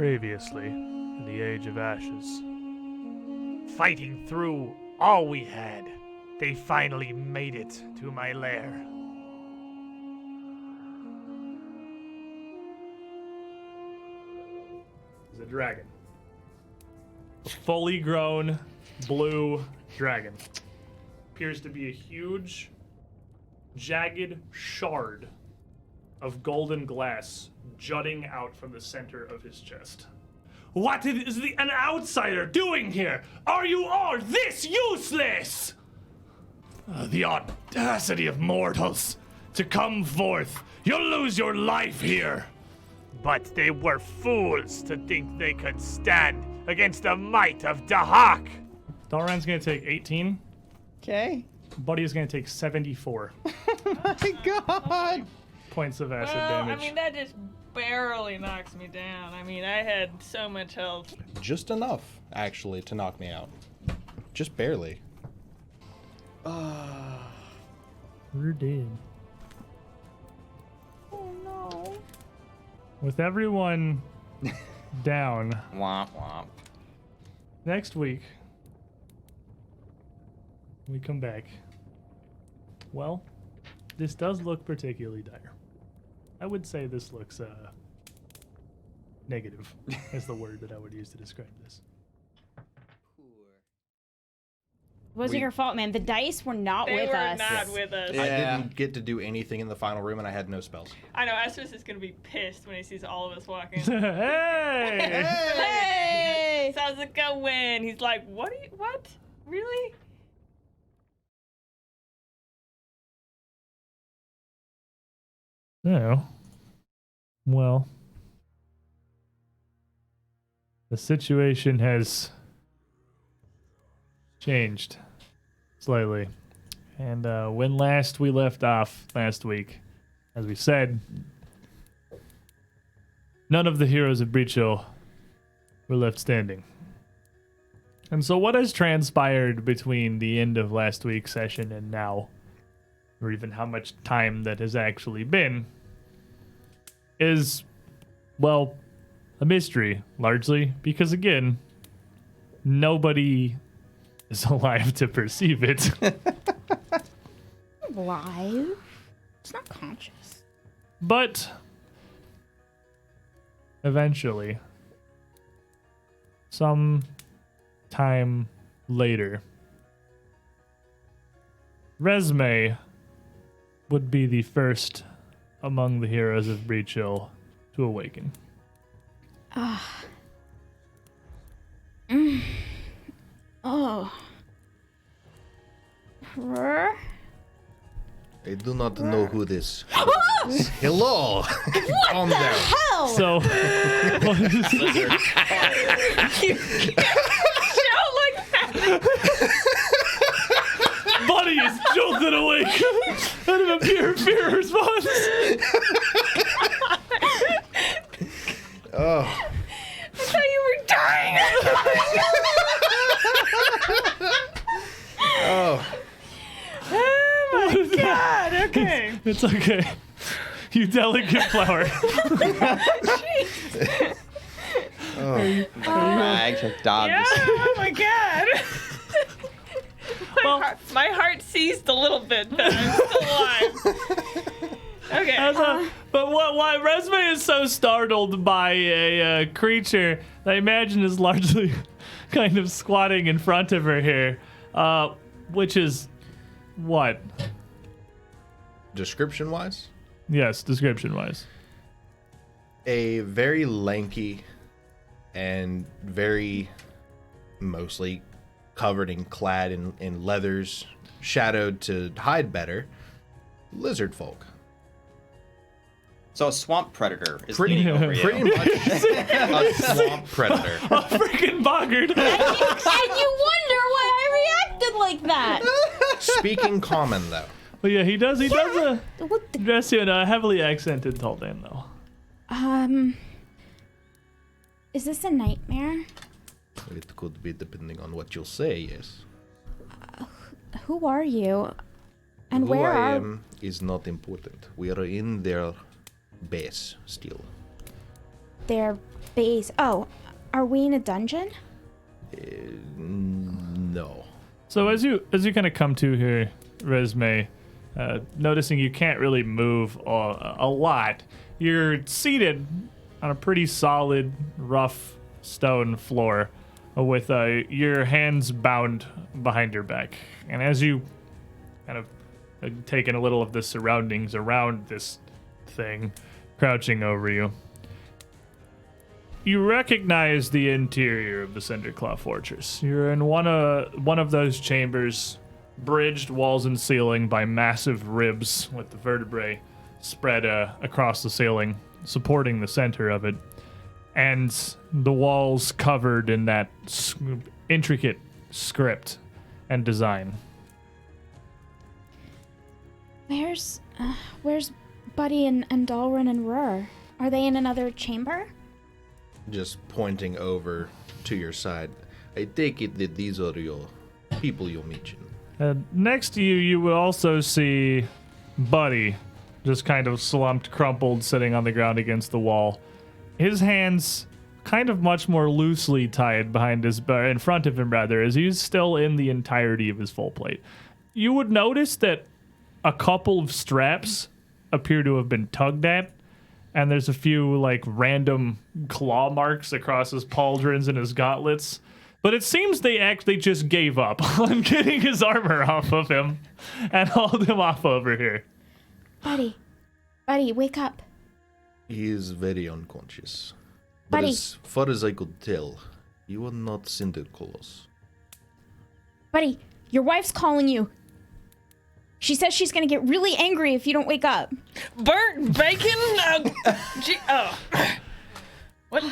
Previously, in the Age of Ashes. Fighting through all we had, they finally made it to my lair. It's a dragon. A fully grown blue dragon. Appears to be a huge, jagged shard of golden glass jutting out from the center of his chest. What is an outsider doing here? Are you all this useless? The audacity of mortals to come forth. You'll lose your life here. But they were fools to think they could stand against the might of Dahak. Dalran's gonna take 18. Okay. Buddy is gonna take 74 My God. points of acid Well, damage. I mean, that just barely knocks me down. I mean, I had so much health. Just enough, actually, to knock me out. Just barely. We're dead. Oh no. With everyone down, Womp womp. next week we come back. Well, this does look particularly dire. I would say this looks negative is the word that I would use to describe this. Wasn't your fault, man. The dice were not They with were us. not with us. I didn't get to do anything in the final room, and I had no spells. I know, Asmus is gonna be pissed when he sees all of us walking. Hey! Hey! So how's it going? He's like, what? What? Really? Oh. Well, the situation has changed slightly. And when last we left off last week, as we said, none of the heroes of Breachill were left standing. And so what has transpired between the end of last week's session and now, or even how much time that has actually been, is, well, a mystery, largely, because again, nobody is alive to perceive it. Alive? It's not conscious. But eventually, some time later, Resme would be the first among the heroes of Breachill to awaken. Oh. Her? I do not know who this is. Hello! Calm down. Hell! So, Shout like that! Buddy is jolted awake out of a pure fear response. Oh, I thought you were dying! oh. Oh my god, okay. It's okay. You delicate flower. Rags with dogs. Yeah, oh my god. My heart seized a little bit, but I'm still alive. Okay. But why Resme is so startled by a creature that I imagine is largely kind of squatting in front of her here, which is what? Description-wise, Yes, description-wise. a very lanky and very mostly covered and clad in leathers, shadowed to hide better, lizard folk. So a swamp predator is Pretty, leaning over you. pretty much a swamp predator. A freaking boggard. And you wonder why I reacted like that. Speaking common, though. But yeah, he does What the? dress you in a heavily accented Taldan, though. Is this a nightmare? It could be depending on what you'll say, yes. Who are you? And Who where I are... am is not important. We are in their base still. Their base. Oh, are we in a dungeon? No. So as you kind of come to here, Resme, noticing you can't really move a lot, you're seated on a pretty solid, rough stone floor with your hands bound behind your back. And as you kind of taking a little of the surroundings around this thing crouching over you, you recognize the interior of the Cinderclaw Fortress. You're in one of those chambers, bridged walls and ceiling by massive ribs with the vertebrae spread across the ceiling, supporting the center of it, and the walls covered in that intricate script and design. Where's Buddy and Dalrin and Rur? Are they in another chamber? Just pointing over to your side. I take it that these are your people you mentioned. Next to you, you would also see Buddy, just kind of slumped, crumpled, sitting on the ground against the wall. His hands kind of much more loosely tied behind in front of him, rather, as he's still in the entirety of his full plate. You would notice that a couple of straps appear to have been tugged at, and there's a few like random claw marks across his pauldrons and his gauntlets. But it seems they actually just gave up on getting his armor off of him and hauled him off over here. Buddy, wake up. He is very unconscious. But Buddy. as far as I could tell, you are not Cinderclaws. Buddy, your wife's calling you. She says she's gonna get really angry if you don't wake up. Burnt bacon? What?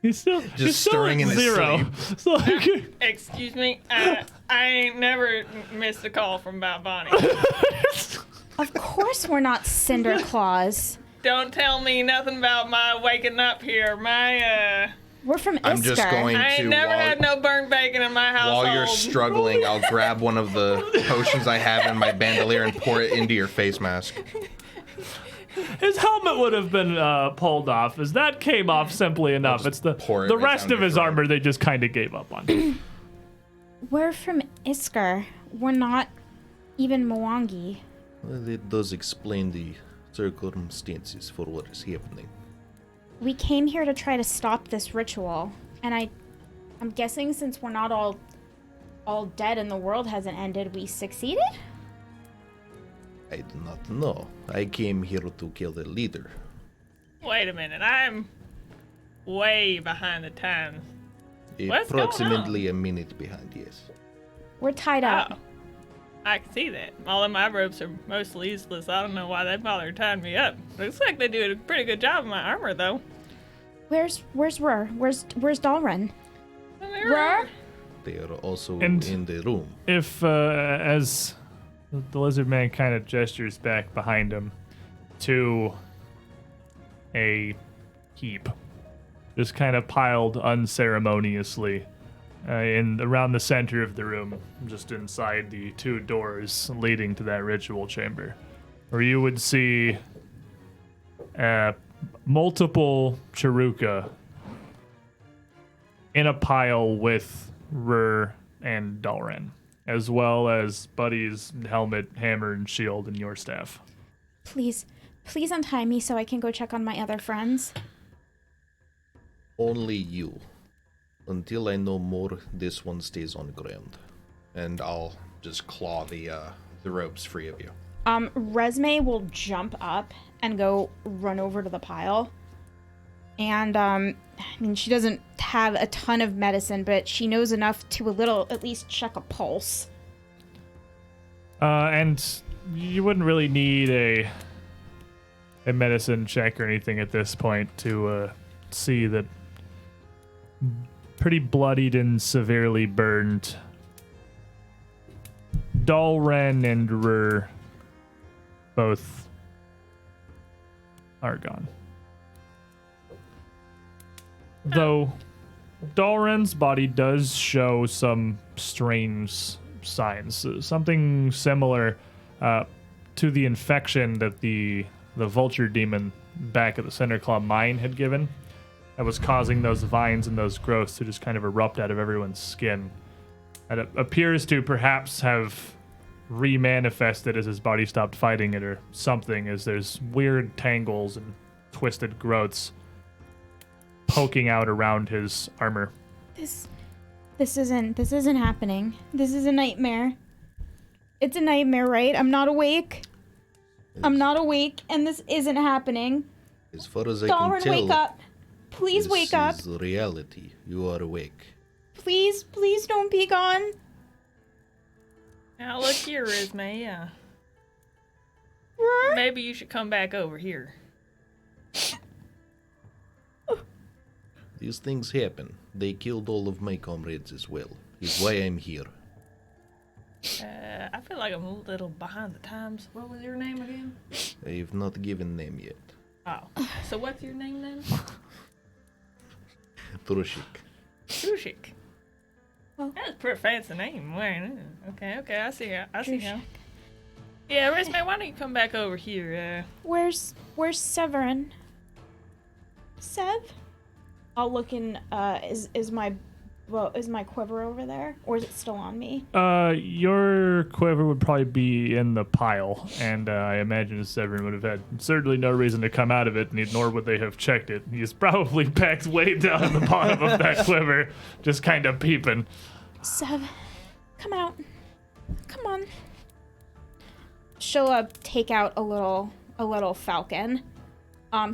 You're still stirring at in his zero. So like, Excuse me? I ain't never missed a call from Bob Bonnie. Of course we're not Cinderclaws. Don't tell me nothing about my waking up here. We're from Iskar. I'm just going I ain't to, never had no burnt bacon in my household. while you're struggling, I'll grab one of the potions I have in my bandolier and pour it into your face mask. his helmet would have been pulled off, as that came off simply enough. It's the pour it the right rest down of your his throat. armor they just kind of gave up on. We're from Iskar. We're not even Mwangi. Well, it does explain the circumstances for what is happening. We came here to try to stop this ritual, and I'm guessing since we're not all dead and the world hasn't ended, we succeeded? I do not know. I came here to kill the leader. Wait a minute. I'm way behind the times. What's going on? Approximately a minute behind, yes. We're tied up. Oh. I can see that. All of my ropes are mostly useless. I don't know why they bother tying me up. Looks like they do a pretty good job of my armor, though. Where's Rur? Where's Dalrin? Rur? They are also And- in the room. If as the lizard man kind of gestures back behind him to a heap, just kind of piled unceremoniously in around the center of the room, just inside the two doors leading to that ritual chamber, where you would see multiple Chiruka in a pile with Rur and Dalrin, as well as Buddy's helmet, hammer, and shield, and your staff. Please untie me so I can go check on my other friends. Only you. Until I know more, this one stays on ground. And I'll just claw the ropes free of you. Resme will jump up and go run over to the pile. And, I mean, she doesn't have a ton of medicine, but she knows enough to at least check a pulse. And you wouldn't really need a medicine check or anything at this point to see that pretty bloodied and severely burned Dalren and Rur both are gone. Though Dalren's body does show some strange signs, something similar to the infection that the vulture demon back at the Center Claw mine had given that was causing those vines and those growths to just kind of erupt out of everyone's skin. And it appears to perhaps have remanifested as his body stopped fighting it or something, as there's weird tangles and twisted growths poking out around his armor. This isn't happening. This is a nightmare. It's a nightmare, right? I'm not awake. I'm not awake, and this isn't happening. As far as I can Golarion, tell, wake up. Please wake up. This is reality. You are awake. Please don't be gone. Now look here, Ismay. Maybe you should come back over here. These things happen. They killed all of my comrades as well. Is why I'm here. I feel like I'm a little behind the times. What was your name again? I have not given them yet. Oh, so what's your name then? Trushik. Trushik. Well, That's a pretty fancy name. Okay, I see how. Yeah, Resme, why don't you come back over here? Where's Severin? Sev? I'll look in. Is my quiver over there, or is it still on me? Your quiver would probably be in the pile, and I imagine Severin would have had certainly no reason to come out of it, nor would they have checked it. He's probably packed way down in the bottom of that quiver, just kind of peeping. Sev, come out. Come on. She'll take out a little falcon,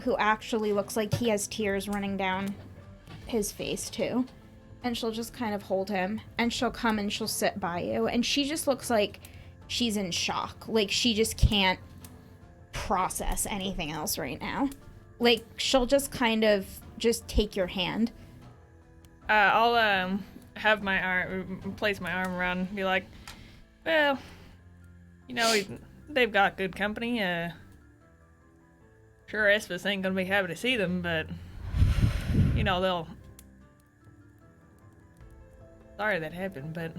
who actually looks like he has tears running down his face too. And she'll just kind of hold him, and she'll come and she'll sit by you, and she just looks like she's in shock. Like, she just can't process anything else right now. Like, she'll just kind of just take your hand. I'll have my arm, place my arm around and be like, well, you know, they've got good company. Sure, Esphus ain't gonna be happy to see them, but, you know, they'll... Sorry that happened, but...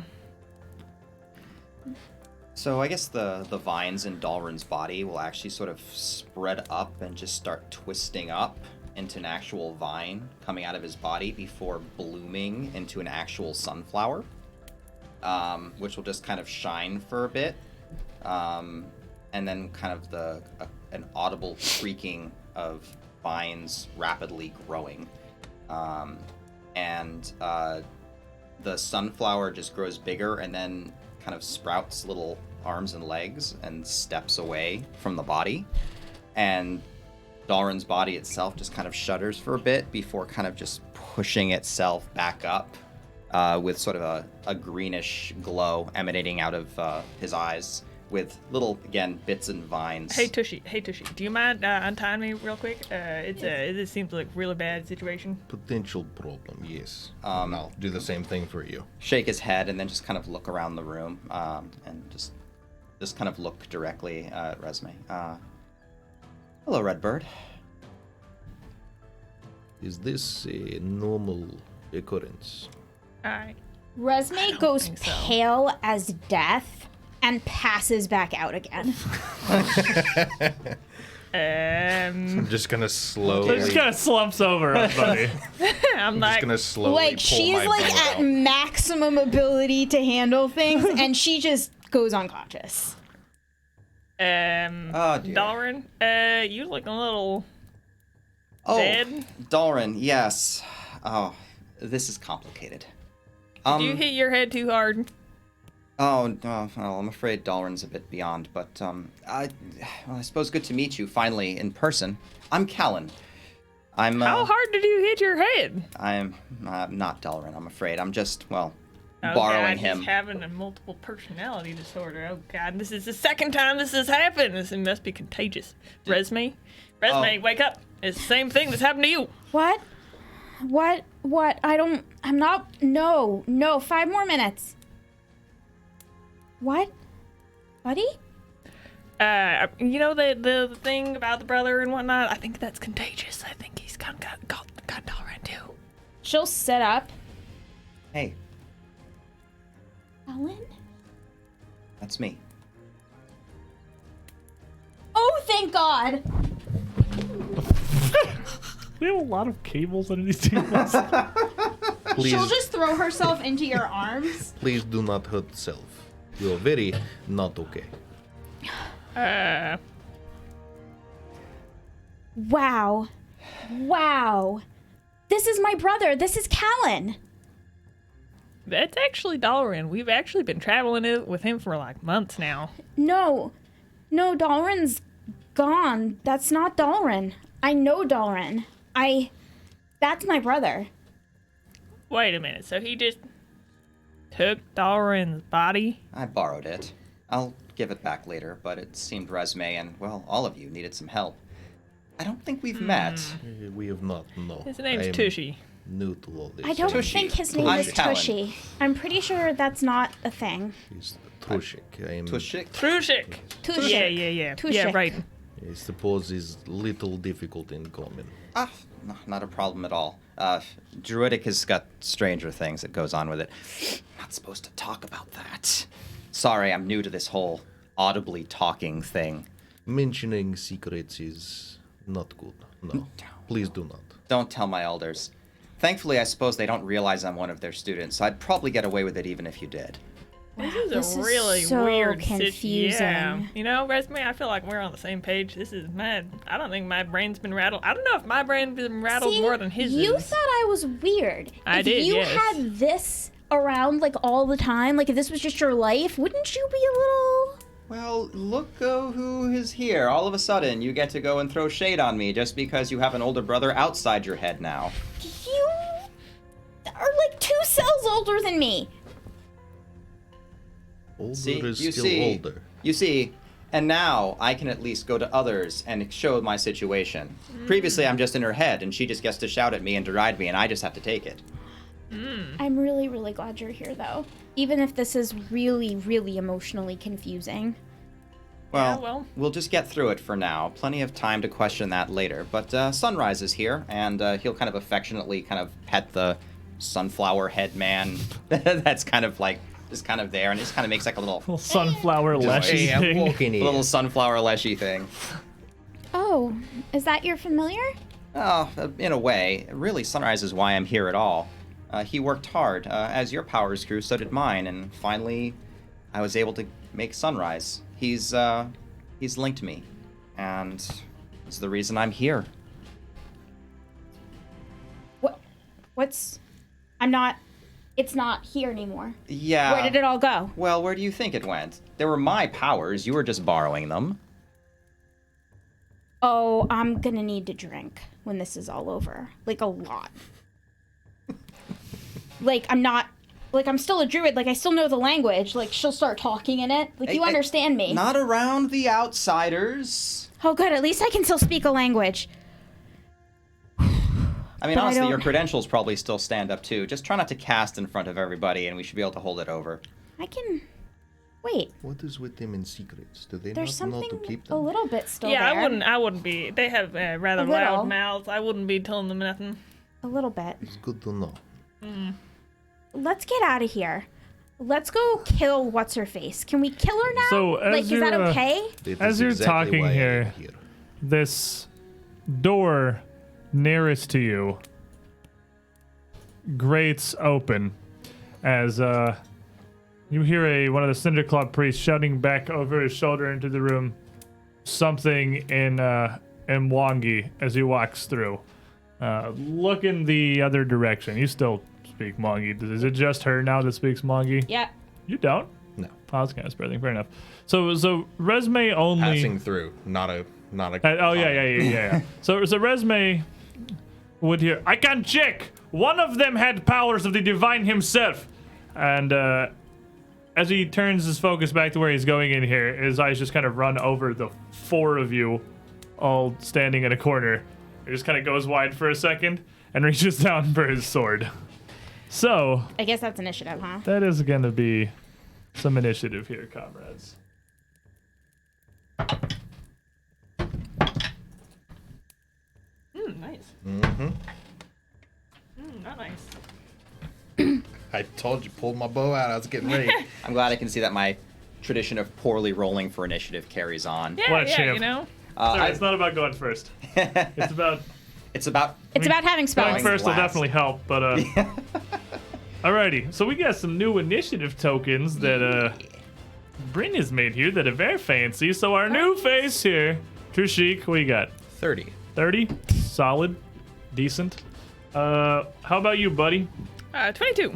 So I guess the vines in Dalrin's body will actually sort of spread up and just start twisting up into an actual vine coming out of his body before blooming into an actual sunflower, which will just kind of shine for a bit, and then kind of an audible creaking of vines rapidly growing, and the sunflower just grows bigger and then kind of sprouts little arms and legs and steps away from the body. And Dalrin's body itself just kind of shudders for a bit before kind of just pushing itself back up with sort of a greenish glow emanating out of his eyes with little, again, bits and vines. Hey Tushy, do you mind untying me real quick? It seems like a really bad situation. Potential problem, yes. I'll do the same thing for you. Shake his head and then just kind of look around the room and just kind of look directly at Resme. Hello, Redbird. Is this a normal occurrence? Alright. Resme goes think so. pale as death and passes back out again. I'm just gonna slowly... Just kind of slumps over us, buddy. I'm just like, gonna slowly Like, pull she's my like bow at out. maximum ability to handle things, and she just goes unconscious. Oh, dear. Dalrin, you look a little dead. Dalrin, yes. Oh, this is complicated. Did you hit your head too hard? Oh, no, well, I'm afraid Dalrin's a bit beyond, but, I suppose good to meet you, finally, in person. I'm Callan. How hard did you hit your head? I'm not Dalrin, I'm afraid. I'm just, well, Oh, borrowing God, him. He's having a multiple personality disorder. Oh, God, this is the second time this has happened. This must be contagious. Resme, wake up. It's the same thing that's happened to you. What? No, 5 more minutes. What? Buddy? You know the thing about the brother and whatnot? I think that's contagious. I think he's got Dalrin too. She'll sit up. Hey, Ellen? that's me. Oh, thank God! We have a lot of cables under these tables. Please, She'll just throw herself into your arms. please do not hurt self. You're very not okay. Wow. Wow. This is my brother. This is Callan. That's actually Golarion. We've actually been traveling with him for like months now. No, Dalrin's gone. That's not Dalrin. I know Dalrin. That's my brother. Wait a minute. So he just took Golarian's body? I borrowed it. I'll give it back later, but it seemed Resume and, well, all of you needed some help. I don't think we've met. We have not, no. His name's I am Tushy. New to all this. I don't Tushy. think his name I'm is Callan. Tushy. I'm pretty sure that's not a thing. He's Trushik. I am, Tushik? Trushik. Tushik. Yeah. Yeah, Tushik. right. I suppose is little difficult in common. No, not a problem at all. Druidic has got stranger things that goes on with it. Not supposed to talk about that. Sorry, I'm new to this whole audibly talking thing. Mentioning secrets is not good. No, please do not. Don't tell my elders. Thankfully, I suppose they don't realize I'm one of their students, so I'd probably get away with it even if you did. This is a really so weird confusing. Yeah. You know, Resume, I feel like we're on the same page. This is mad. I don't think my brain's been rattled. I don't know if my brain's been rattled See, more than his you is. thought I was weird. I if did, you yes. had this around like all the time, like if this was just your life, wouldn't you be a little... Well, look who is here. All of a sudden, you get to go and throw shade on me just because you have an older brother outside your head now. You are like 2 cells older than me. Older See, is you still see, older. You see, and now I can at least go to others and show my situation. Previously, I'm just in her head, and she just gets to shout at me and deride me, and I just have to take it. I'm really, really glad you're here, though. Even if this is really, really emotionally confusing. Well, well. we'll just get through it for now. Plenty of time to question that later. But Sunrise is here, and he'll kind of affectionately kind of pet the sunflower head man that's kind of like just kind of there, and just kind of makes like a little Sunflower leshy Hey, I'm thing. walking in. little sunflower leshy thing. Oh, is that your familiar? Oh, in a way. Really, Sunrise is why I'm here at all. He worked hard. As your powers grew, so did mine, and finally, I was able to make Sunrise. He's linked me, and it's the reason I'm here. What's... It's not here anymore. Yeah. Where did it all go? Well, where do you think it went? They were my powers. You were just borrowing them. Oh, I'm gonna need to drink when this is all over. Like, a lot. Like, I'm still a druid. Like, I still know the language. Like, she'll start talking in it. Like, you understand me. Not around the outsiders. Oh, good. At least I can still speak a language. I mean, But I honestly, don't- your credentials probably still stand up, too. Just try not to cast in front of everybody, and we should be able to hold it over. I can... Wait. What is with them in secrets? Do they There's not know something to keep a them? little bit still Yeah, there. I wouldn't be. They have rather A little. loud mouths. I wouldn't be telling them nothing. A little bit. It's good to know. Let's get out of here. Let's go kill what's-her-face. Can we kill her now? So, as like, is that you're, okay? That As is you're exactly talking why I here- am This door nearest to you grates open as you hear one of the Cinder Club priests shouting back over his shoulder into the room something in Mwangi as he walks through. Look in the other direction. You still speak Mwangi. Is it just her now that speaks Mwangi? Yeah. You don't? No. Oh, that's kind of spreading. Fair enough. So Resume only. Passing through, not a. Oh yeah. So Resume would hear, I can check. One of them had powers of the divine himself, and as he turns his focus back to where he's going in here, his eyes just kind of run over the 4 of you, all standing in a corner. It just kind of goes wide for a second and reaches down for his sword. So I guess that's initiative, huh? that is going to be some initiative here, comrades. Nice. Mm-hmm. Not nice. I told you, pulled my bow out. I was getting ready. I'm glad I can see that my tradition of poorly rolling for initiative carries on. Yeah, What a yeah, champ. you know. Sorry, it's not about going first. It's about It's about It's about having going spells. first will last. definitely help, but alrighty. So we got some new initiative tokens that Bryn has made here that are very fancy. So our new face here, Trishik, what you got? 30. 30, solid, decent. How about you, buddy? 22.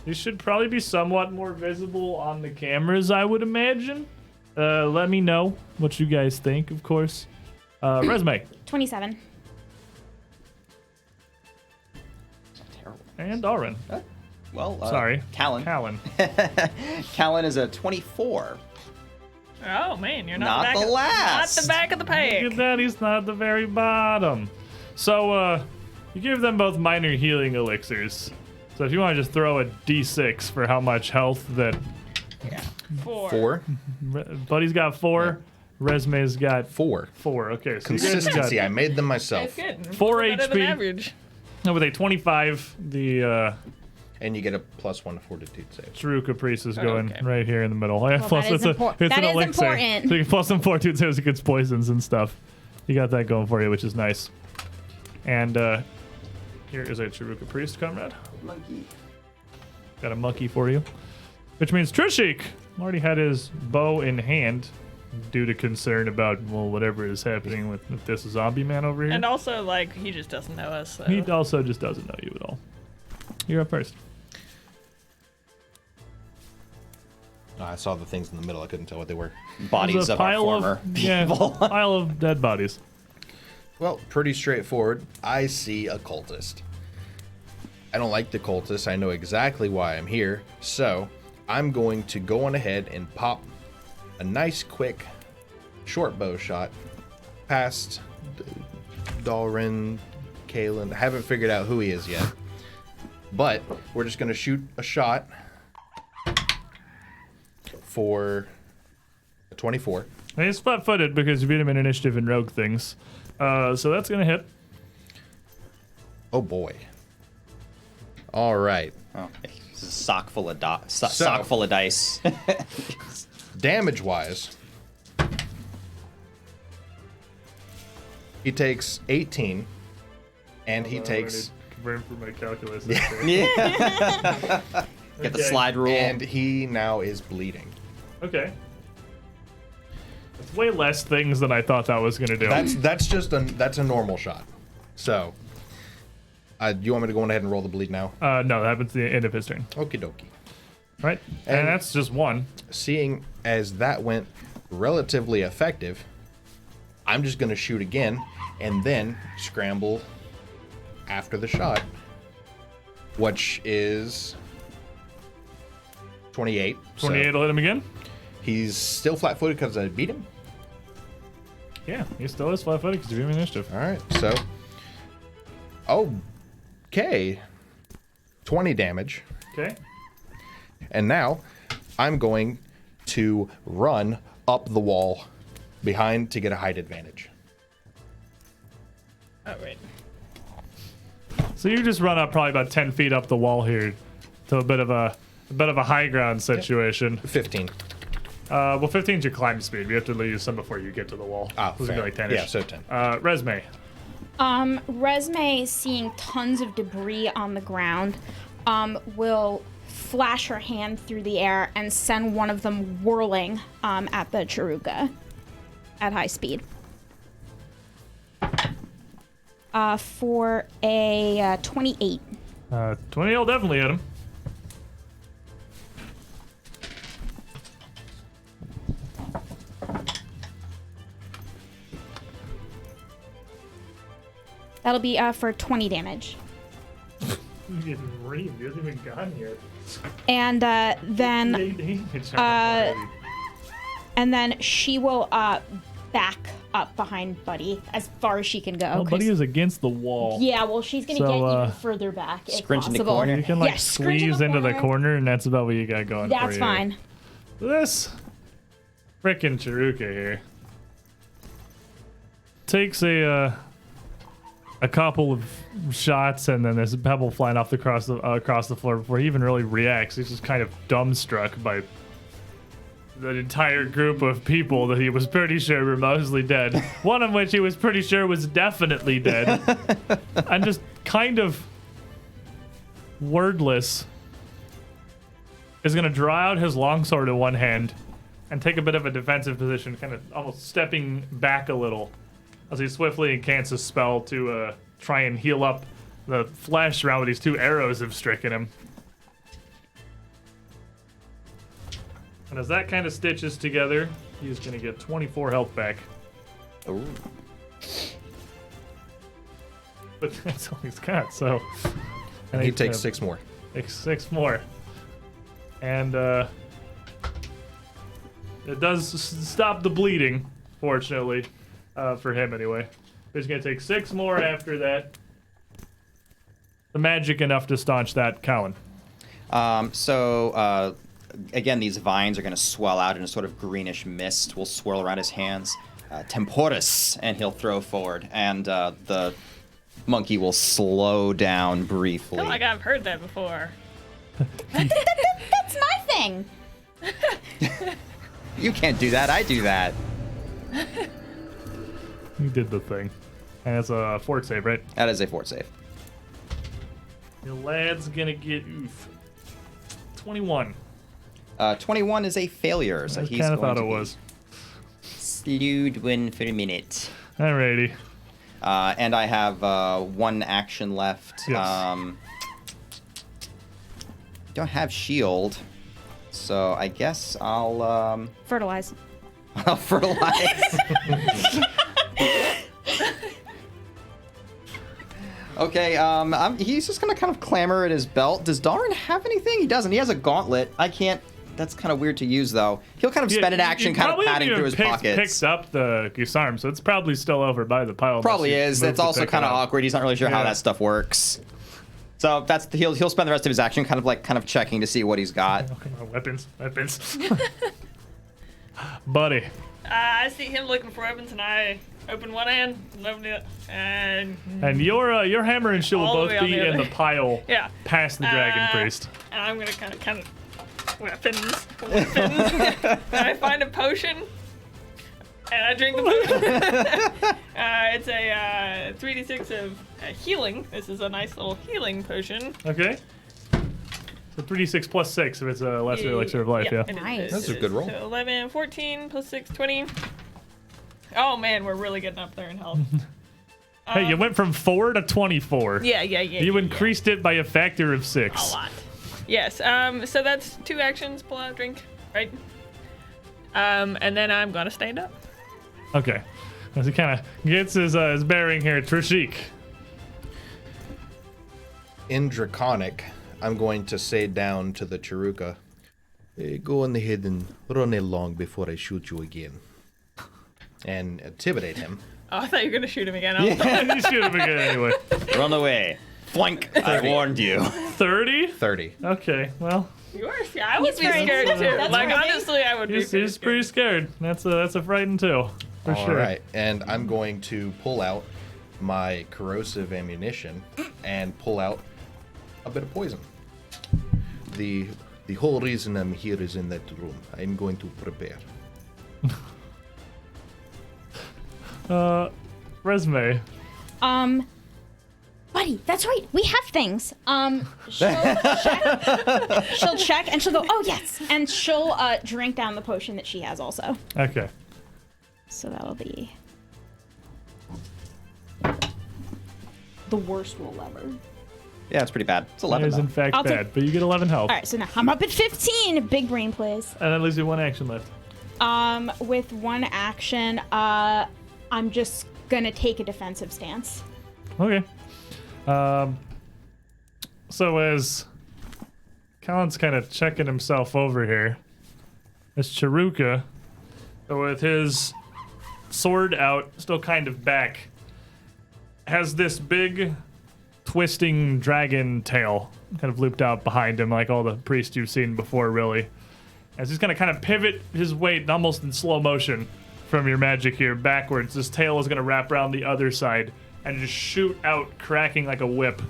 These should probably be somewhat more visible on the cameras, I would imagine. Let me know what you guys think, of course. Resume. 27. terrible. And Alrin. Well, Sorry. Callan. Callan. Callan is a 24. Oh man, you're Not not, the back last. Not the back of the pack. Look at that, he's not at the very bottom. So, you give them both minor healing elixirs. So if you want to just throw a d6 for how much health that Yeah. 4. Buddy's got 4, Resume's got 4. 4. Okay, so you guys Consistency. got I made them myself. That's good. 4 Better than HP. average. And with a 25, the And you get a +1 to fortitude save. True Caprice is going okay. right here in the middle. Yeah, that is it's an elixir. important. So you can plus some fortitude saves against poisons and stuff. You got that going for you, which is nice. And here is a Chiruka Priest, comrade. Monkey. Got a monkey for you. Which means Trishik already had his bow in hand due to concern about, well, whatever is happening with this zombie man over here. And also, like, he just doesn't know us. So. He also just doesn't know you at all. You're up first. I saw the things in the middle. I couldn't tell what they were. Bodies There's a of our pile former yeah, people. pile of dead bodies. Well, pretty straightforward. I see a cultist. I don't like the cultist. I know exactly why I'm here. So I'm going to go on ahead and pop a nice, quick, short bow shot past Dalrin, Kalen. I haven't figured out who he is yet. But we're just going to shoot a shot for a 24. And he's flat-footed because you beat him in initiative and rogue things. So that's going to hit. Oh, boy. All right. Oh, it's a sock full of sock full of dice. Damage-wise, he takes 18, and he takes... Confirm for my calculus. Yeah. Get the Okay. slide rule. And he now is bleeding. Okay. That's way less things than I thought that was going to do. That's just a normal shot. So, do you want me to go on ahead and roll the bleed now? No, that happens at the end of his turn. Okie dokie. Right? And And- that's just one. Seeing as that went relatively effective, I'm just going to shoot again and then scramble after the shot, which is 28. 28 So will hit him again. he's still flat-footed because I beat him. Yeah, he still is flat-footed because you beat him in initiative. All right, so okay, 20 damage, Okay. and now I'm going to run up the wall behind to get a height advantage. Oh, right. So you just run up probably about 10 feet up the wall here to a bit of a high ground situation. 15. Well, 15 is your climb speed. We have to use some before you get to the wall. Ah, This is fair. like 10 Yeah, so 10. Resume. Resme, seeing tons of debris on the ground, will flash her hand through the air and send one of them whirling at the Chiruka at high speed. For a 28. 20 will definitely hit him. That'll be for 20 damage. He's getting reamed. He hasn't even gone yet. And then she will back up behind Buddy as far as she can go. Well, 'cause- Buddy is against the wall. Yeah, well, she's gonna So, get even further back if scrunch in the possible. corner. You can like Yeah, scrunch in squeeze the into the corner. corner, and that's about what you got going for you. That's fine. This frickin' Chiruka here takes a couple of shots, and then there's a pebble flying off across the floor before he even really reacts. He's just kind of dumbstruck by an entire group of people that he was pretty sure were mostly dead. One of which he was pretty sure was definitely dead. And just kind of wordless is going to draw out his longsword in one hand and take a bit of a defensive position, kind of almost stepping back a little as he swiftly incants a spell to try and heal up the flesh around where these 2 arrows have stricken him. And as that kind of stitches together, he's going to get 24 health back. Ooh. But that's all he's got, so... And he takes 6 more. Takes 6 more. And it does stop the bleeding, fortunately, for him anyway. He's going to take 6 more after that. The magic enough to staunch that, Colin. Again, these vines are going to swell out in a sort of greenish mist will swirl around his hands. Temporis, and he'll throw forward. And the monkey will slow down briefly. I feel like I've heard that before. That's my thing. You can't do that. I do that. You did the thing. And it's a fort save, right? That is a fort save. Your lad's going to get 21. 21 is a failure, so I he's kind of going thought to it be was. slewed one for a minute. Alrighty. And I have 1 action left. Yes. Don't have shield, so I guess I'll Fertilize. I'll fertilize. Okay, he's just gonna kind of clamor at his belt. Does Dalrin have anything? He doesn't. He has a gauntlet. I can't. That's kind of weird to use, though. He'll kind of spend an action kind of patting through his pockets. Picked up the disarm, so it's probably still over by the pile. Probably is. It's also kind of awkward. He's not really sure how Yeah. that stuff works. So he'll spend the rest of his action kind of checking to see what he's got. Oh, come on, weapons. Buddy. I see him looking for weapons, and I open one hand, and open the other, and And your hammer and shield will All the both way on be the in other. the pile yeah. past the dragon priest. And I'm gonna kind of weapons. And I find a potion, and I drink the potion. It's a 3d6 of healing. This is a nice little healing potion. Okay. So 3d6 plus 6 if it's a lesser elixir of life, yeah. it is. Nice. That's a good roll. So 11, 14 plus 6, 20. Oh man, we're really getting up there in health. Hey, you went from 4 to 24. Yeah. You increased it by a factor of 6. A lot. Yes. So that's 2 actions. Pull out, drink, right? And then I'm gonna stand up. Okay. As he kind of gets his bearing here, Trishik. In Draconic, I'm going to say down to the Chiruka, "Hey, go on ahead and run along before I shoot you again." And intimidate him. Oh, I thought you were gonna shoot him again. You shoot him again anyway. Run away. Flank. I warned you. 30? 30. Okay, well, You are scared. I would He's be very scared too. intimidated. Like That's honestly, I would be. he's pretty scared. That's a frightened too, for All sure. right, and I'm going to pull out my corrosive ammunition and pull out a bit of poison. The whole reason I'm here is in that room. I'm going to prepare. Resume. Buddy, that's right. We have things. She'll check and she'll go, "Oh yes," and she'll drink down the potion that she has also. Okay. So that'll be the worst roll ever. Yeah, it's pretty bad. It's It 11. is in though. fact I'll take- bad, but you get 11 health. All right, so now I'm up at 15. Big brain plays. And that leaves you 1 action left. With 1 action, I'm just gonna take a defensive stance. Okay. So as Colin's kind of checking himself over here, as Chiruka, with his sword out, still kind of back, has this big twisting dragon tail kind of looped out behind him, like all the priests you've seen before, really. As he's gonna kind of pivot his weight almost in slow motion from your magic here backwards. This tail is gonna wrap around the other side and just shoot out, cracking like a whip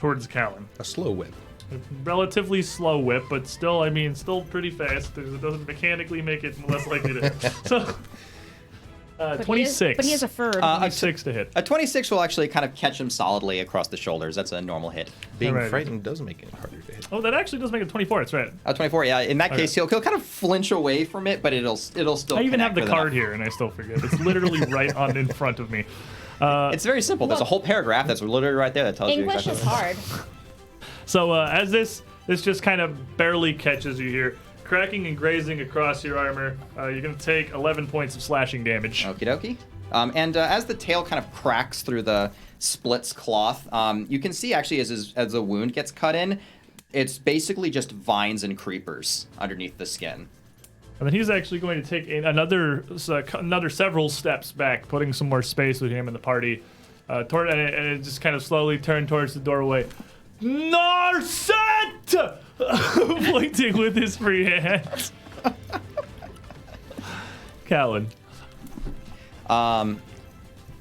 towards Callan. A slow whip. Relatively slow whip, but still, I mean, still pretty fast. It doesn't mechanically make it less likely to hit. So, 26. But he has a fur. 26 to hit. A 26 will actually kind of catch him solidly across the shoulders. That's a normal hit. Being Alright. frightened does make it harder to hit. Oh, that actually does make it 24. That's right. 24, yeah. In that Okay. case, he'll kind of flinch away from it, but it'll still. I even have connect the with card enough. here, and I still forget. It's literally right on in front of me. It's very simple. There's a whole paragraph that's literally right there that tells you English exactly is what hard. So as this just kind of barely catches you here, cracking and grazing across your armor, you're going to take 11 points of slashing damage. Okie dokie. And as the tail kind of cracks through the splits cloth, you can see actually as the wound gets cut in, it's basically just vines and creepers underneath the skin. And then he's actually going to take another several steps back, putting some more space with him in the party. And it just kind of slowly turned towards the doorway. Narset! Pointing with his free hand. Callan.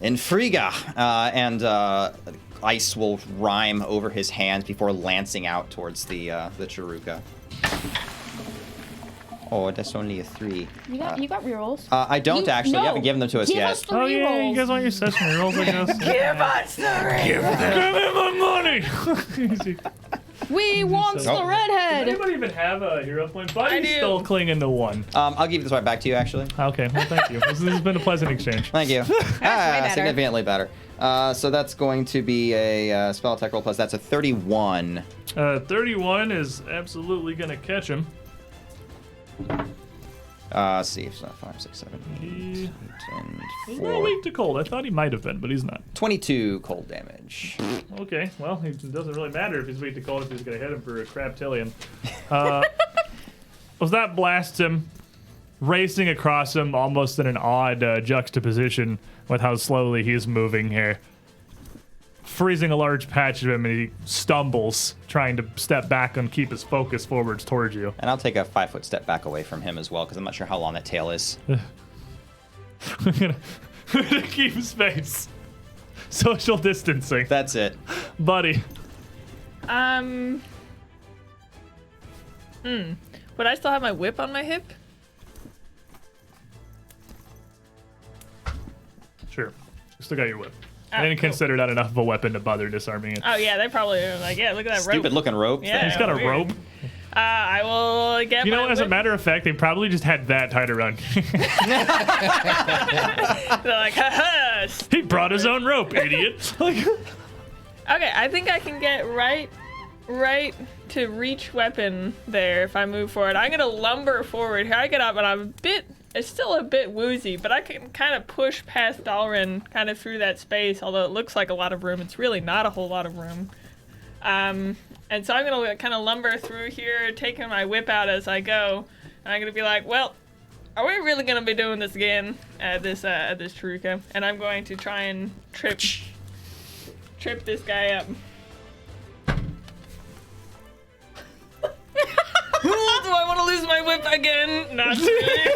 Infriga, and ice will rhyme over his hands before lancing out towards the Chiruka. Oh, that's only a 3. You got rerolls. I don't actually. You haven't given them to us Give yet. us the Oh yeah, rerolls. you guys want your session rerolls, I guess? Give us the Give me my money! We want so- the Does redhead. anybody even have a hero point? I Buddy's do. still clinging to 1. I'll give this right back to you, actually. Okay, well, thank you. This has been a pleasant exchange. Thank you. better. Significantly better. So that's going to be a spell attack roll plus. That's a 31. 31 is absolutely going to catch him. Let's see. So 5, 6, 7, 8, He- 10, He's not 4. weak to cold. I thought he might have been, but he's not. 22 cold damage. Okay, well, it doesn't really matter if he's weak to cold if he's going to hit him for a craptillion. Was that blasts him, racing across him almost in an odd juxtaposition with how slowly he's moving here. Freezing a large patch of him, and he stumbles, trying to step back and keep his focus forwards towards you. And I'll take a 5-foot step back away from him as well, because I'm not sure how long that tail is. I'm gonna keep space. Social distancing. That's it. Buddy. Would I still have my whip on my hip? Sure. Still got your whip. Ah, I didn't cool. consider that enough of a weapon to bother disarming it. Oh yeah, they probably are like, yeah, look at that rope. Stupid looking rope. Yeah. He's got a weird. rope. I will get. You know, my as a whip. matter of fact, they probably just had that tied around. They're like, haha. He brought his own rope, idiot. Like, Okay, I think I can get right to reach weapon there if I move forward. I'm gonna lumber forward here. I get up and it's still a bit woozy, but I can kind of push past Dalrin kind of through that space, although it looks like a lot of room. It's really not a whole lot of room. And so I'm gonna kind of lumber through here, taking my whip out as I go. And I'm gonna be like, well, are we really gonna be doing this again at this Chiruka? And I'm going to try and trip this guy up. Do I want to lose my whip again? Not today.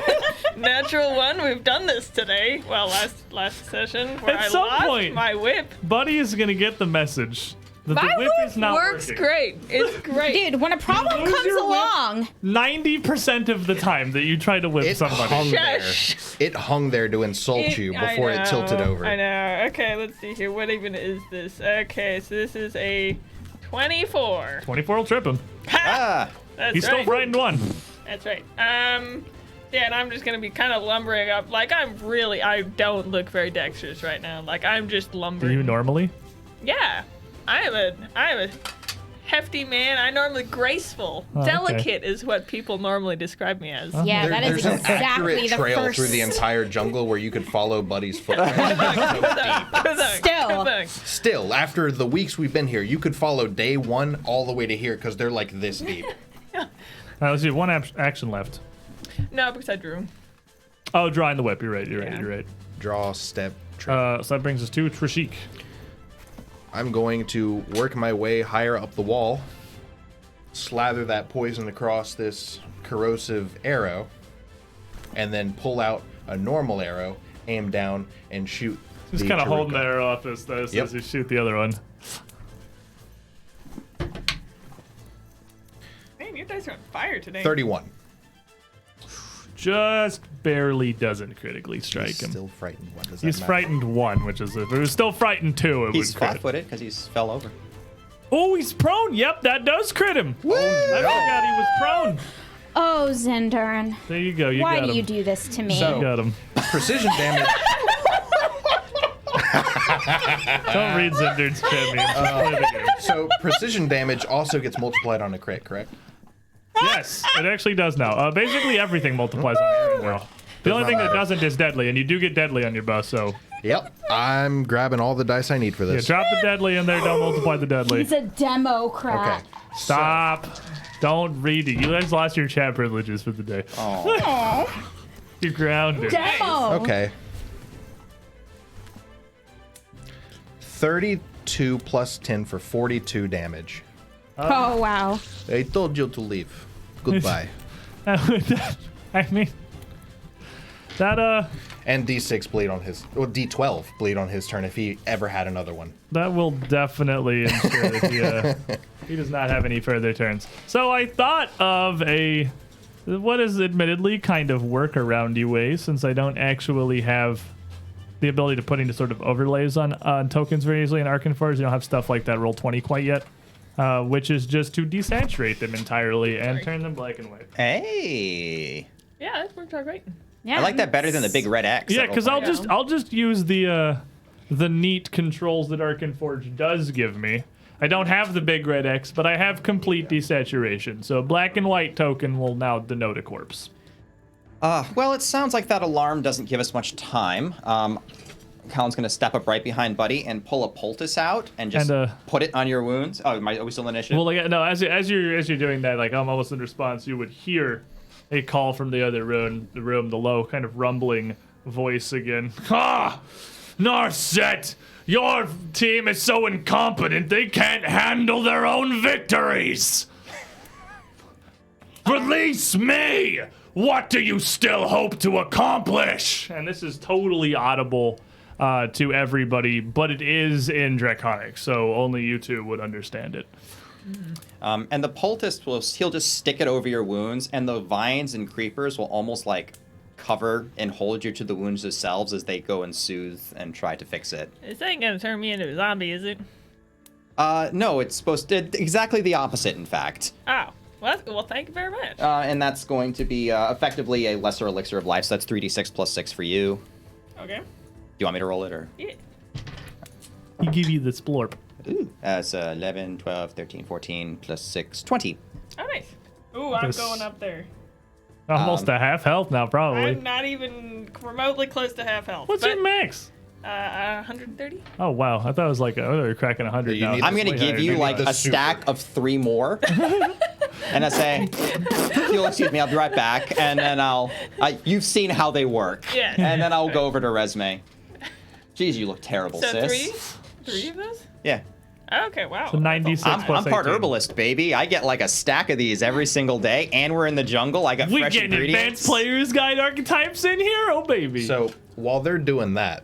Natural 1. We've done this today. Well, last session where At I some lost point- my whip. Buddy is gonna get the message that My the whip whip is not works working. great. It's great. Dude, when a problem lose comes your whip? along, 90% of the time that you try to whip It somebody. hung there. Shush. It hung there to insult you before it tilted over. I know. Okay, let's see here. What even is this? Okay, so this is a 24. 24 will trip him. Ah! That's He's right. still frightened 1. That's right. Yeah, and I'm just gonna be kind of lumbering up. Like I don't look very dexterous right now. Like I'm just Do lumbering. you normally? Yeah, I am a hefty man. I normally graceful, Oh, okay. delicate is what people normally describe me as. yeah, that is There's an exactly accurate the trail first. through the entire jungle where you could follow Buddy's footprints. Still. Still, after the weeks we've been here, you could follow day 1 all the way to here because they're like this deep. Let's see, 1 action left. No, because I drew. Oh, drawing the whip. You're right. Yeah. Draw, step, trip. So that brings us to Trishik. I'm going to work my way higher up the wall, slather that poison across this corrosive arrow, and then pull out a normal arrow, aim down, and shoot. Just the kind of holding Chiruka. the arrow up as Yep. you shoot the other one. dice are on fire today. 31. Just barely doesn't critically strike He's him. still frightened. What does that He's matter? frightened 1, which is if it was still frightened 2, it He's would crit. flat-footed because he's fell over. Oh, he's prone. Yep, that does crit him. I forgot he was prone. Oh, Zindarn. There you go. You Why got do him. you do this to me? So- You got him. Precision damage. Don't read Zindar's champions. Just play the game. So precision damage also gets multiplied on a crit, correct? Yes, it actually does now. Basically, everything multiplies on it now. The only thing that doesn't is deadly, and you do get deadly on your bow, so Yep. I'm grabbing all the dice I need for yeah, this. drop the deadly in there, don't multiply the deadly. He's a Democrat. Okay. Stop. Don't read it. You guys lost your chat privileges for the day. Aw, You're grounded. Demo. Okay. 32 plus 10 for 42 damage. Oh, wow. I told you to leave. Goodbye. I mean, that And D6 bleed on his, well, D12 bleed on his turn if he ever had another one. that will definitely ensure that he does not have any further turns. So I thought of what is admittedly kind of workaroundy way, since I don't actually have the ability to put into sort of overlays on tokens very easily in Arcane Forge. You don't have stuff like that roll 20 quite yet, which is just to desaturate them entirely and turn them black and white. Hey. Yeah, that worked out great. Yeah. I like that better than the big red X. Yeah, that because roll I'll just use the neat controls that Arcane Forge does give me. I don't have the big red X, but I have complete desaturation. So black and white token will now denote a corpse. Well, it sounds like that alarm doesn't give us much time. Colin's gonna step up right behind Buddy and pull a poultice out and just And, put it on your wounds. Oh, are we still in initiative? Well, like, no, as you're doing that, like almost in response, you would hear a call from the other room, the low kind of rumbling voice again. Ah, Narset, your team is so incompetent they can't handle their own victories. Release me! What do you still hope to accomplish? And this is totally audible to everybody, but it is in Draconic, so only you two would understand it. And the poultice he'll just stick it over your wounds, and the vines and creepers will almost like cover and hold you to the wounds themselves as they go and soothe and try to fix it. This ain't gonna turn me into a zombie, is it? No, it's supposed to exactly the opposite, in fact. Oh, well, thank you very much. And that's going to be effectively a lesser elixir of life. So that's 3d6 plus 6 for you. Okay. Do you want me to roll it or? Yeah. He give you the splorp. Ooh, that's 11, 12, 13, 14 plus 6, 20. Oh, nice. Ooh, I'm This- going up there. Almost a half health now, probably. I'm not even remotely close to half health. What's but, your max? 130? Oh wow, I thought it was like we were cracking 100 You now. need I'm It's going to way give higher. you You like need the a stack super. of 3 more. And I say, you'll excuse me, I'll be right back. And then you've seen how they work. Yeah. And then I'll go over to Resume. Jeez, you look terrible, So sis. three of those? Yeah. Okay, wow. So 96 I'm plus part 18. herbalist, baby. I get like a stack of these every single day, and we're in the jungle. I got We fresh getting ingredients. advanced players guide archetypes in here, oh baby. So while they're doing that,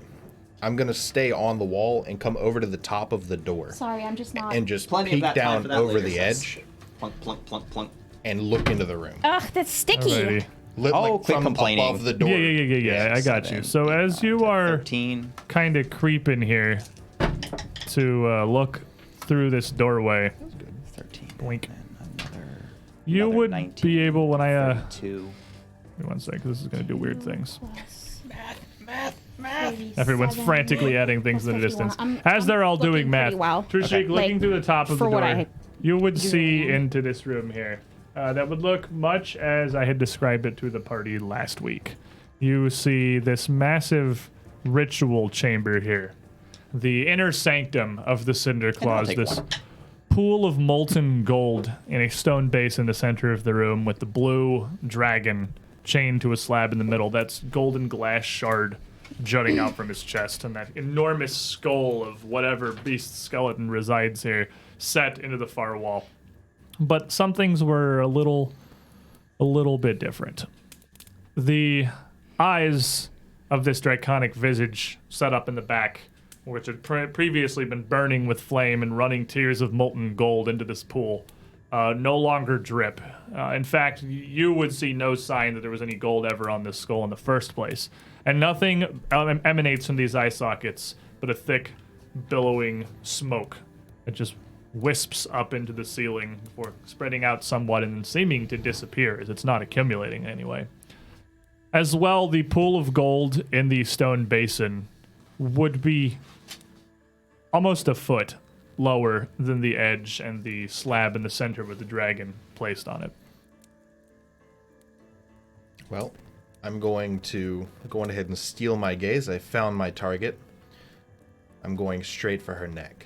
I'm going to stay on the wall and come over to the top of the door Sorry, I'm just not. and just Plenty of peek that time down for that over later, the sis. edge Plunk, plunk, plunk, plunk. and look into the room. Ugh, that's sticky. Alrighty. Oh, quit from complaining. above the door. Yeah, I got you. So as you are 13. kind of creeping here to look through this doorway, 13. Blink. And another you Another would 19, be able when I 32. Give me one sec, 'cause this is gonna do weird things. Math. Everyone's 37, frantically adding things in the 51. distance. I'm As they're all looking doing math, pretty well. Trishik, looking Like, through the top of the for what door, I you would see now. into this room here. That would look much as I had described it to the party last week. You see this massive ritual chamber here. The inner sanctum of the Cinder Claws, take this one. pool of molten gold in a stone base in the center of the room with the blue dragon chained to a slab in the middle. That's golden glass shard jutting out from his chest, and that enormous skull of whatever beast skeleton resides here set into the far wall. But some things were a little bit different. The eyes of this draconic visage set up in the back, which had previously been burning with flame and running tears of molten gold into this pool, no longer drip. In fact, you would see no sign that there was any gold ever on this skull in the first place. And nothing emanates from these eye sockets but a thick, billowing smoke that just wisps up into the ceiling before spreading out somewhat and seeming to disappear, as it's not accumulating anyway. As well, the pool of gold in the stone basin would be almost a foot lower than the edge and the slab in the center with the dragon placed on it. Well, I'm going to go on ahead and steal my gaze. I found my target. I'm going straight for her neck.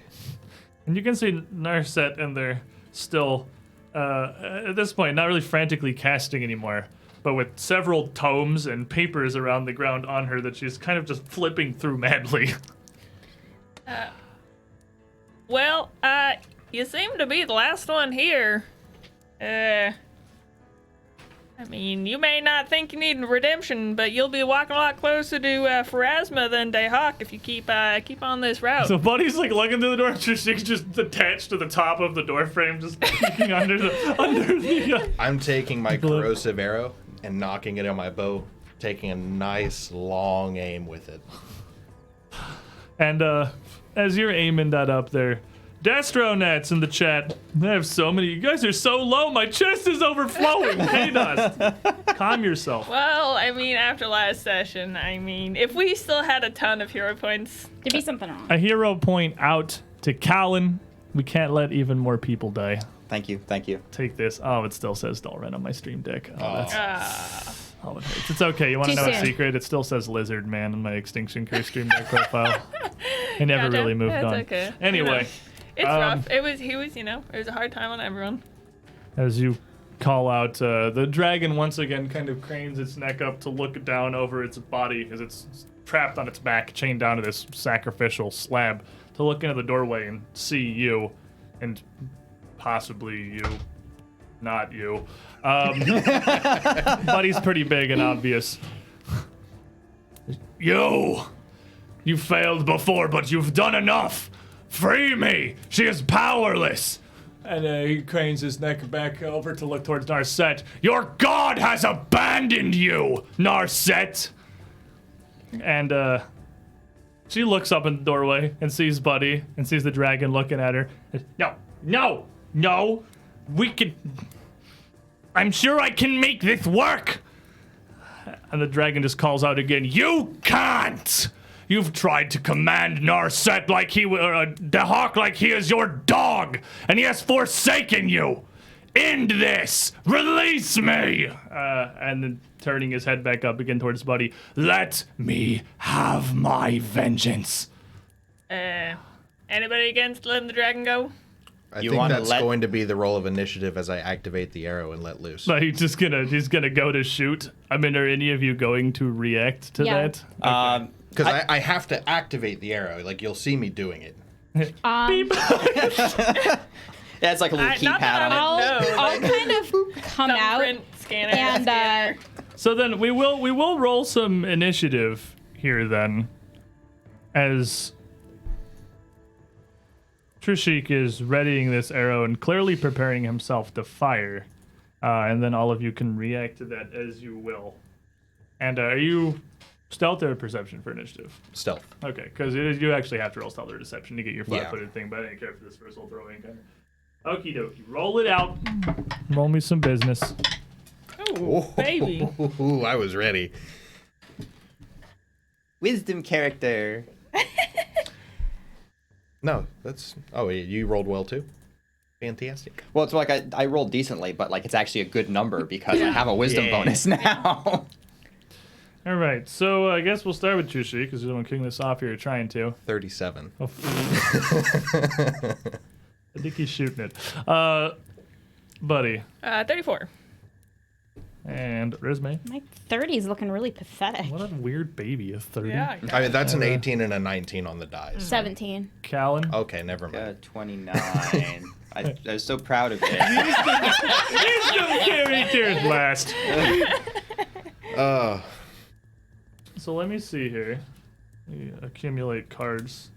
And you can see Narset in there still, at this point, not really frantically casting anymore, but with several tomes and papers around the ground on her that she's kind of just flipping through madly. Well, you seem to be the last one here. I mean, you may not think you need redemption, but you'll be walking a lot closer to Pharasma than Dayhawk if you keep on this route. So Buddy's like looking through the door, Trishik's just attached to the top of the door frame, just peeking under the I'm taking my corrosive arrow and knocking it on my bow, taking a nice long aim with it. And as you're aiming that up there, Destronets in the chat. I have so many. You guys are so low. My chest is overflowing. Hey, Dust. Calm yourself. Well, I mean, after last session, I mean, if we still had a ton of hero points, There'd be something wrong. A hero point out to Callan. We can't let even more people die. Thank you. Take this. Oh, it still says Dalren on my stream deck. Oh, that's... Oh, it hurts. It's okay. You want to Too know a soon. secret? It still says Lizard Man on my Extinction Curse stream deck profile. It never Gotcha. really moved That's on. okay. Anyway, it's rough. He was, it was a hard time on everyone. as you call out, the dragon once again kind of cranes its neck up to look down over its body as it's trapped on its back, chained down to this sacrificial slab, to look into the doorway and see you, and possibly you, not you. Buddy's pretty big and obvious. You failed before, but you've done enough. Free me. She is powerless. And he cranes his neck back over to look towards Narset. Your god has abandoned you, Narset. And she looks up in the doorway and sees Buddy and sees the dragon looking at her. No. We can. I'm sure I can make this work. And the dragon just calls out again. You can't. You've tried to command Narset like he Dahawk like he is your dog, and he has forsaken you. End this. Release me. And then turning his head back up again towards Buddy. Let me have my vengeance. Anybody against letting the dragon go? I You think wanna that's let- going to be the role of initiative as I activate the arrow and let loose. So he's gonna go to shoot. I mean, are any of you going to react to Yeah. that? Because I have to activate the arrow. Like, you'll see me doing it. Yeah, it's like a little Not that keypad on it. I'll kind of come out Thumbprint scanner. and scanner. So then we will roll some initiative here then, as Trishik is readying this arrow and clearly preparing himself to fire, and then all of you can react to that as you will. And are you stealth or perception for initiative? Stealth. Okay, because you actually have to roll stealth or deception to get your Yeah. flat-footed thing, but I didn't care for this first little throwing kind of. Okie dokie, roll it out. Roll me some business. Oh, baby. Ooh, I was ready. Wisdom character. No, that's... Oh, you rolled well, too? Fantastic. Well, it's like I rolled decently, but like it's actually a good number because I have a wisdom bonus now. All right, so I guess we'll start with Trishik, because we're going to kick this off here, trying to. 37. Oh, I think he's shooting it. Buddy. 34. And Rizme. my 30's looking really pathetic. What a weird baby, a 30. Yeah. I mean, that's an 18 and a 19 on the dice. 17. Callan. Okay, never mind. 29. I was so proud of it. Wisdom characters last. So let me see here. Let me accumulate cards.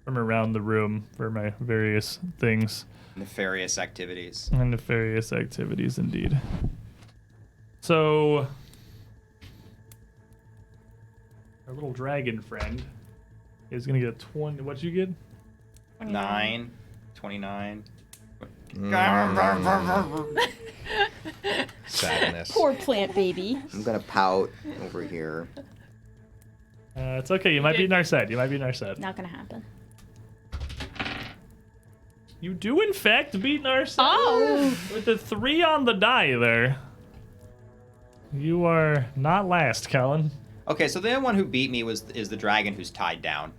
from around the room for my various things. Nefarious activities. And nefarious activities, indeed. So, our little dragon friend is going to get a 20. What'd you get? 29. Sadness. Poor plant baby. I'm gonna pout over here. It's okay. You might be Narset. You might be Narset. Not gonna happen. You do, in fact, beat Narset. Oh! With the 3 on the die there. You are not last, Kellen. Okay, so the only one who beat me is the dragon who's tied down.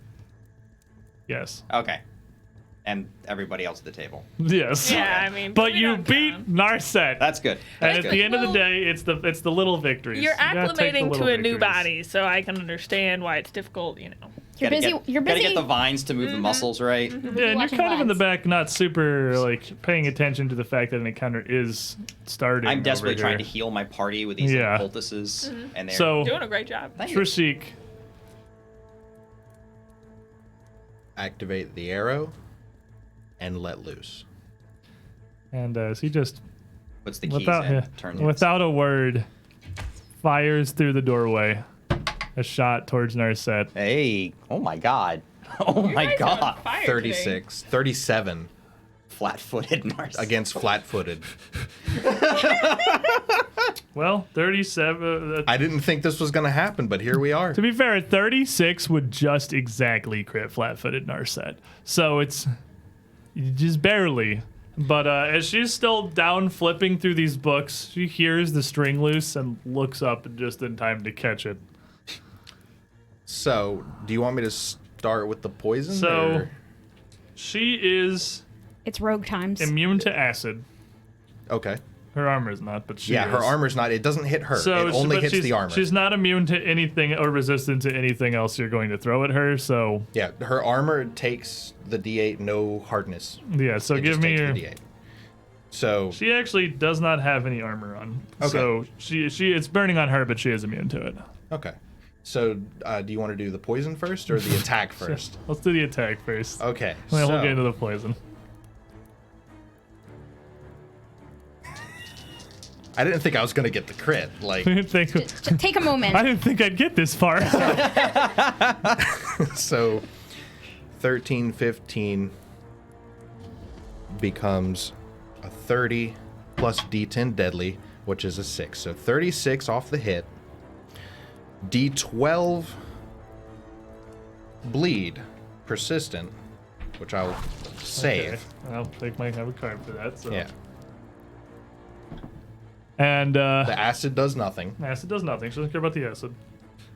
Yes. Okay. And everybody else at the table. Yes. Yeah, I mean, But we you don't beat count. That's good. Narset. That's And at good. the end of the Well, day, it's the little victories. You're You gotta take the acclimating to little a new victories. body, so I can understand why it's difficult, you know. You're busy. You're Gotta busy. get the vines to move the muscles right. Yeah, and you're watching kind of in the vines. back, not super like paying attention to the fact that an encounter is starting. I'm desperately over trying to here. heal my party with these Yeah. cultists, and they're So, Doing a great job. Thank you. Trishik, Activate the arrow and let loose. and he just puts the keys in, turns it. without a word, fires through the doorway, a shot towards Narset. Hey! Oh my god! Oh You my guys are on god! fire today. 36, 37 Flat-footed Narcissus. against flat-footed. Well, 37. I didn't think this was gonna happen, but here we are. To be fair, 36 would just exactly crit flat-footed Narset. So it's just barely. But as she's still down flipping through these books, she hears the string loose and looks up just in time to catch it. So, do you want me to start with the poison? So or- she is It's rogue times. immune to acid. Okay. Her armor's not, but she Yeah, is. her armor's not. It doesn't hit her. So it only but hits she's, the armor. She's not immune to anything or resistant to anything else you're going to throw at her. So Yeah, her armor takes the D8, no hardness. yeah. So It give just me takes your. the D8. So, She actually does not have any armor on. Okay. So she it's burning on her, but she is immune to it. okay. So, do you want to do the poison first or the attack first? Let's do the attack first. Okay. Then we'll so- get into the poison. I didn't think I was gonna get the crit. Like, I didn't think Just take a moment. I didn't think I'd get this far. so 13, 15 becomes a 30 plus D10 deadly, which is a 6. So 36 off the hit. D12 bleed, persistent, which I'll save. Okay. I'll have a card for that. So. Yeah. And The acid does nothing. acid does nothing. She doesn't care about the acid.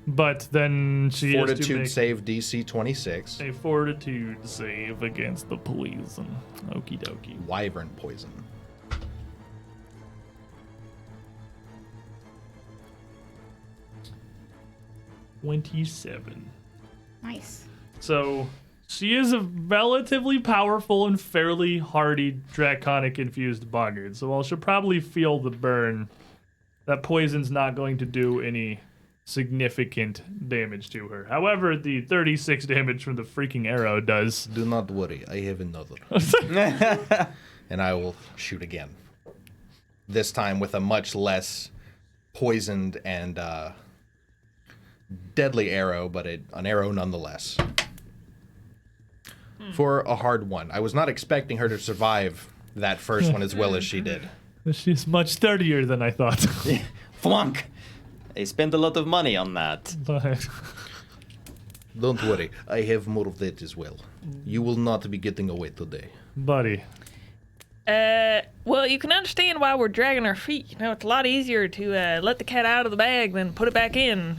But then she has to Fortitude make save DC 26. a fortitude save against the poison. Okie dokie. Wyvern poison. $27. Nice. So she is a relatively powerful and fairly hardy draconic infused boggard. So while she'll probably feel the burn, that poison's not going to do any significant damage to her. However, the 36 damage from the freaking arrow does. Do not worry, I have another. And I will shoot again. This time with a much less poisoned and deadly arrow, but an arrow nonetheless. For a hard one. I was not expecting her to survive that first one as well as she did. She's much sturdier than I thought. Flunk! They spent a lot of money on that. Don't worry, I have more of that as well. You will not be getting away today. Buddy. Well, you can understand why we're dragging our feet. You know, it's a lot easier to let the cat out of the bag than put it back in.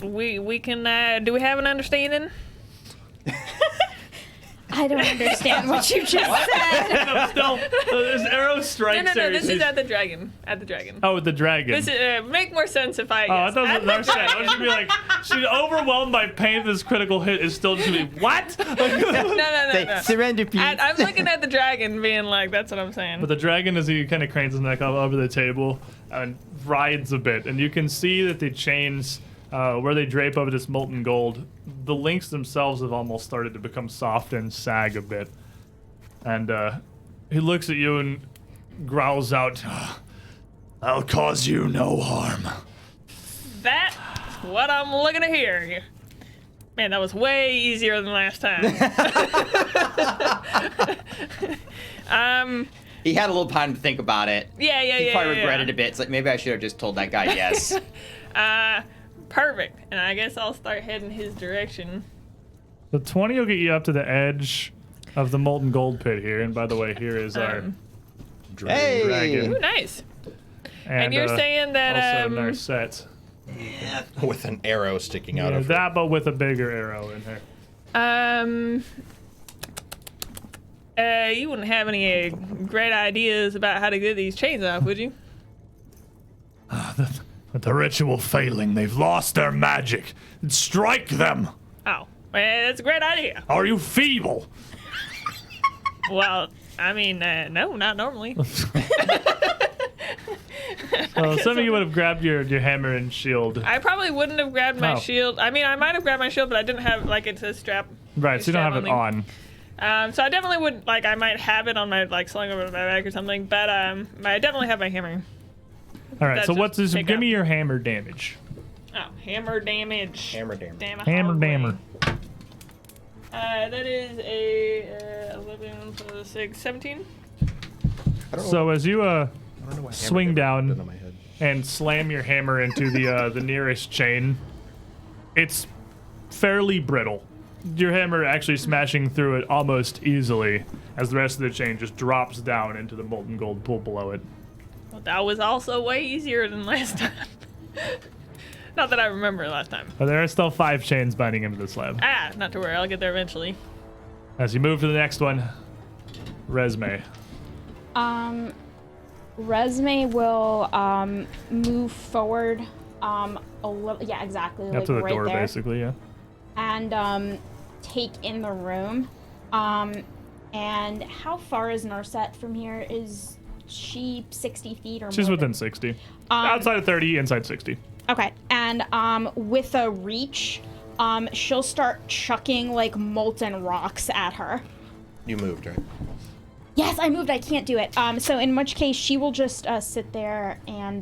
We can, do we have an understanding? I don't understand what you just said. Still, this arrow strikes No, her. this is at the dragon. At the dragon. Oh, with the dragon. This is, make more sense if I Oh, I guess. thought that was I was gonna be like, she's overwhelmed by pain. This critical hit is still just gonna be what? No. Surrender, please. I'm looking at the dragon being like, that's what I'm saying. But the dragon, as he kind of cranes his neck up over the table and rides a bit, and you can see that the chains where they drape over this molten gold, the links themselves have almost started to become soft and sag a bit. And he looks at you and growls out, "I'll cause you no harm." That's what I'm looking to hear. Man, that was way easier than last time. He had a little time to think about it. Yeah. He probably regretted a bit. It's like, maybe I should have just told that guy yes. Perfect. And I guess I'll start heading his direction. The 20 will get you up to the edge of the molten gold pit here. And by the way, here is our Hey! dragon. Ooh, nice. And you're saying that also Narset. With an arrow sticking out of her. That, but with a bigger arrow in her. You wouldn't have any great ideas about how to get these chains off, would you? With the ritual failing, they've lost their magic. Strike them! Oh, well, that's a great idea. Are you feeble? Well, I mean, no, not normally. Some of you would have grabbed your hammer and shield. I probably wouldn't have grabbed my Oh. shield. I mean, I might have grabbed my shield, but I didn't have, like, it says strap. Right, so you don't have it on. So I definitely would, like, I might have it on my, like, slung over my back or something, but I definitely have my hammer. All right, That's so just what's this? pick Give up. me your hammer damage. Oh, hammer damage. Hammer damage. Damn it. Hammer dammer. That is a 11 plus 6, 17. So as you I don't know why swing hammer down did on my head. and slam your hammer into the nearest chain, it's fairly brittle. Your hammer actually smashing through it almost easily as the rest of the chain just drops down into the molten gold pool below it. Well, that was also way easier than last time. Not that I remember last time. But there are still 5 chains binding into the slab. Not to worry. I'll get there eventually. As you move to the next one, Resme. Resme will move forward a little. Yeah, exactly. Up Like to the right door, there. basically, yeah. And take in the room. And how far is Narset from here? Is she 60 feet or more? She's within 60. Outside of 30, inside 60. Okay. And with a reach, she'll start chucking like molten rocks at her. You moved, right? Yes, I moved. I can't do it. So in which case, she will just sit there and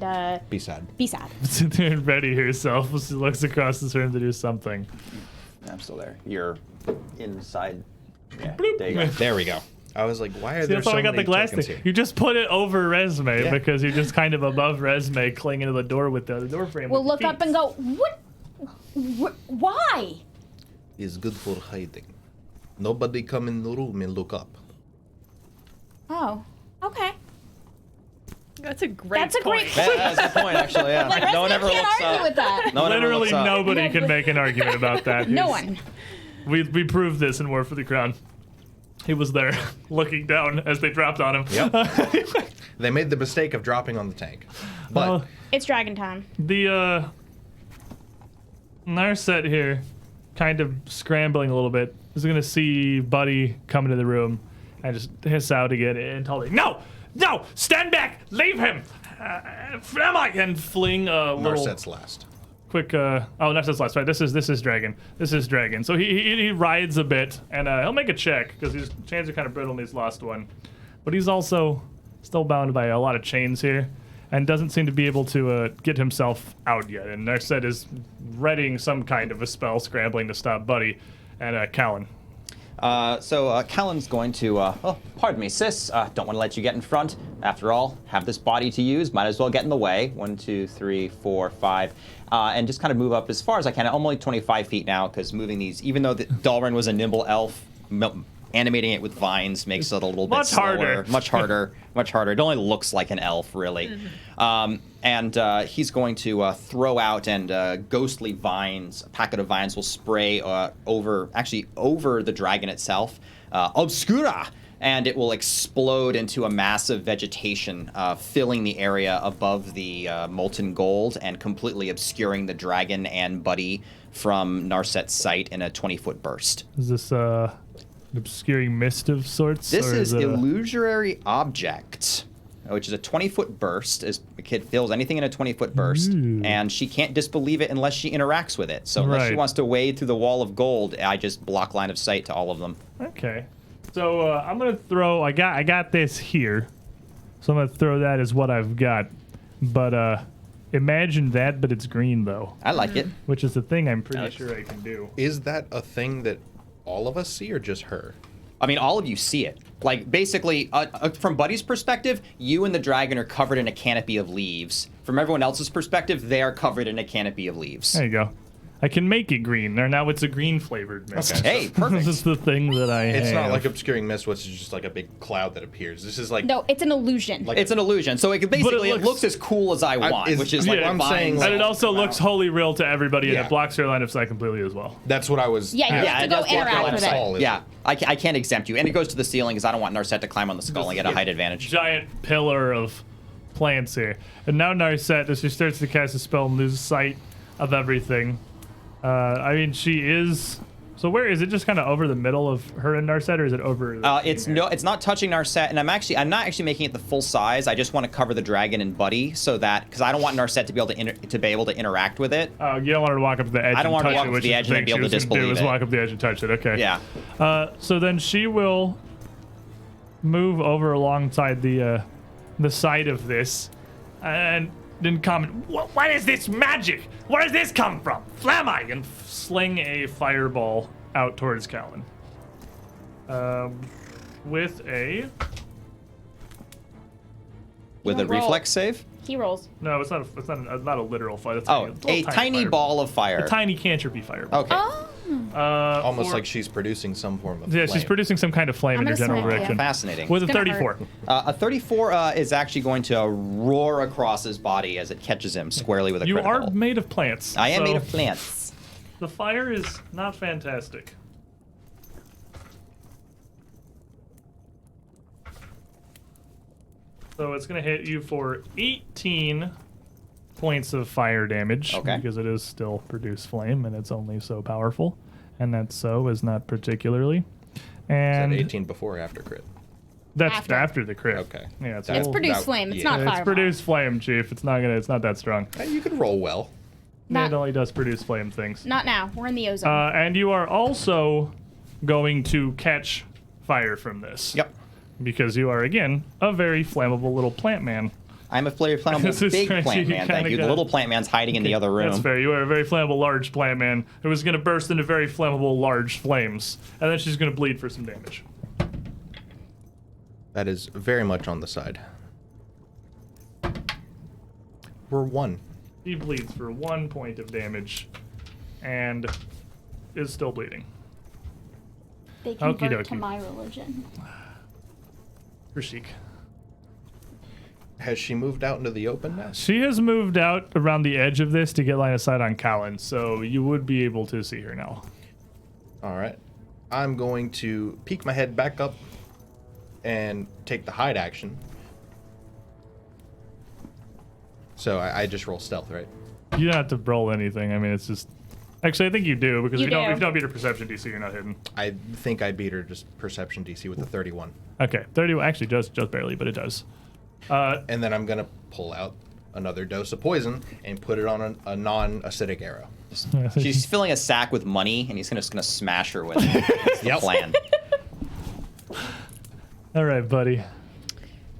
Be sad. be sad. Sit there and ready herself. She looks across the room to do something. I'm still there. You're inside. Yeah, there you go. There we go. I was like, why are See, there that's so why we got many the glass tokens thing. here? You just put it over Resme Yeah. because you're just kind of above Resme, clinging to the door with the door frame. We'll with look your up and feet. go, what? Why? Is good for hiding. Nobody come in the room and look up. Oh, okay. That's a great That's a great point. point. That's a good point, actually. Yeah. Like, no one Resme ever can't looks argue up. with that. No one ever Literally looks up. nobody can make an argument about that. No He's- one. We proved this in War for the Crown. He was there, looking down as they dropped on him. Yep. They made the mistake of dropping on the tank. But Well, It's dragon time. the Narset here, kind of scrambling a little bit, is gonna see Buddy come into the room and just hiss out again and tell him, "No, stand back, leave him, Flemmi," and fling a little Narset's last. quick. Narset's last. Right, this is Dragon. This is Dragon. So he rides a bit and he'll make a check because his chains are kind of brittle in his last one, but he's also still bound by a lot of chains here. And doesn't seem to be able to get himself out yet. And Narset is readying some kind of a spell, scrambling to stop Buddy and Callan. So Callan's going to, oh, pardon me, sis. Don't want to let you get in front. After all, have this body to use. Might as well get in the way. 1, 2, 3, 4, 5. And just kind of move up as far as I can. I'm only 25 feet now because moving these, even though Dalrin was a nimble elf, animating it with vines makes it a little bit Much slower. harder. Much harder. Much harder. It only looks like an elf, really. And he's going to throw out and ghostly vines, a packet of vines will spray over the dragon itself. Obscura! And it will explode into a massive vegetation, filling the area above the molten gold and completely obscuring the dragon and Buddy from Narset's sight in a 20-foot burst. Is this an obscuring mist of sorts? This or is it illusory object. which is a 20-foot burst. As a kid fills anything in a 20-foot burst, and she can't disbelieve it unless she interacts with it. So unless she Right. wants to wade through the wall of gold, I just block line of sight to all of them. Okay. So I'm gonna throw. I got this here, so I'm gonna throw that as what I've got. But imagine that, but it's green though, I like it. which is the thing I'm pretty sure I can do. Is that a thing that all of us see or just her? I mean, all of you see it. Like, basically, from Buddy's perspective, you and the dragon are covered in a canopy of leaves. From everyone else's perspective, they are covered in a canopy of leaves. There you go. I can make it green. There now it's a green flavored mist. Hey, perfect. This is the thing that I It's have. not like obscuring mist, which is just like a big cloud that appears. This is like No, it's an illusion. Like- It's an illusion. So it basically it looks- looks as cool as I want, is- which is like yeah, what I'm saying, vines like- And it also all looks around. wholly real to everybody, and Yeah. it blocks your line of sight completely as well. that's what I was. Yeah, you have Yeah, to it go does block your interact line of with sight. it. All is- I can't exempt you, and it goes to the ceiling because I don't want Narset to climb on the skull and get a height advantage. Giant pillar of plants here. And now Narset, as she starts to cast a spell, loses sight of everything. I mean, she is. So where is it? Just kind of over the middle of her and Narset, or is it over? It's not touching Narset, and I'm not actually making it the full size. I just want to cover the dragon and Buddy so that because I don't want Narset to be able to interact with it. You don't want her to walk up to the edge. I don't want her to touch walk it, up to which the is edge and thing be able she to was gonna do, disbelieve is it. walk up the edge and touch it. Okay. Yeah. So then she will move over alongside the side of this, and then comment, "What is this magic? Where does this come from? Flamai!" And sling a fireball out towards Callan. With a With a Don't roll. reflex save. He rolls. no, it's not a literal fire. It's Oh, a a tiny fireball. ball of fire. A tiny cantripy fireball. Okay. Oh. Almost for- like she's producing some form of Yeah, she's flame. producing some kind of flame I'm in your gonna general swing it, direction. Fascinating. With a It's gonna 34. hurt. A 34 is actually going to roar across his body as it catches him squarely with a You critical. are made of plants. I am so made of plants. The fire is not fantastic. So it's going to hit you for 18 points of fire damage. Okay. Because it is still produce flame and it's only so powerful. And that so is not particularly. Is And that 18 before or after crit? that's After. after the crit. Okay. Yeah, it's, It's all- produce that- flame. It's yeah. not it's fireball. produce flame, Chief. It's not that strong. Hey, you could roll well. Not- It only does produce flame things. Not now. We're in the ozone. And you are also going to catch fire from this. Yep. Because you are, again, a very flammable little plant man. I'm a flare This flammable is big right, plant you man. kinda Thank you. The got- little plant man's hiding in the other room. That's fair. You are a very flammable large plant man who is going to burst into very flammable large flames. And then she's going to bleed for some damage. That is very much on the side. We're one. He bleeds for 1 point of damage and is still bleeding. they okie convert to dokie. my religion. Rashik. Has she moved out into the open now? She has moved out around the edge of this to get line of sight on Callan, so you would be able to see her now. All right. I'm going to peek my head back up and take the hide action. So I just roll stealth, right? You don't have to roll anything. I mean, it's just. Actually, I think you do because You if you do. don't beat her perception DC, you're not hidden. I think I beat her just perception DC with a 31. Okay, 31 actually just barely, but it does. And then I'm going to pull out another dose of poison and put it on a non-acidic arrow. She's filling a sack with money, and he's just gonna smash her with it. That's the Yep. plan. All right, buddy.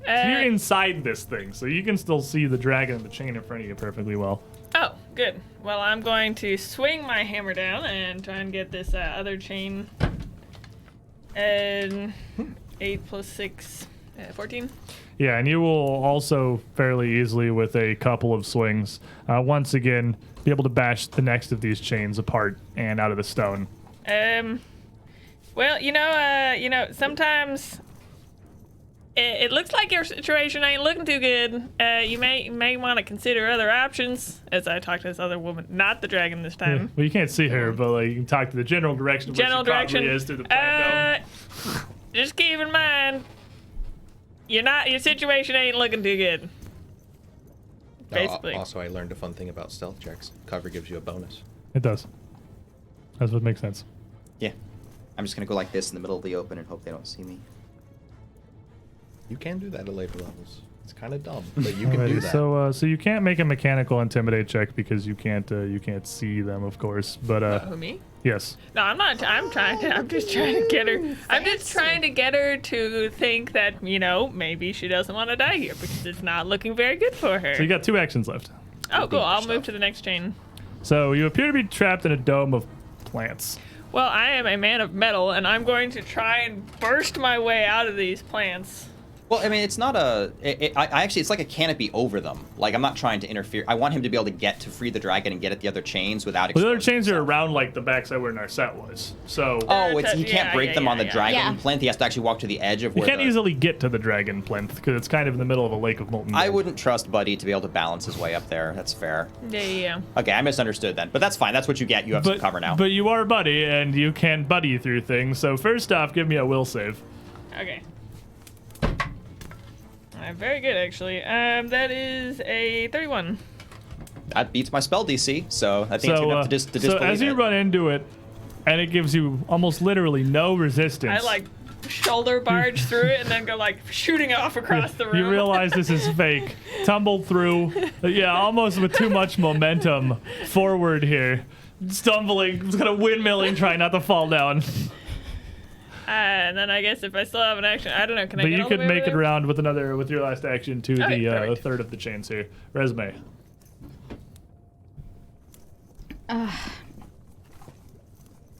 You're Uh, inside this thing, so you can still see the dragon and the chain in front of you perfectly well. oh, good. Well, I'm going to swing my hammer down and try and get this other chain. And 8 plus 6, 14. Yeah, and you will also fairly easily, with a couple of swings, once again, be able to bash the next of these chains apart and out of the stone. Well, you know, sometimes it looks like your situation ain't looking too good. You may want to consider other options. As I talk to this other woman, not the dragon this time. Well, you can't see her, but like you can talk to the general direction of General where she direction. probably is through the plant dome. Just keep in mind, your situation ain't looking too good. Basically. Also, I learned a fun thing about stealth checks. Cover gives you a bonus. It does. That's what makes sense. Yeah. I'm just gonna go like this in the middle of the open and hope they don't see me. You can do that at later levels. It's kind of dumb, but you can do that. So you can't make a mechanical intimidate check because you can't see them, of course. But Who, me? yes. No, I'm not. I'm just trying to get her. I'm just trying to get her to think that, maybe she doesn't want to die here because it's not looking very good for her. So you got 2 actions left. Oh, cool. I'll move to the next chain. So you appear to be trapped in a dome of plants. Well, I am a man of metal, and I'm going to try and burst my way out of these plants. Well, I mean, it's not it's like a canopy over them. Like, I'm not trying to interfere. I want him to be able to get to free the dragon and get at the other chains without Well, the other exposing chains are himself. around, like, the backside where Narset was. So Oh, he can't Yeah, break yeah, them on yeah, the yeah. dragon Yeah. plinth. He has to actually walk to the edge of you where can't easily get to the dragon plinth because it's kind of in the middle of a lake of molten I gold. wouldn't trust Buddy to be able to balance his way up there. That's fair. Yeah. Okay, I misunderstood then. But that's fine. That's what you get. You have some cover now. But you are Buddy, and you can buddy through things. So first off, give me a will save. Okay. Very good, actually. That is a 31. That beats my spell DC, so I think it's enough to so disbelieve as you it. run into it, and it gives you almost literally no resistance. I shoulder barge through it and then go shooting off across the room. You realize this is fake. Tumble through, almost with too much momentum forward here. Stumbling, kind of windmilling, trying not to fall down. And then I guess if I still have an action, I don't know. Can I But get you all the could way make over it there? around with your last action to Okay, the perfect. third of the chains here. Resume.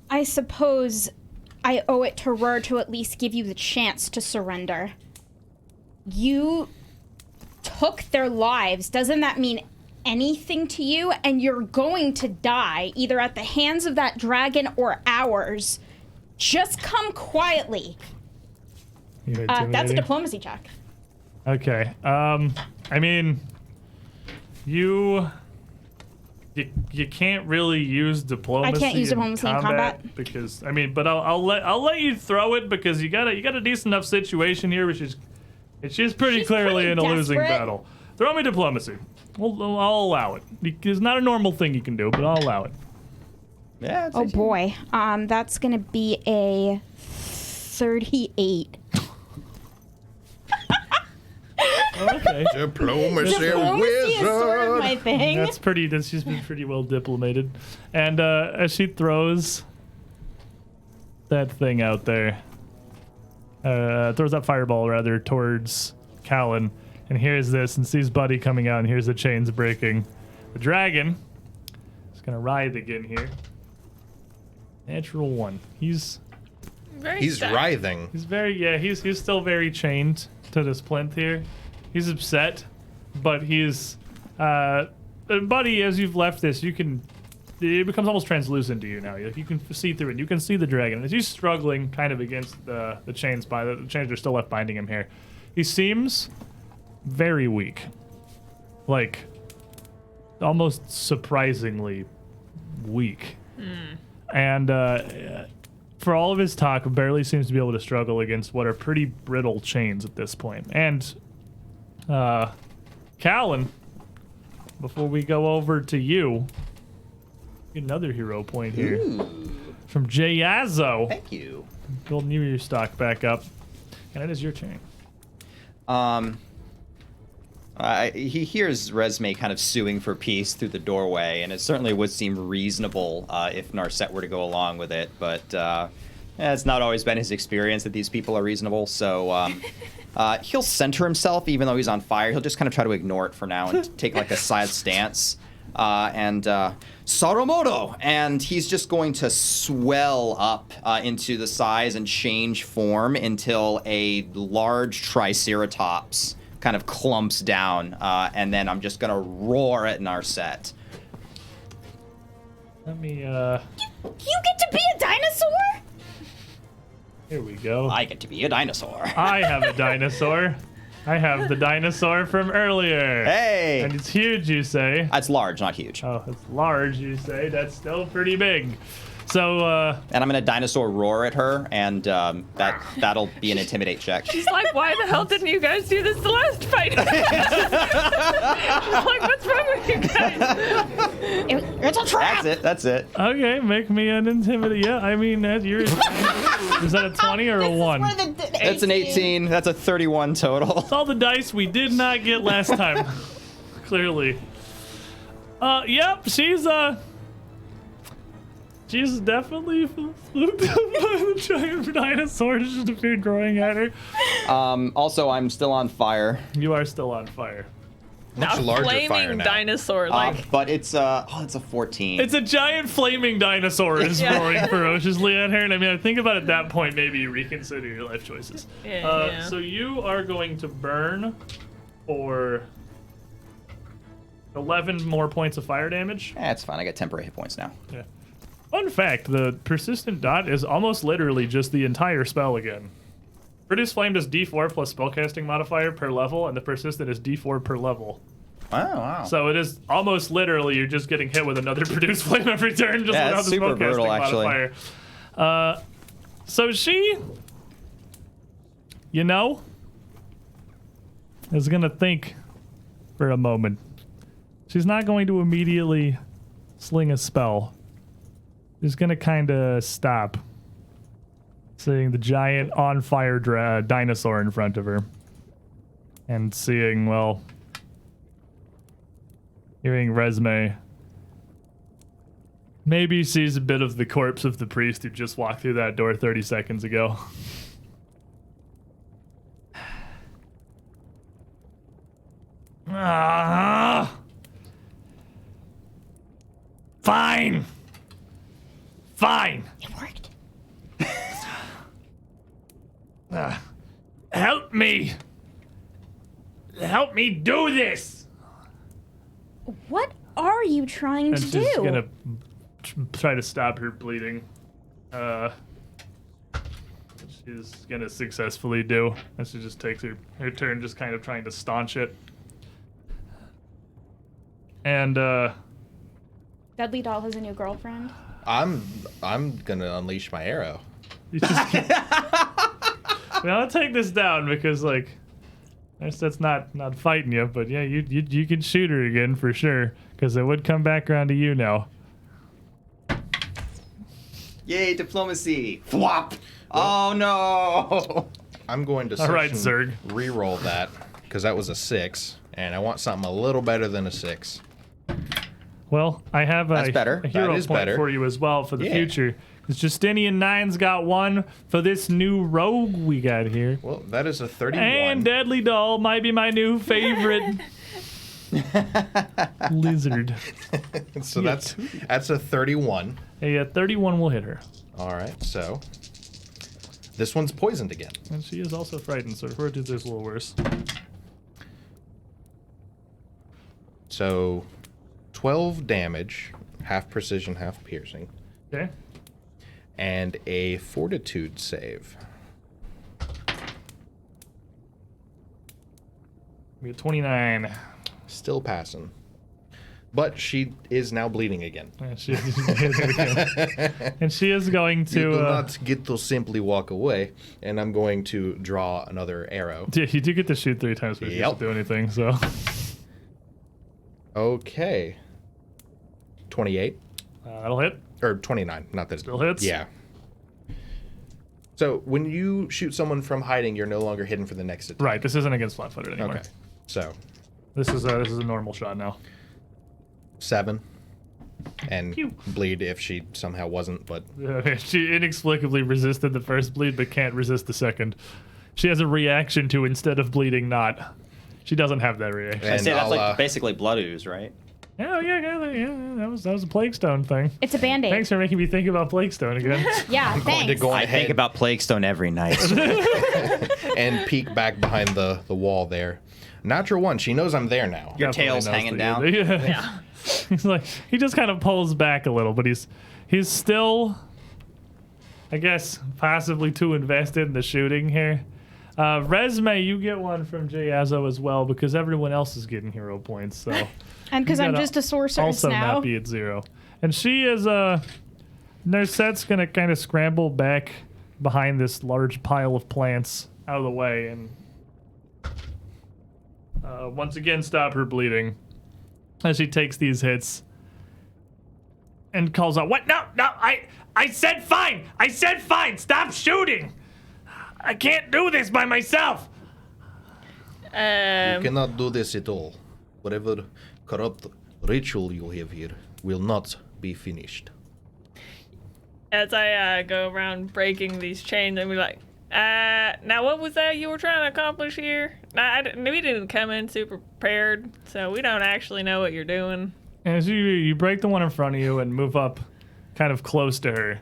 I suppose I owe it to Rur to at least give you the chance to surrender. You took their lives. Doesn't that mean anything to you? And you're going to die either at the hands of that dragon or ours. Just come quietly. You're That's a intimidating. diplomacy check. Okay. I mean, you can't really use diplomacy. use diplomacy in combat? Because but I'll let you throw it because you got a decent enough situation here, which is she's pretty She's clearly pretty in a losing desperate. battle. Throw me diplomacy. I'll allow it. It's not a normal thing you can do, but I'll allow it. Yeah. Oh boy. That's gonna be a 38. Okay. Diplomacy Diplomacy is sort of my wizard. thing. She's been pretty well diplomated. And as she throws that thing out there, throws that fireball rather towards Callan, and hears this and sees Buddy coming out and hears the chains breaking. The dragon is gonna writhe again here. Natural 1. He's He's stacked. writhing. he's still very chained to this plinth here. He's upset, but he's Buddy, as you've left this, it becomes almost translucent to you now. You can see through it. You can see the dragon. As he's struggling kind of against the chains the chains are still left binding him here. He seems very weak. Like almost surprisingly weak. And for all of his talk, barely seems to be able to struggle against what are pretty brittle chains at this point. And Callan, before we go over to you, get another hero point here from Jayazo. Thank you. Golden New Year stock back up, and it is your turn. He hears Resme kind of suing for peace through the doorway, and it certainly would seem reasonable if Narset were to go along with it, but it's not always been his experience that these people are reasonable, so he'll center himself even though he's on fire. He'll just kind of try to ignore it for now and take like a side stance. And Soromoto, and he's just going to swell up into the size and change form until a large Triceratops kind of clumps down, and then I'm just gonna roar at Narset. Let me, You get to be a dinosaur? here we go. I get to be a dinosaur. I have a dinosaur. I have the dinosaur from earlier. Hey! And it's huge, you say. That's large, not huge. Oh, it's large, you say. That's still pretty big. So, And I'm gonna dinosaur roar at her, and that'll be an intimidate check. She's like, why the hell didn't you guys do this the last fight? I'm like, what's wrong with you guys? It's a trap! That's it. okay, make me an intimidate. Yeah, I mean, you're Is that a 20 or a 1? That's an 18. That's a 31 total. It's all the dice we did not get last time. Clearly. Yep, she's definitely spooked by the giant dinosaur that just appeared growing at her. Also, I'm still on fire. You are still on fire. Much larger fire Flaming now. dinosaur, like. But it's it's a 14. It's a giant flaming dinosaur is Yeah. roaring ferociously at her, and I mean, I think about at that point, maybe you reconsider your life choices. Yeah. So you are going to burn for 11 more points of fire damage. It's fine. I got temporary hit points now. Yeah. Fun fact, the persistent dot is almost literally just the entire spell again. Produce Flame does D4 plus spellcasting modifier per level, and the persistent is D4 per level. Wow. So it is almost literally you're just getting hit with another Produce Flame every turn, just Yeah, without that's the super spellcasting brutal, actually. modifier. So she, is gonna think for a moment. She's not going to immediately sling a spell. She's gonna kind of stop, seeing the giant on fire dinosaur in front of her, and seeing, well, hearing Resme. Maybe sees a bit of the corpse of the priest who just walked through that door 30 seconds ago. Fine. Fine. It worked. Help me. Help me do this. What are you trying And to she's do? gonna try to stop her bleeding. She's gonna successfully do. And she just takes her turn, just kind of trying to staunch it. And Dudley Doll has a new girlfriend. I'm gonna unleash my arrow. you just now I'll take this down because like that's not fighting you, but yeah, you can shoot her again for sure because it would come back around to you now. Yay, diplomacy. Thwop. Oh, no. I'm going to All right, session Zerg. re-roll that because that was a 6, and I want something a little better than a 6. Well, I have That's better. a hero That is point better. for you as well for the Yeah. future. Because Justinian 9's got one for this new rogue we got here. Well, that is a 31. And Deadly Doll might be my new favorite lizard. So Yeah. that's a 31. Hey, 31 will hit her. All right, so this one's poisoned again. And she is also frightened, so her is a little worse. So 12 damage, half precision, half piercing, Okay. and a fortitude save. We get 29. Still passing. But she is now bleeding again. And she is going You do to. not get to simply walk away, and I'm going to draw another arrow. Yeah, you do get to shoot 3 times before you Yep. do anything, so. Okay. 28 That'll hit. or 29, not that Still hits? Yeah. So when you shoot someone from hiding, you're no longer hidden for the next attack. Right, this isn't against flat-footed anymore. Okay. So This is a normal shot now. 7 and Pew. bleed if she somehow wasn't, but She inexplicably resisted the first bleed, but can't resist the second. She has a reaction to instead of bleeding, not. She doesn't have that reaction. I and say that's I'll, like basically blood ooze, right? Yeah, that was a Plague Stone thing. It's a band-aid. Thanks for making me think about Plague Stone again. Yeah, going to thanks. go I ahead think about Plague Stone every night. and peek back behind the wall there. Natural 1. She knows I'm there now. Your Definitely tail's knows hanging that down. you're there. Yeah. He's like, he just kind of pulls back a little, but he's still, I guess, possibly too invested in the shooting here. Resme, you get one from Jayazo as well because everyone else is getting hero points, so And because you I'm gotta just a sorceress also now. not be at 0. And she is Nerset's gonna kind of scramble back behind this large pile of plants out of the way and once again stop her bleeding as she takes these hits. and calls out, "What? No, I said fine! I said fine! Stop shooting! I can't do this by myself!" You cannot do this at all. Whatever corrupt ritual you have here will not be finished. As I go around breaking these chains, and be like, now what was that you were trying to accomplish here? We didn't come in super prepared, so we don't actually know what you're doing. As you break the one in front of you and move up kind of close to her,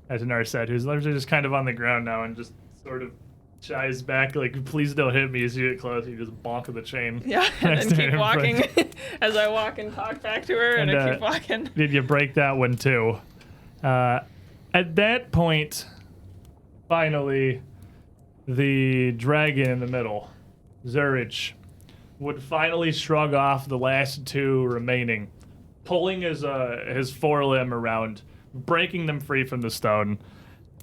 as Narset, who's literally just kind of on the ground now and just sort of shies back, like, please don't hit me. As you get close, you just bonk the chain. Yeah, next and to her keep in walking. front. As I walk and talk back to her, and I keep walking. Did you break that one too? At that point, finally, the dragon in the middle, Zurich, would finally shrug off the last two remaining, pulling his forelimb around, breaking them free from the stone,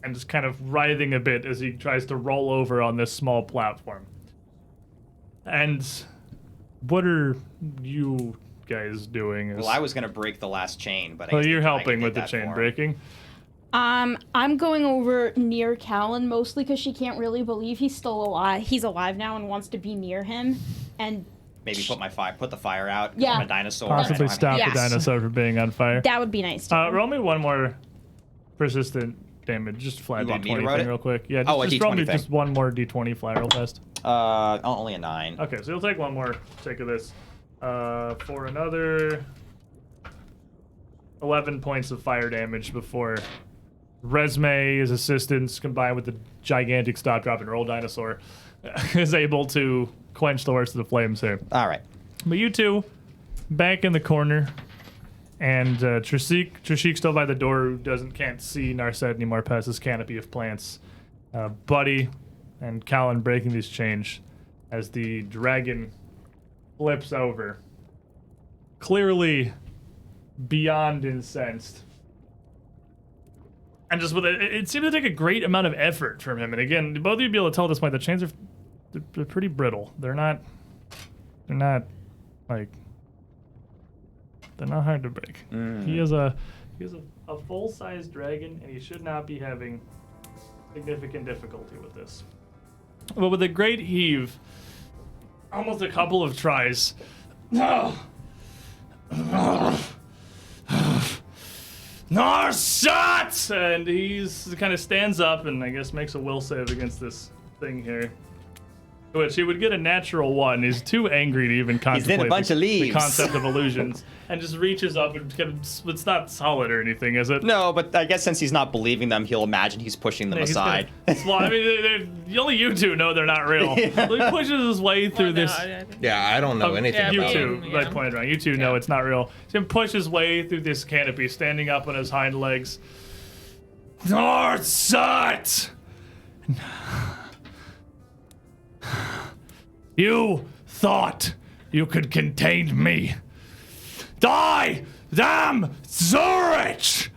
and just kind of writhing a bit as he tries to roll over on this small platform. And what are you guys doing? Well, I was gonna break the last chain, but Oh, you're helping with the chain breaking? I'm going over near Callan mostly because she can't really believe he's still alive. He's alive now and wants to be near him, and Maybe put the fire out. Yeah. I'm a dinosaur. Possibly stop Yes. the dinosaur from being on fire. that would be nice. Roll me one more persistent damage, just flat You want me to D20 roll thing it? real quick. Yeah, Oh, a just roll D20 me thing. just one more D20 flat real fast. Only a 9. Okay, so you'll take one more take of this. For another 11 points of fire damage before Resme, his assistants, combined with the gigantic stop, drop, and roll dinosaur, is able to quench the worst of the flames here. All right. But you two, back in the corner, and Trishik still by the door, who can't see Narset anymore past his canopy of plants. Buddy and Callan breaking these chains as the dragon flips over, clearly beyond incensed. And just with it seemed to take a great amount of effort from him. And again, both of you be able to tell at this point the chains they're pretty brittle. They're not like, they're not hard to break. He is a full-size dragon, and he should not be having significant difficulty with this. But with a great heave, almost a couple of tries, Narset! And he's kind of stands up and I guess makes a will save against this thing here. Which he would get a natural 1. He's too angry to even contemplate in a bunch of the leaves. concept of illusions, and just reaches up and it's not solid or anything, is it? No, but I guess since he's not believing them, he'll imagine he's pushing them Yeah, he's aside. Well, I mean, only you two know they're not real. He pushes his way through this. Yeah, I don't know anything yeah, You about two, it. Yeah. like pointed around. You two know it's not real. So he pushes his way through this canopy, standing up on his hind legs. Narset! You thought you could contain me. Die, damn Zurich!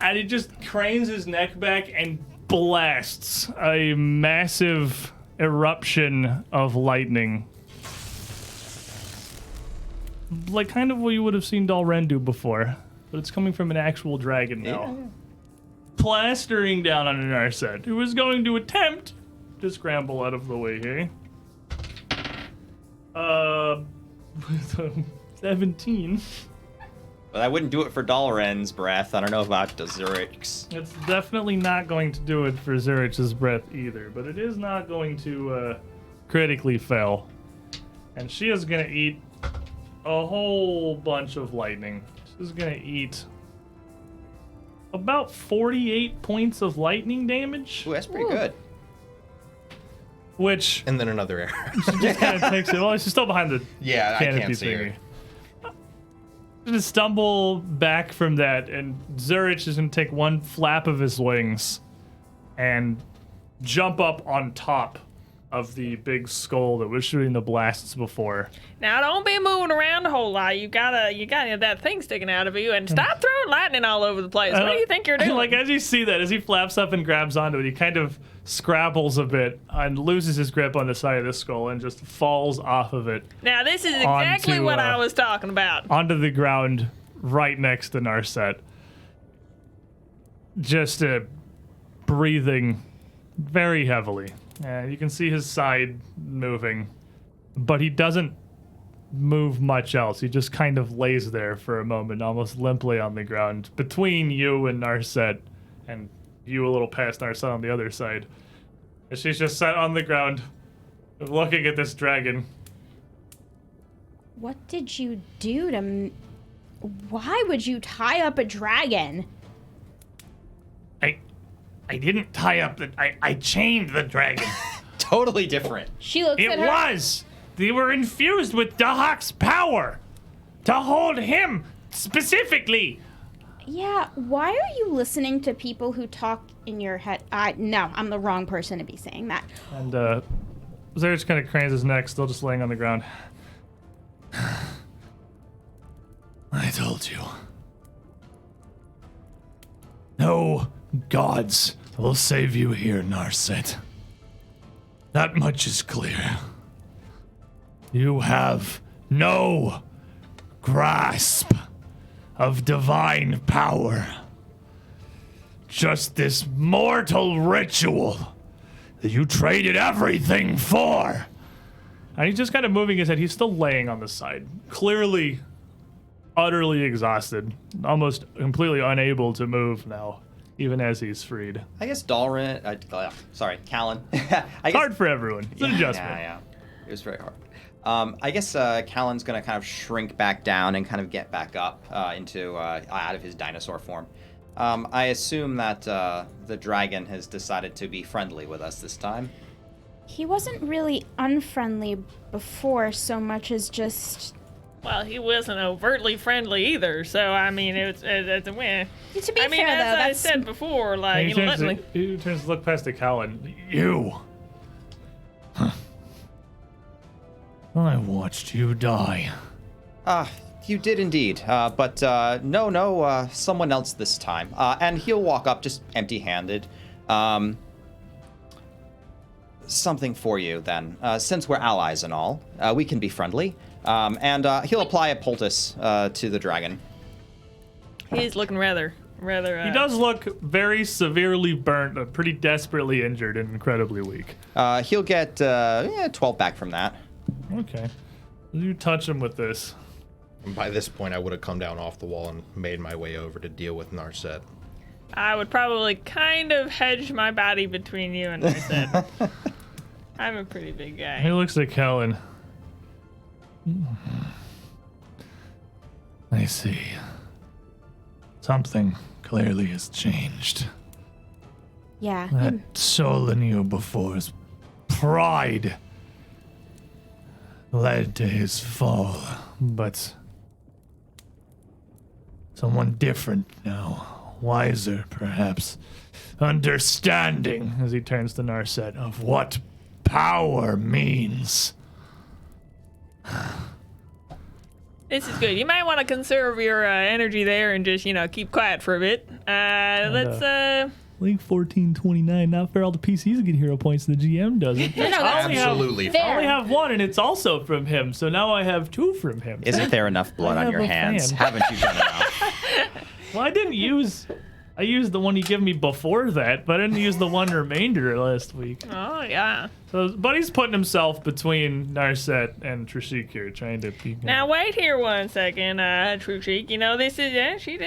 And he just cranes his neck back and blasts a massive eruption of lightning. Like kind of what you would have seen Dalren do before, but it's coming from an actual dragon now. Plastering down on an Narset, who is going to attempt to scramble out of the way here. 17. But I wouldn't do it for Dalaren's breath. I don't know about the Zurich's. It's definitely not going to do it for Zurich's breath either, but it is not going to critically fail. And she is going to eat a whole bunch of lightning. She's going to eat about 48 points of lightning damage, Ooh, that's pretty good. which And then another arrow. just kind of takes it. Well, she's still behind the Yeah, I canopy can't see her. thingy. Just stumble back from that, and Zurich is going to take one flap of his wings and jump up on top of the big skull that was shooting the blasts before. Now don't be moving around a whole lot. You got that thing sticking out of you, and stop throwing lightning all over the place. What do you think you're doing? Like, as you see that, as he flaps up and grabs onto it, he kind of scrabbles a bit and loses his grip on the side of the skull and just falls off of it Now this is exactly onto, what I was talking about. onto the ground right next to Narset. just breathing very heavily. You can see his side moving, but he doesn't move much else. He just kind of lays there for a moment, almost limply on the ground, between you and Narset, and you a little past Narset on the other side. And she's just sat on the ground, looking at this dragon. What did you do to... Why would you tie up a dragon? I didn't tie up the... I chained the dragon. Totally different. She looks It at her. was! They were infused with Dahak's power to hold him specifically. Yeah, why are you listening to people who talk in your head? No, I'm the wrong person to be saying that. And Zerich kind of cranes his neck, still just laying on the ground. I told you. No gods will save you here, Narset. That much is clear. You have no grasp of divine power. Just this mortal ritual that you traded everything for. And he's just kind of moving his head. He's still laying on the side, clearly utterly exhausted, almost completely unable to move now, even as he's freed. I guess Callan. It's hard for everyone. It's an adjustment. Yeah. It was very hard. I guess Callan's going to kind of shrink back down and kind of get back up into out of his dinosaur form. I assume that the dragon has decided to be friendly with us this time. He wasn't really unfriendly before so much as just... Well, he wasn't overtly friendly either, so I mean, it's a win. To be I mean, fair, as though, I that's... said before, like, He turns to look past the Callan. You. I watched you die. You did indeed, but no, someone else this time. And he'll walk up just empty-handed. Something for you, then. Since we're allies and all, we can be friendly. And he'll apply a poultice to the dragon. He's looking rather. He does look very severely burnt, pretty desperately injured, and incredibly weak. He'll get 12 back from that. Okay. You touch him with this. And by this point, I would have come down off the wall and made my way over to deal with Narset. I would probably kind of hedge my body between you and I said. I'm a pretty big He guy. looks at Callan. I see. Something clearly has changed. Yeah. That soul in you before's pride led to his fall, but someone different now, wiser perhaps, understanding, as he turns to Narset, of what power means. This is good. You might want to conserve your energy there and just, keep quiet for a bit. Let's. Link 1429, not fair. All the PCs get hero points. The GM doesn't. No, that's Absolutely. fair. I only have one, and it's also from him. So now I have two from him. Isn't there enough blood I on your have a hands? fan. Haven't you done enough? Well, I didn't use. I used the one you gave me before that, but I didn't use the one remainder last week. Oh, yeah. So Buddy's putting himself between Narset and Trishik here, trying to peek. Now, wait here one second, Truchik. This is, she's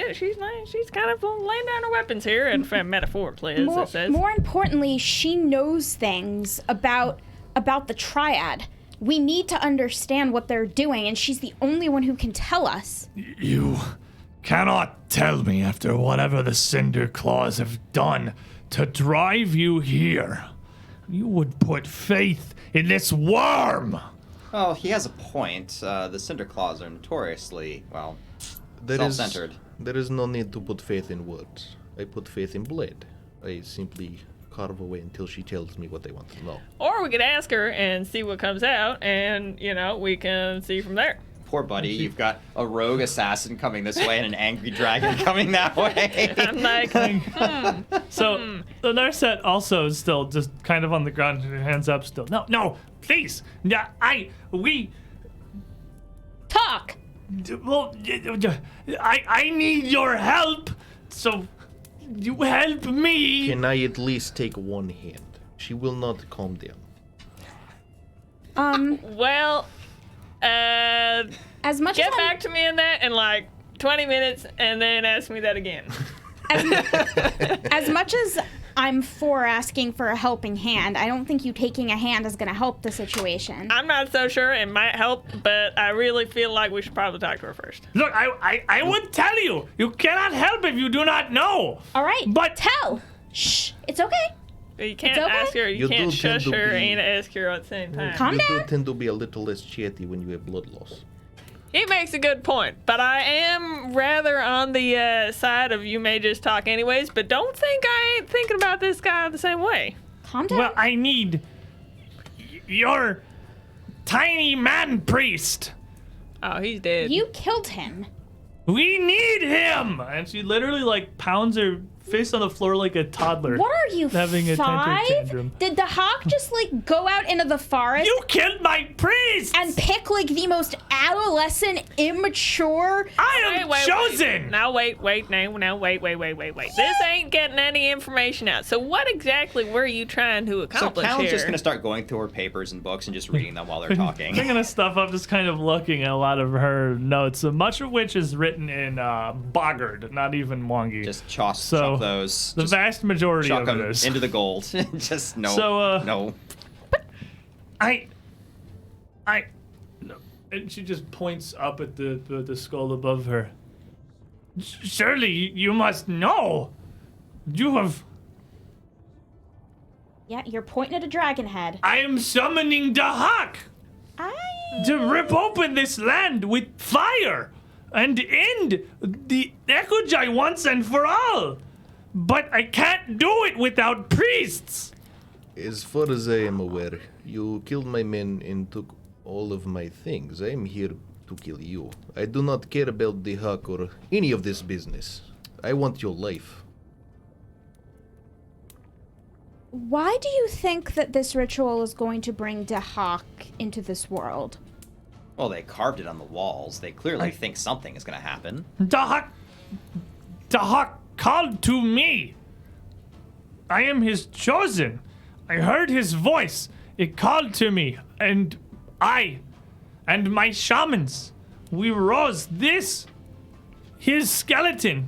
kind of laying down her weapons here, and metaphorically, as it says. More importantly, she knows things about the triad. We need to understand what they're doing, and she's the only one who can tell us. You cannot tell me after whatever the Cinder Claws have done to drive you here. You would put faith in this worm. Oh, he has a point. The Cinder Claws are notoriously, There self-centered. is no need to put faith in words. I put faith in blade. I simply carve away until she tells me what they want to know. Or we could ask her and see what comes out, and, we can see from there. Poor Buddy, you've got a rogue assassin coming this way and an angry dragon coming that way. I'm like, So the Narset also is still just kind of on the ground, hands up still. No, please. Yeah, we. Talk! Well, I need your help. So You help me. Can I at least take one hand? She will not calm down. Well, As much get as back to me in that in like 20 minutes and then ask me that again. as much as I'm for asking for a helping hand, I don't think you taking a hand is going to help the situation. I'm not so sure it might help, but I really feel like we should probably talk to her first. Look, I would tell you. You cannot help if you do not know. All right, But tell. Shh, it's okay. You can't okay. ask her, you You can't do tend shush to her be- and ask her at the same time. Calm You do down. tend to be a little less chatty when you have blood loss. He makes a good point, but I am rather on the side of you may just talk anyways, but don't think I ain't thinking about this guy the same way. Calm down. well, I need your tiny man priest. Oh, he's dead. You killed him. We need him. And she literally like pounds her fist on the floor like a toddler. What are you, Having a temper 5? tantrum. Did the hawk just like go out into the forest You killed my priest. and pick like the most adolescent, immature? I am chosen. Now wait. This ain't getting any information out. So what exactly were you trying to So accomplish Callan's here? just gonna start going through her papers and books and just reading them while they're talking. Picking this stuff up, just kind of looking at a lot of her notes, much of which is written in boggard, not even Mwangi. Just chuck So, those. the just vast majority chuck of them it is. into the gold. Just no. So, no. I, no. And she just points up at the skull above her. Surely you must know. You have. Yeah, you're pointing at a dragon head. I am summoning Dahak to rip open this land with fire and end the Ekujae once and for all. But I can't do it without priests. As far as I am aware, you killed my men and took all of my things. I am here to kill you. I do not care about the Hawk or any of this business. I want your life. Why do you think that this ritual is going to bring Dahak into this world? Well, they carved it on the walls. They clearly think something is gonna happen. Dahak called to me. I am his chosen. I heard his voice. It called to me, and I and my shamans, we rose his skeleton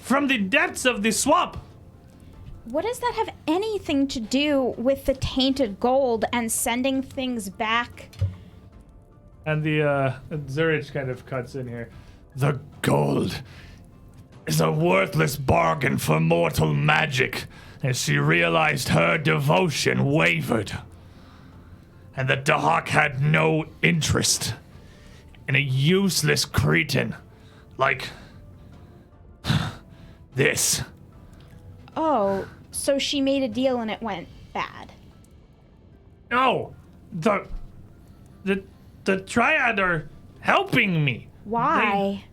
from the depths of the swamp. What does that have anything to do with the tainted gold and sending things back? And the Zurich kind of cuts in here. The gold is a worthless bargain for mortal magic, as she realized her devotion wavered. And the Dahak had no interest in a useless cretin like this. Oh, so she made a deal and it went bad. No, the Triad are helping me. Why?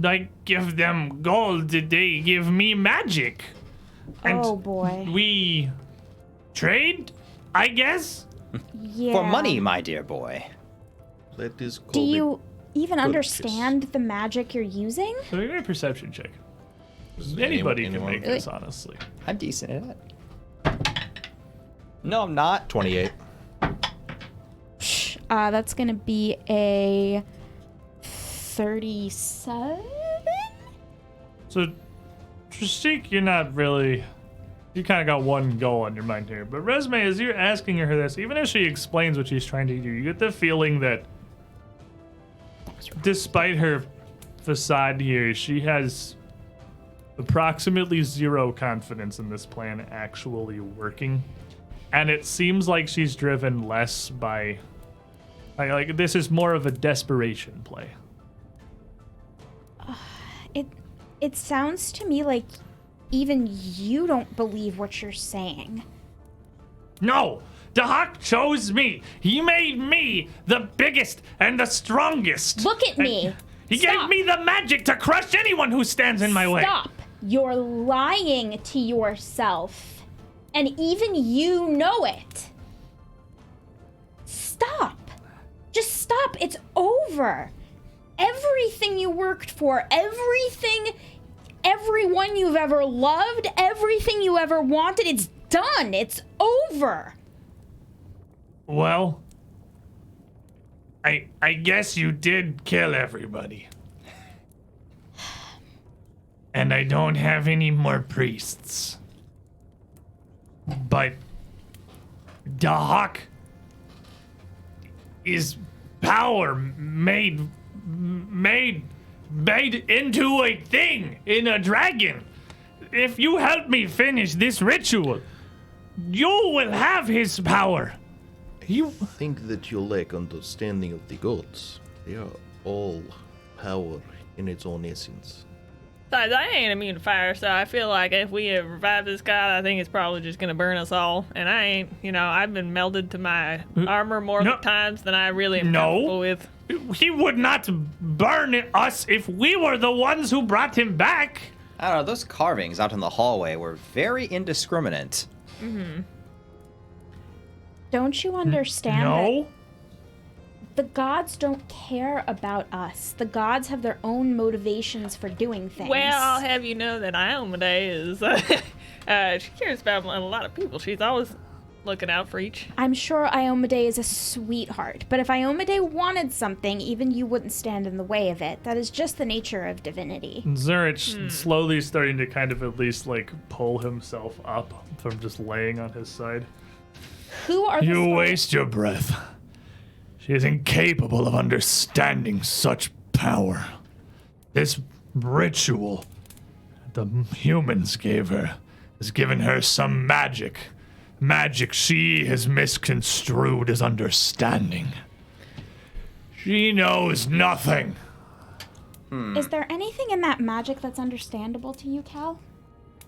I give them gold, they give me magic. And Oh boy. we trade, I guess? Yeah. For money, my dear boy. That is called Do you even purchase. understand the magic you're using? So make a perception check. Does Anybody can anyone- make this, honestly. I'm decent at it. No, I'm not. 28. That's gonna be a 37? So, Trishik, you're not really. You kind of got one goal on your mind here. But Resme, as you're asking her this, even as she explains what she's trying to do, you get the feeling that despite her facade here, she has approximately zero confidence in this plan actually working. And it seems like she's driven less by. Like this is more of a desperation play. It sounds to me like even you don't believe what you're saying. No! Dahak chose me! He made me the biggest and the strongest! Look at me! He Stop. gave me the magic to crush anyone who stands in my way! Stop! You're lying to yourself. And even you know it. Stop. Just stop. It's over. Everything you worked for, everything everyone you've ever loved, everything you ever wanted. It's done. It's over. Well, I guess you did kill everybody. And I don't have any more priests. But Dahak is power made into a thing in a dragon. If you help me finish this ritual, you will have his power. I think that you lack understanding of the gods. They are all power in its own essence. Besides, I ain't immune to fire, so I feel like if we revive this god, I think it's probably just gonna burn us all. And I ain't, I've been melded to my armor more times than I really am comfortable with. He would not burn us if we were the ones who brought him back. I don't know, those carvings out in the hallway were very indiscriminate. Mm-hmm. Don't you understand No. that the gods don't care about us? The gods have their own motivations for doing things. Well, I'll have you know that Iomade is, she cares about a lot of people. She's always looking out for each. I'm sure Iomade is a sweetheart, but if Iomade wanted something, even you wouldn't stand in the way of it. That is just the nature of divinity. Zurich slowly starting to kind of at least like pull himself up from just laying on his side. Who are the You Scarlet- waste your breath. She is incapable of understanding such power. This ritual the humans gave her has given her some magic. Magic she has misconstrued as understanding. She knows nothing. Is there anything in that magic that's understandable to you, Cal?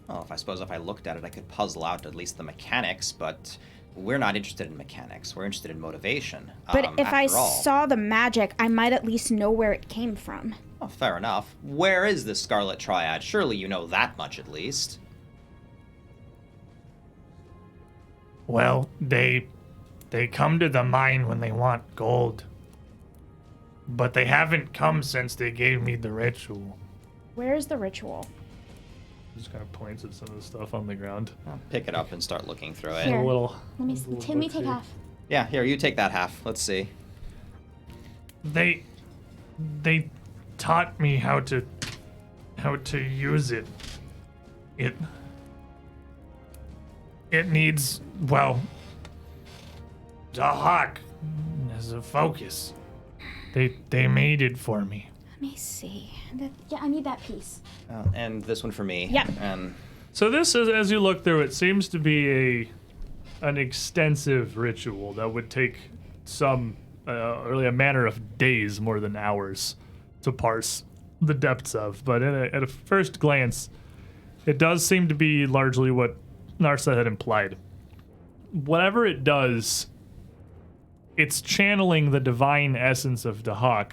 Well, I suppose if I looked at it, I could puzzle out at least the mechanics, but we're not interested in mechanics. We're interested in motivation. But if I after all. saw the magic, I might at least know where it came from. Oh, fair enough. Where is the Scarlet Triad? Surely you know that much at least. Well, they come to the mine when they want gold. But they haven't come since they gave me the ritual. Where's the ritual? Just kind of points at some of the stuff on the ground. I'll pick it up and start looking through it. Here. A little. Let me little take booksy. half. Yeah, here, you take that half. Let's see. They taught me how to use it. It needs, well, Dahak as a focus. They made it for me. Let me see. Yeah, I need that piece. And this one for me. Yeah. And So this is, as you look through, it seems to be an extensive ritual that would take some, really a matter of days more than hours to parse the depths of. But at a first glance, it does seem to be largely what Narsa had implied. Whatever it does, it's channeling the divine essence of Dahak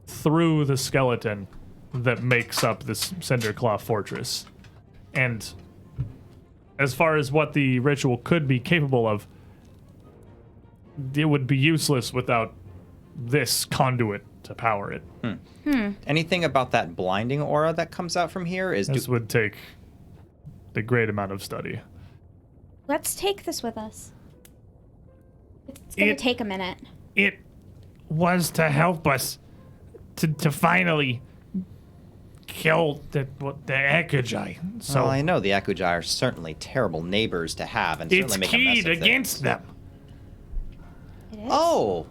through the skeleton that makes up this Cinderclaw fortress. And as far as what the ritual could be capable of, it would be useless without this conduit to power it. anything about that blinding aura that comes out from here is... This would take a great amount of study. Let's take this with us. It's gonna take a minute. It was to help us to finally kill the Ekujae. So Well, I know the Ekujae are certainly terrible neighbors to have, and it's certainly make a mess keyed of against things. them. It is? Oh!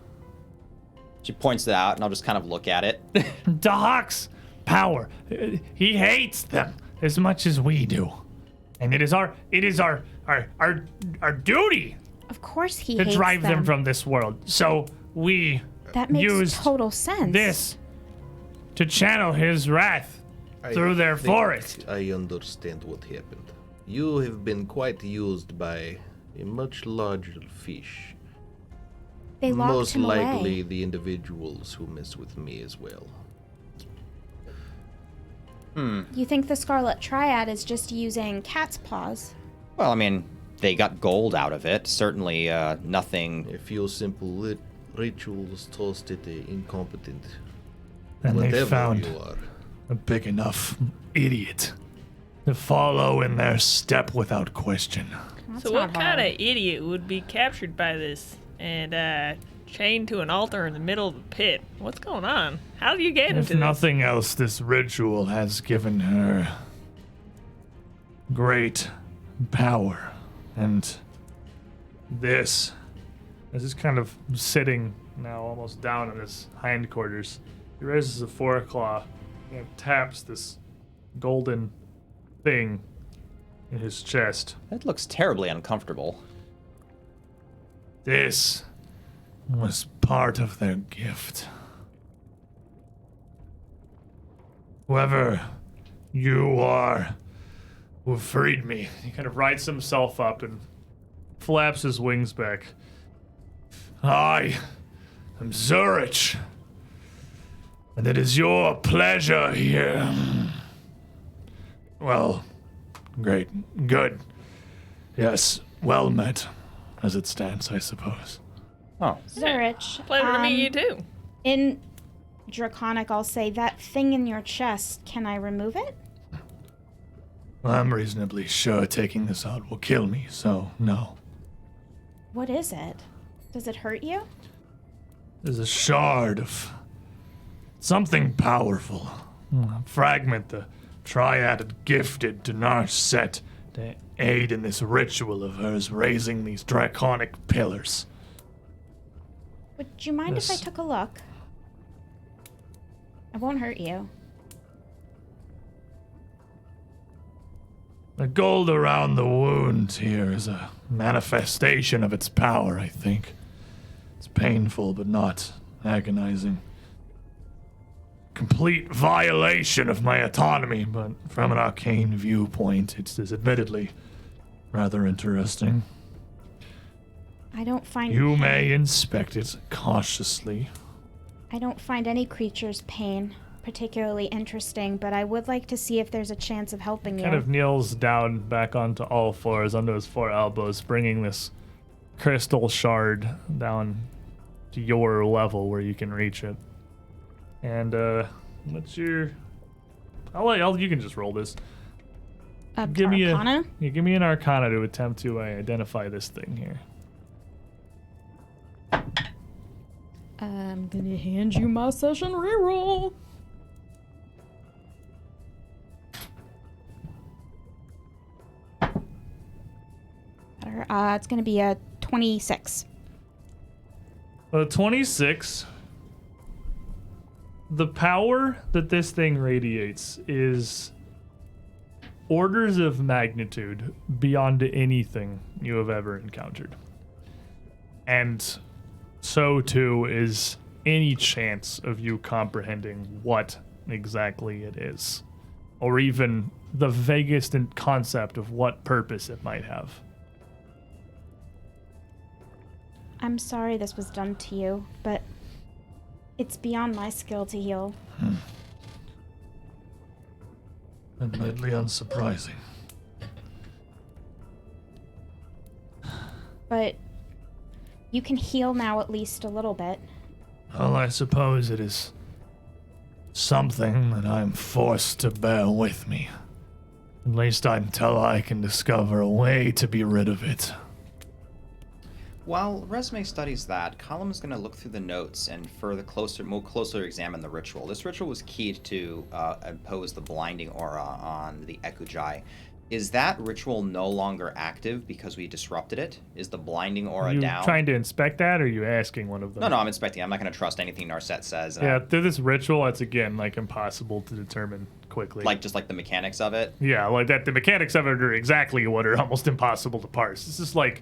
She points it out, and I'll just kind of look at it. Dahak's power. He hates them as much as we do. And it is our duty Of course he to hates drive them from this world. So we That makes used total sense. this to channel his wrath through their think forest. I understand what happened. You have been quite used by a much larger fish. They locked Most him likely away. the individuals who mess with me as well. You think the Scarlet Triad is just using cat's paws? Well, I mean, they got gold out of it. Certainly nothing... A few simple rituals toasted the incompetent. And they Whatever found you are. a big enough idiot to follow in their step without question. That's So not what kind hard. of idiot would be captured by this and chained to an altar in the middle of the pit? What's going on? How do you get If into this? nothing else, this ritual has given her great power. And this is kind of sitting now almost down in his hindquarters. He raises a foreclaw and taps this golden thing in his chest. That looks terribly uncomfortable. This was part of their gift. Whoever you are who freed me. He kind of rights himself up and flaps his wings back. I am Zurich, and it is your pleasure here. Well, great, good. Yes, well met, as it stands, I suppose. Oh. Zurich. Pleasure to meet you too. In Draconic, I'll say, that thing in your chest, can I remove it? I'm reasonably sure taking this out will kill me, so no. What is it? Does it hurt you? There's a shard of something powerful. A fragment the Triad had gifted to Narset to aid in this ritual of hers raising these draconic pillars. Would you mind if I Yes. took a look? I won't hurt you. The gold around the wound here is a manifestation of its power, I think. It's painful, but not agonizing. Complete violation of my autonomy, but from an arcane viewpoint, it is admittedly rather interesting. I don't find You may inspect it cautiously. I don't find any creature's pain particularly interesting, but I would like to see if there's a chance of helping you. Kind of kneels down back onto all fours, onto his four elbows, bringing this crystal shard down to your level where you can reach it. And what's your? You can just roll this. Give me Arcana? give me an Arcana to attempt to identify this thing here. I'm gonna hand you my session reroll. It's gonna be a 26. 26. The power that this thing radiates is orders of magnitude beyond anything you have ever encountered. And so too is any chance of you comprehending what exactly it is, or even the vaguest concept of what purpose it might have. I'm sorry this was done to you, but it's beyond my skill to heal. Admittedly unsurprising. But you can heal now at least a little bit. Well, I suppose it is something that I'm forced to bear with me. At least until I can discover a way to be rid of it. While Resume studies that, Column is going to look through the notes and more closer examine the ritual. This ritual was keyed to impose the blinding aura on the Ekujae. Is that ritual no longer active because we disrupted it? Is the blinding aura Are you down? trying to inspect that, or are you asking one of them? No, I'm inspecting. I'm not going to trust anything Narset says. Yeah, through this ritual, it's again like impossible to determine quickly. Just like the mechanics of it. Yeah, like that. The mechanics of it are exactly what are almost impossible to parse. This is like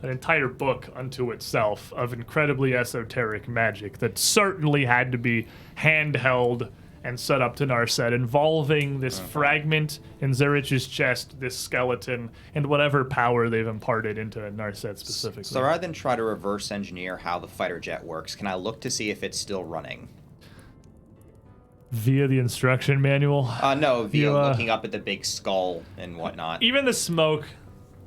an entire book unto itself of incredibly esoteric magic that certainly had to be handheld and set up to Narset, involving this fragment in Zurich's chest, this skeleton, and whatever power they've imparted into Narset specifically. So rather than try to reverse engineer how the fighter jet works, can I look to see if it's still running? Via the instruction manual? No, via You, looking up at the big skull and whatnot. Even the smoke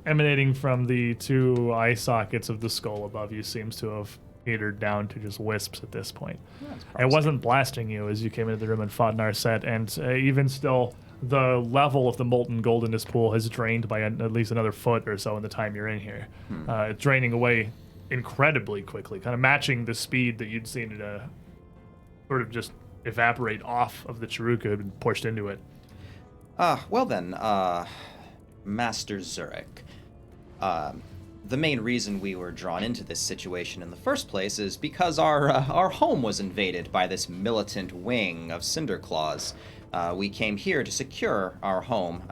emanating from the two eye sockets of the skull above you seems to have petered down to just wisps at this point. That's It promising. wasn't blasting you as you came into the room and fought Narset, and even still, the level of the molten gold in this pool has drained by at least another foot or so in the time you're in here. It's draining away incredibly quickly, kind of matching the speed that you'd seen it sort of just evaporate off of the Chiruka and pushed into it. Well then, Master Zurich. The main reason we were drawn into this situation in the first place is because our home was invaded by this militant wing of Cinderclaws. We came here to secure our home,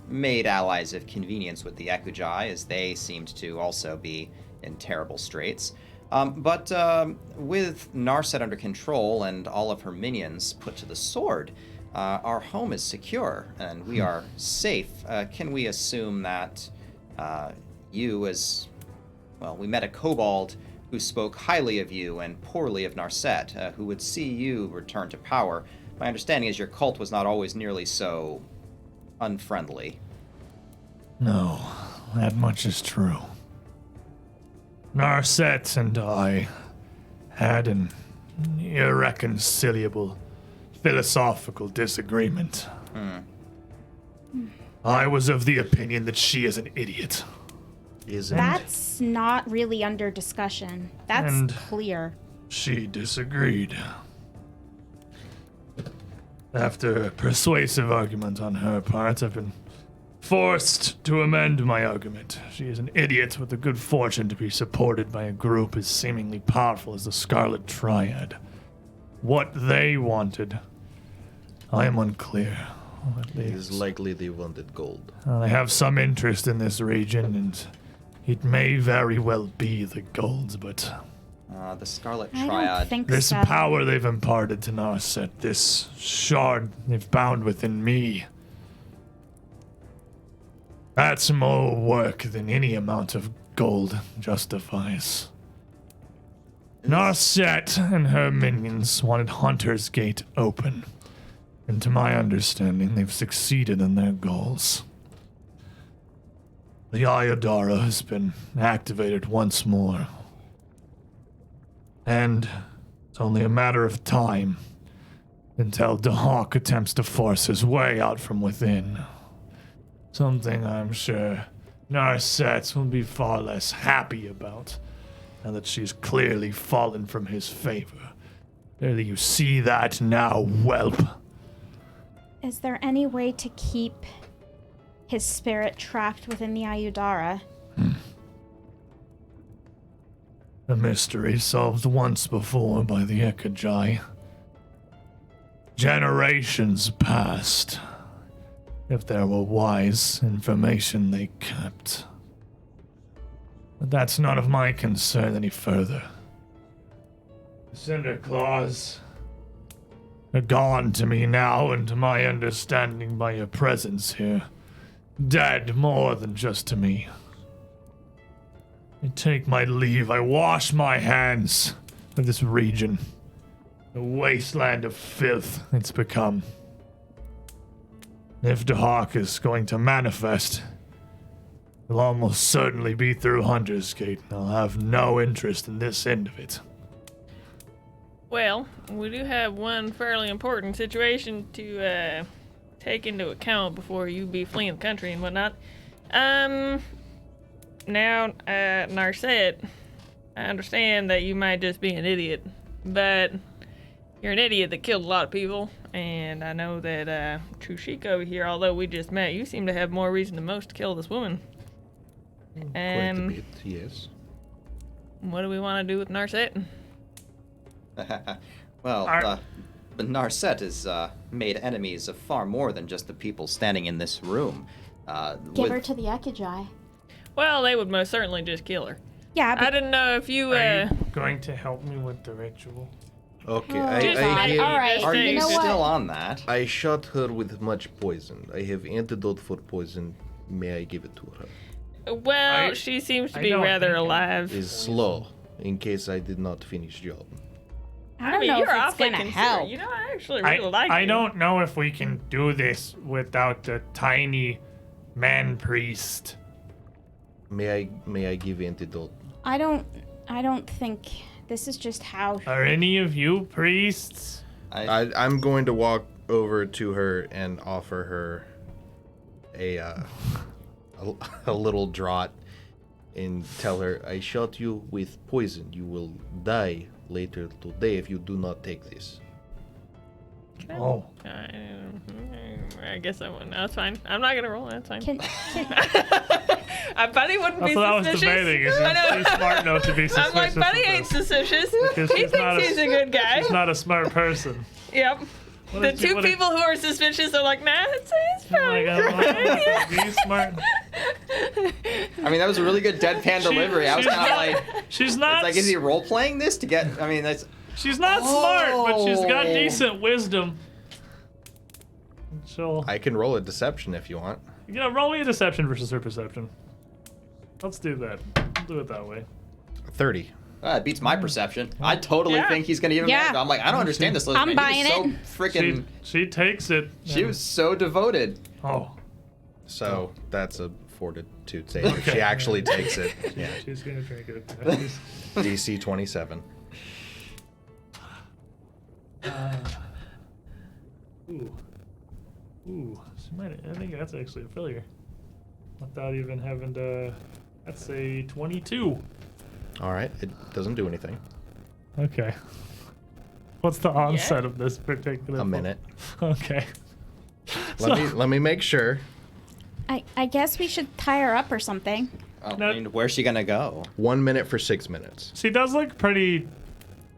made allies of convenience with the Ekujae, as they seemed to also be in terrible straits. But with Narset under control and all of her minions put to the sword, our home is secure and we are safe. Can we assume that you as... Well, we met a kobold who spoke highly of you and poorly of Narset, who would see you return to power. My understanding is your cult was not always nearly so unfriendly. No, that much is true. Narset and I had an irreconcilable philosophical disagreement. I was of the opinion that she is an idiot. That's not really under discussion. That's And- clear. She disagreed. After a persuasive argument on her part, I've been forced to amend my argument. She is an idiot with the good fortune to be supported by a group as seemingly powerful as the Scarlet Triad. What they wanted, I am unclear. At It is least. likely they wanted gold. They have some interest in this region, and it may very well be the gold, but The Scarlet I Triad. don't think this so. power they've imparted to Narset, this shard they've bound within me, that's more work than any amount of gold justifies. Narset and her minions wanted Hunter's Gate open, and to my understanding, they've succeeded in their goals. The Ayodara has been activated once more, and it's only a matter of time until Dahak attempts to force his way out from within. Something I'm sure Narset will be far less happy about, now that she's clearly fallen from his favor. Clearly you see that now, whelp. Is there any way to keep his spirit trapped within the Ayudara? A mystery solved once before by the Ekujae. Generations passed. If there were wise information they kept. But that's none of my concern any further. The Cinderclaws are gone to me now, and to my understanding by your presence here. Dead more than just to me. I take my leave. I wash my hands of this region. The wasteland of filth it's become. If Dahak is going to manifest, it'll almost certainly be through Hunter's Gate, and I'll have no interest in this end of it. Well, we do have one fairly important situation to take into account before you be fleeing the country and whatnot. Now, Narset, I understand that you might just be an idiot, but you're an idiot that killed a lot of people, and I know that Trushika over here, although we just met, you seem to have more reason than most to kill this woman. Quite a bit, yes. What do we want to do with Narset? Well, Are- but Narset has made enemies of far more than just the people standing in this room. Give her to the Ekujae. Well, they would most certainly just kill her. Yeah, I but didn't know if you, Are you going to help me with the ritual? Okay, Just I fine. have, All right. Are you you know still what? on that? I shot her with much poison. I have antidote for poison. May I give it to her? well, I- she seems to I be don't rather think it alive. Is slow in case I did not finish job. I don't mean, know you're if it's awfully gonna considerate. help. You know, I actually really like I you. don't know if we can do this without the tiny man priest. May I give antidote? I don't think this is just how. Are any of you priests? I'm going to walk over to her and offer her a little draught and tell her, I shot you with poison. You will die later today if you do not take this. Oh. I guess I wouldn't. That's fine. I'm not gonna roll. That's fine. Can, I Buddy wouldn't be That's what I was suspicious. debating. Is I know. she's smart enough to be I'm suspicious? like, Buddy of ain't this? suspicious. Because He she's not thinks he's a good guy. She's not a smart person. Yep. What The if she- two what if- people who are suspicious are like, nah, it's Oh fine. my God, be smart. I mean, that was a really good deadpan delivery. I was she's kind of not- like, She's not. it's like, is he role playing this to get? I mean, that's. She's not smart, but she's got Oh. decent wisdom. She'll, I can roll a deception if you want. roll me a deception versus her perception. Let's do that. We'll do it that way. 30. It beats my perception. I totally Yeah. think he's gonna give him Yeah. it. I'm like, I don't understand this. I'm He was buying so it. freaking. She takes it. She and- was so devoted. Oh, So that's a fortitude save. If she actually takes it. Yeah. she's gonna drink it. DC 27. Ooh. Ooh. She might. I think that's actually a failure. Without even having to. That's a 22. All right. It doesn't do anything. Okay. What's the onset of this particular? A minute. Okay. Let me make sure. I guess we should tie her up or something. Oh, No. I mean, where's she gonna go? 1 minute for 6 minutes. She does look pretty,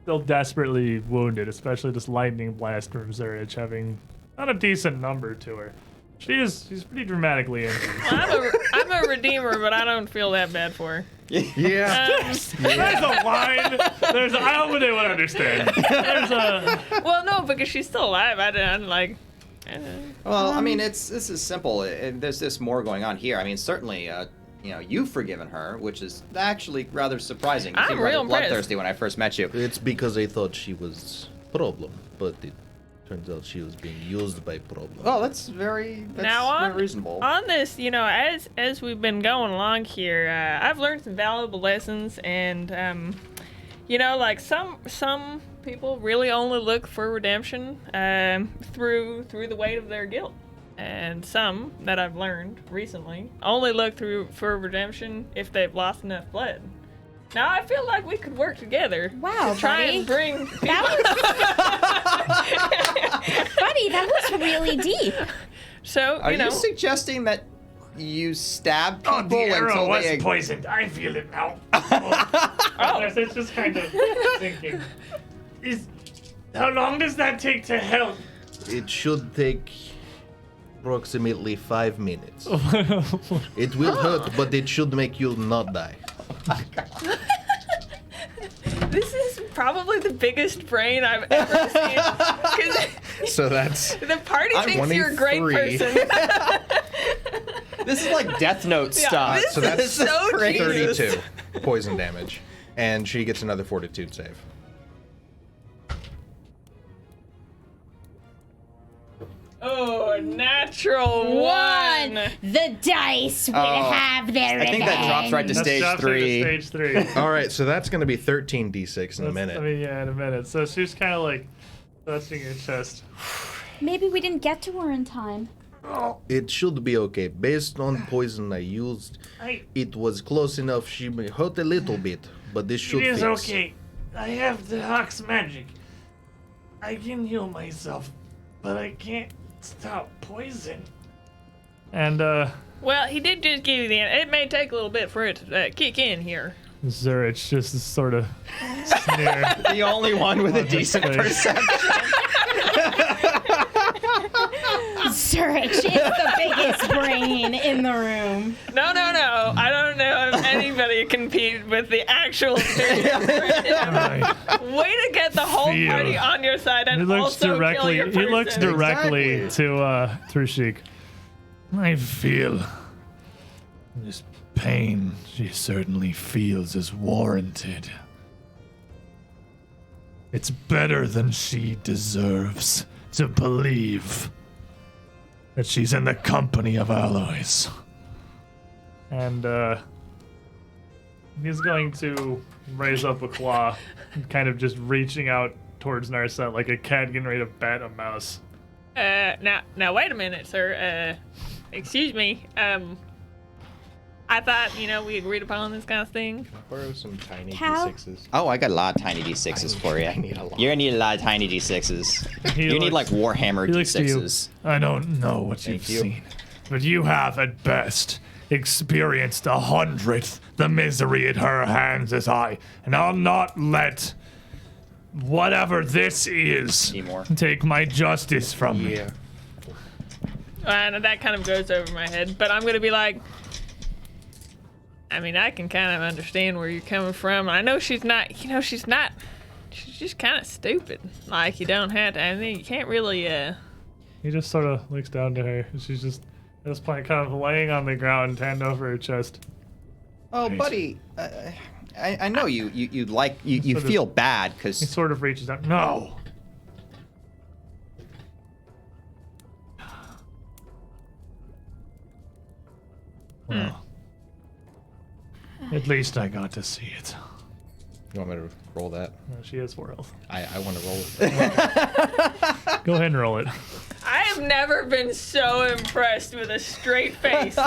still desperately wounded, especially this lightning blast from Zurich having not a decent number to her. She's pretty dramatically injured. I'm a redeemer, but I don't feel that bad for her. Yeah. There's a line. I hope they would understand. There's a. Well, no, because she's still alive. I'm like. Well, I mean, this is simple. There's this more going on here. I mean, certainly, you've forgiven her, which is actually rather surprising. You I'm seemed real rather impressed. bloodthirsty when I first met you. It's because I thought she was problem, but it turns out she was being used by problem. Well, that's very Now very reasonable. on this, as we've been going along here, I've learned some valuable lessons, and like some people really only look for redemption through the weight of their guilt, and some that I've learned recently only look for redemption if they've lost enough blood. Now I feel like we could work together. Wow, to try buddy. and bring. Buddy, that was really deep. So Are you suggesting that you stab people Oh, the arrow until was they poisoned. I feel it now. Oh. It's just kind of thinking. How long does that take to help? It should take approximately 5 minutes. It will hurt, but it should make you not die. This is probably the biggest brain I've ever seen. 'Cause So that's the party I'm thinks you're a great 23. person. This is like Death Note stuff. this so that's is so crazy. Jesus. 32 poison damage, and she gets another fortitude save. Oh, a natural one. The dice will Oh, have their I think that drops right to That's stage drops her to 3. Stage 3. All right, so that's going to be 13d6 in a minute. I mean, yeah, in a minute. So she's kind of like touching her chest. Maybe we didn't get to her in time. It should be okay. Based on poison I used, it was close enough. She may hurt a little bit, but this should It is fix. okay. I have the Hawk's magic. I can heal myself, but I can't stop poison. And Well, he did just give you the. It may take a little bit for it to kick in here. Zurich just sort of sneer. The only one with a decent Face. perception. Zurich is the biggest brain in the room. No. I don't know if anybody can compete with the actual. Way to get the whole Feel. party on your side and He looks also kill directly. your He person. looks directly Exactly. to Trushik. I feel this pain she certainly feels is warranted. It's better than she deserves to believe that she's in the company of alloys. And he's going to raise up a claw and kind of just reaching out towards Narset like a cat getting ready to bat a mouse. Now wait a minute, sir. Excuse me. I thought, we agreed upon this kind of thing. Borrow some tiny Cal? D6s. Oh, I got a lot of tiny D6s for you. I need a lot. You're gonna need a lot of tiny D6s. He You need like looks- Warhammer he looks to you. D6s. I don't know what you've Thank you. seen, but you have at best experienced 100th the misery at her hands as I, and I'll not let whatever this is Seymour. take my justice from me. Yeah. And that kind of goes over my head. But I'm going to be like, I can kind of understand where you're coming from. I know she's not, she's just kind of stupid. Like, you don't have to, you can't really, He just sort of looks down to her. She's just at this point kind of laying on the ground, hand over her chest. Oh, Right. buddy, I know you Sort of- feel bad He because sort of reaches out. No. Well, at least I got to see it. You want me to roll that? She has 4 health. I want to roll it. Go ahead and roll it. I have never been so impressed with a straight face.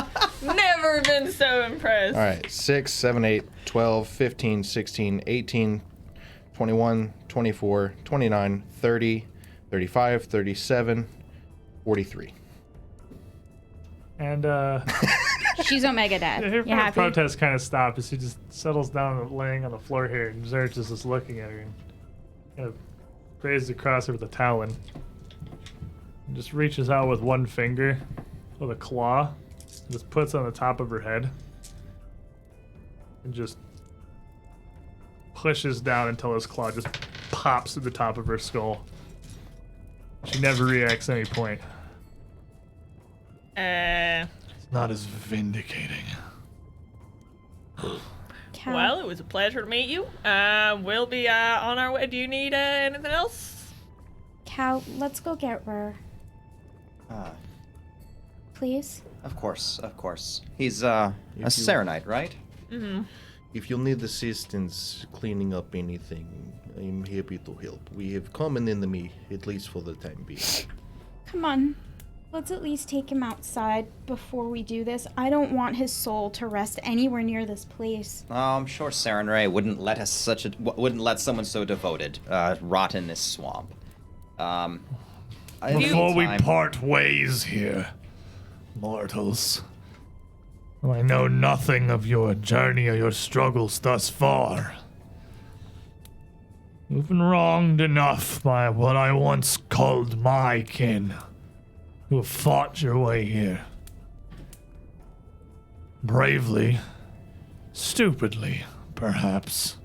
Never been so impressed. All right, 6, 7, 8, 12, 15, 16, 18, 21, 24, 29, 30, 35, 37, 43. And She's Omega Death. her You happy? protest kind of stops as she just settles down, laying on the floor here, and Zerich is just looking at her and kind of grazes across her with a talon. And just reaches out with one finger with a claw, and just puts it on the top of her head, and just pushes down until his claw just pops at the top of her skull. She never reacts at any point. It's not as vindicating. Cal, Well, it was a pleasure to meet you. We'll be on our way. Do you need anything else? Cal, let's go get Rur, please. of course, he's a Serenite, right? If you need assistance cleaning up anything, I'm happy to help. We have common enemy, at least for the time being. Come on. Let's at least take him outside before we do this. I don't want his soul to rest anywhere near this place. Oh, I'm sure Serenray wouldn't let someone so devoted rot in this swamp. Before we part ways here, mortals, I know nothing of your journey or your struggles thus far. You've been wronged enough by what I once called my kin, who have fought your way here. Bravely, stupidly, perhaps,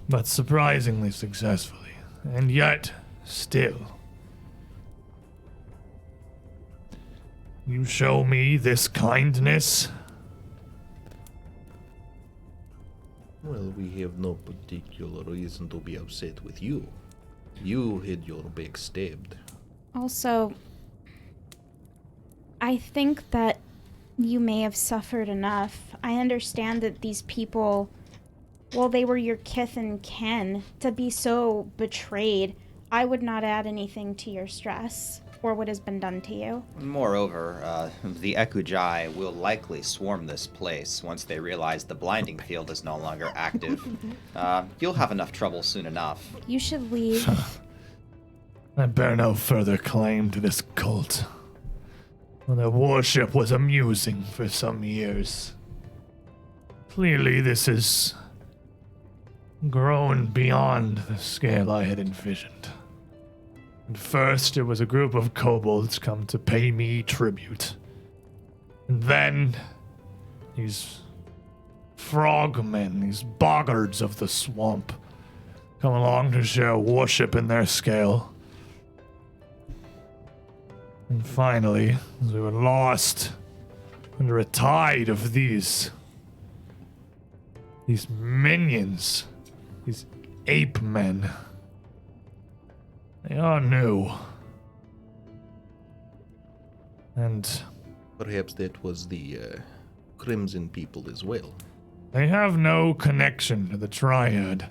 but surprisingly successfully, and yet, still. You show me this kindness? Well, we have no particular reason to be upset with you. You had your back stabbed. Also, I think that you may have suffered enough. I understand that these people, well, they were your kith and kin. To be so betrayed, I would not add anything to your stress or what has been done to you. Moreover, the Ekujae will likely swarm this place once they realize the blinding field is no longer active. You'll have enough trouble soon enough. You should leave. I bear no further claim to this cult. Well, their worship was amusing for some years. Clearly, this has grown beyond the scale I had envisioned. At first, it was a group of kobolds come to pay me tribute. And then, these frogmen, these boggards of the swamp, come along to share worship in their scale. And finally, as we were lost under a tide of these minions, these ape men, they are new. And Perhaps that was the Crimson people as well. they have no connection to the Triad.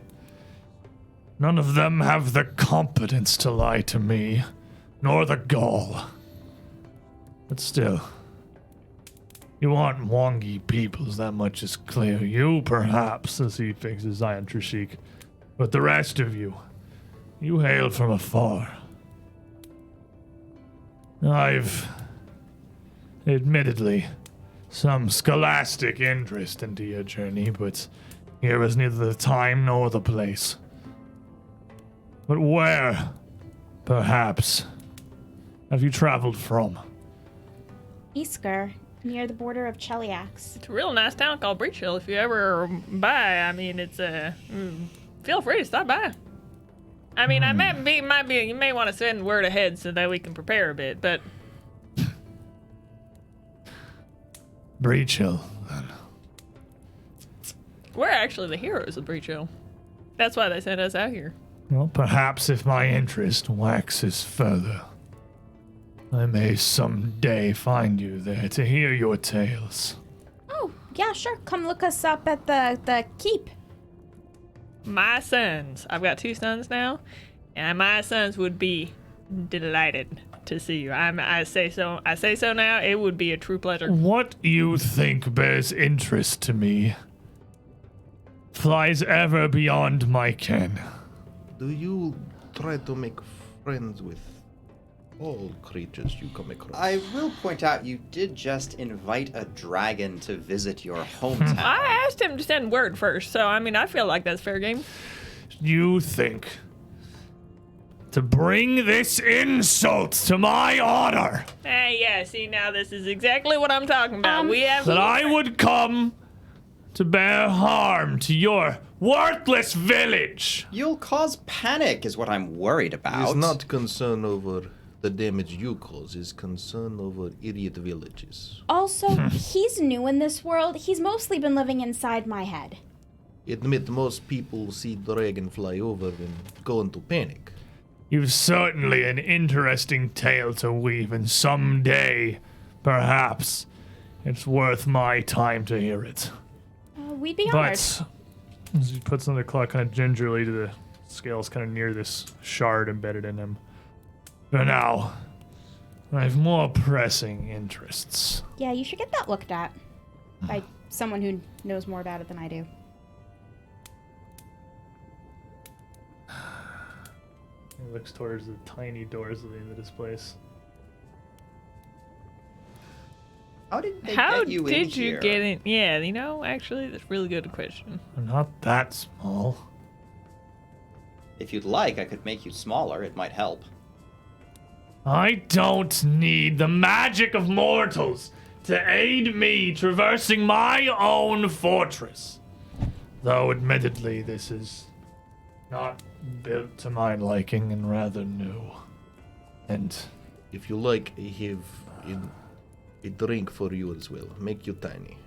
None of them have the competence to lie to me nor the gall. But still, you aren't Wongi peoples, that much is clear. You, perhaps, as he fixes his eye on Trishik. But the rest of you, you hail from afar. I've, admittedly, some scholastic interest into your journey, but here was neither the time nor the place. But where, perhaps, have you traveled from? Isker, near the border of Cheliax. It's a real nice town called Breachill. If you ever are by, I mean, it's feel free to stop by. I mean, you may want to send word ahead so that we can prepare a bit, but Breachill, then. we're actually the heroes of Breachill. That's why they sent us out here. Well, perhaps if my interest waxes further, I may someday find you there to hear your tales. Oh, yeah, sure. Come look us up at the keep. My sons, I've got 2 sons now, and my sons would be delighted to see you. I say so now. It would be a true pleasure. What you think bears interest to me flies ever beyond my ken. Do you try to make friends with all creatures you come across? I will point out you did just invite a dragon to visit your hometown. I asked him to send word first, so I mean, I feel like that's fair game. You think to bring this insult to my honor Hey, yeah, see, now this is exactly what I'm talking about. We have... that I would come to bear harm to your worthless village? You'll cause panic is what I'm worried about. He's not concerned over the damage you cause, is concern over idiot villages. Also, he's new in this world. He's mostly been living inside my head. Admit most people see dragon fly over and go into panic. You've certainly an interesting tale to weave, and someday, perhaps, it's worth my time to hear it. We'd be honored. But as he puts on the clock kind of gingerly to the scales kind of near this shard embedded in him. For now, I have more pressing interests. Yeah, you should get that looked at by someone who knows more about it than I do. He looks towards the tiny doors leading to this place. How did they How get you in did you here? get in? Yeah, you know, actually, that's a really good question. They're not that small. If you'd like, I could make you smaller. It might help. I don't need the magic of mortals to aid me traversing my own fortress. Though, admittedly, this is not built to my liking and rather new. And If you like, I have a drink for you as well. Make you tiny.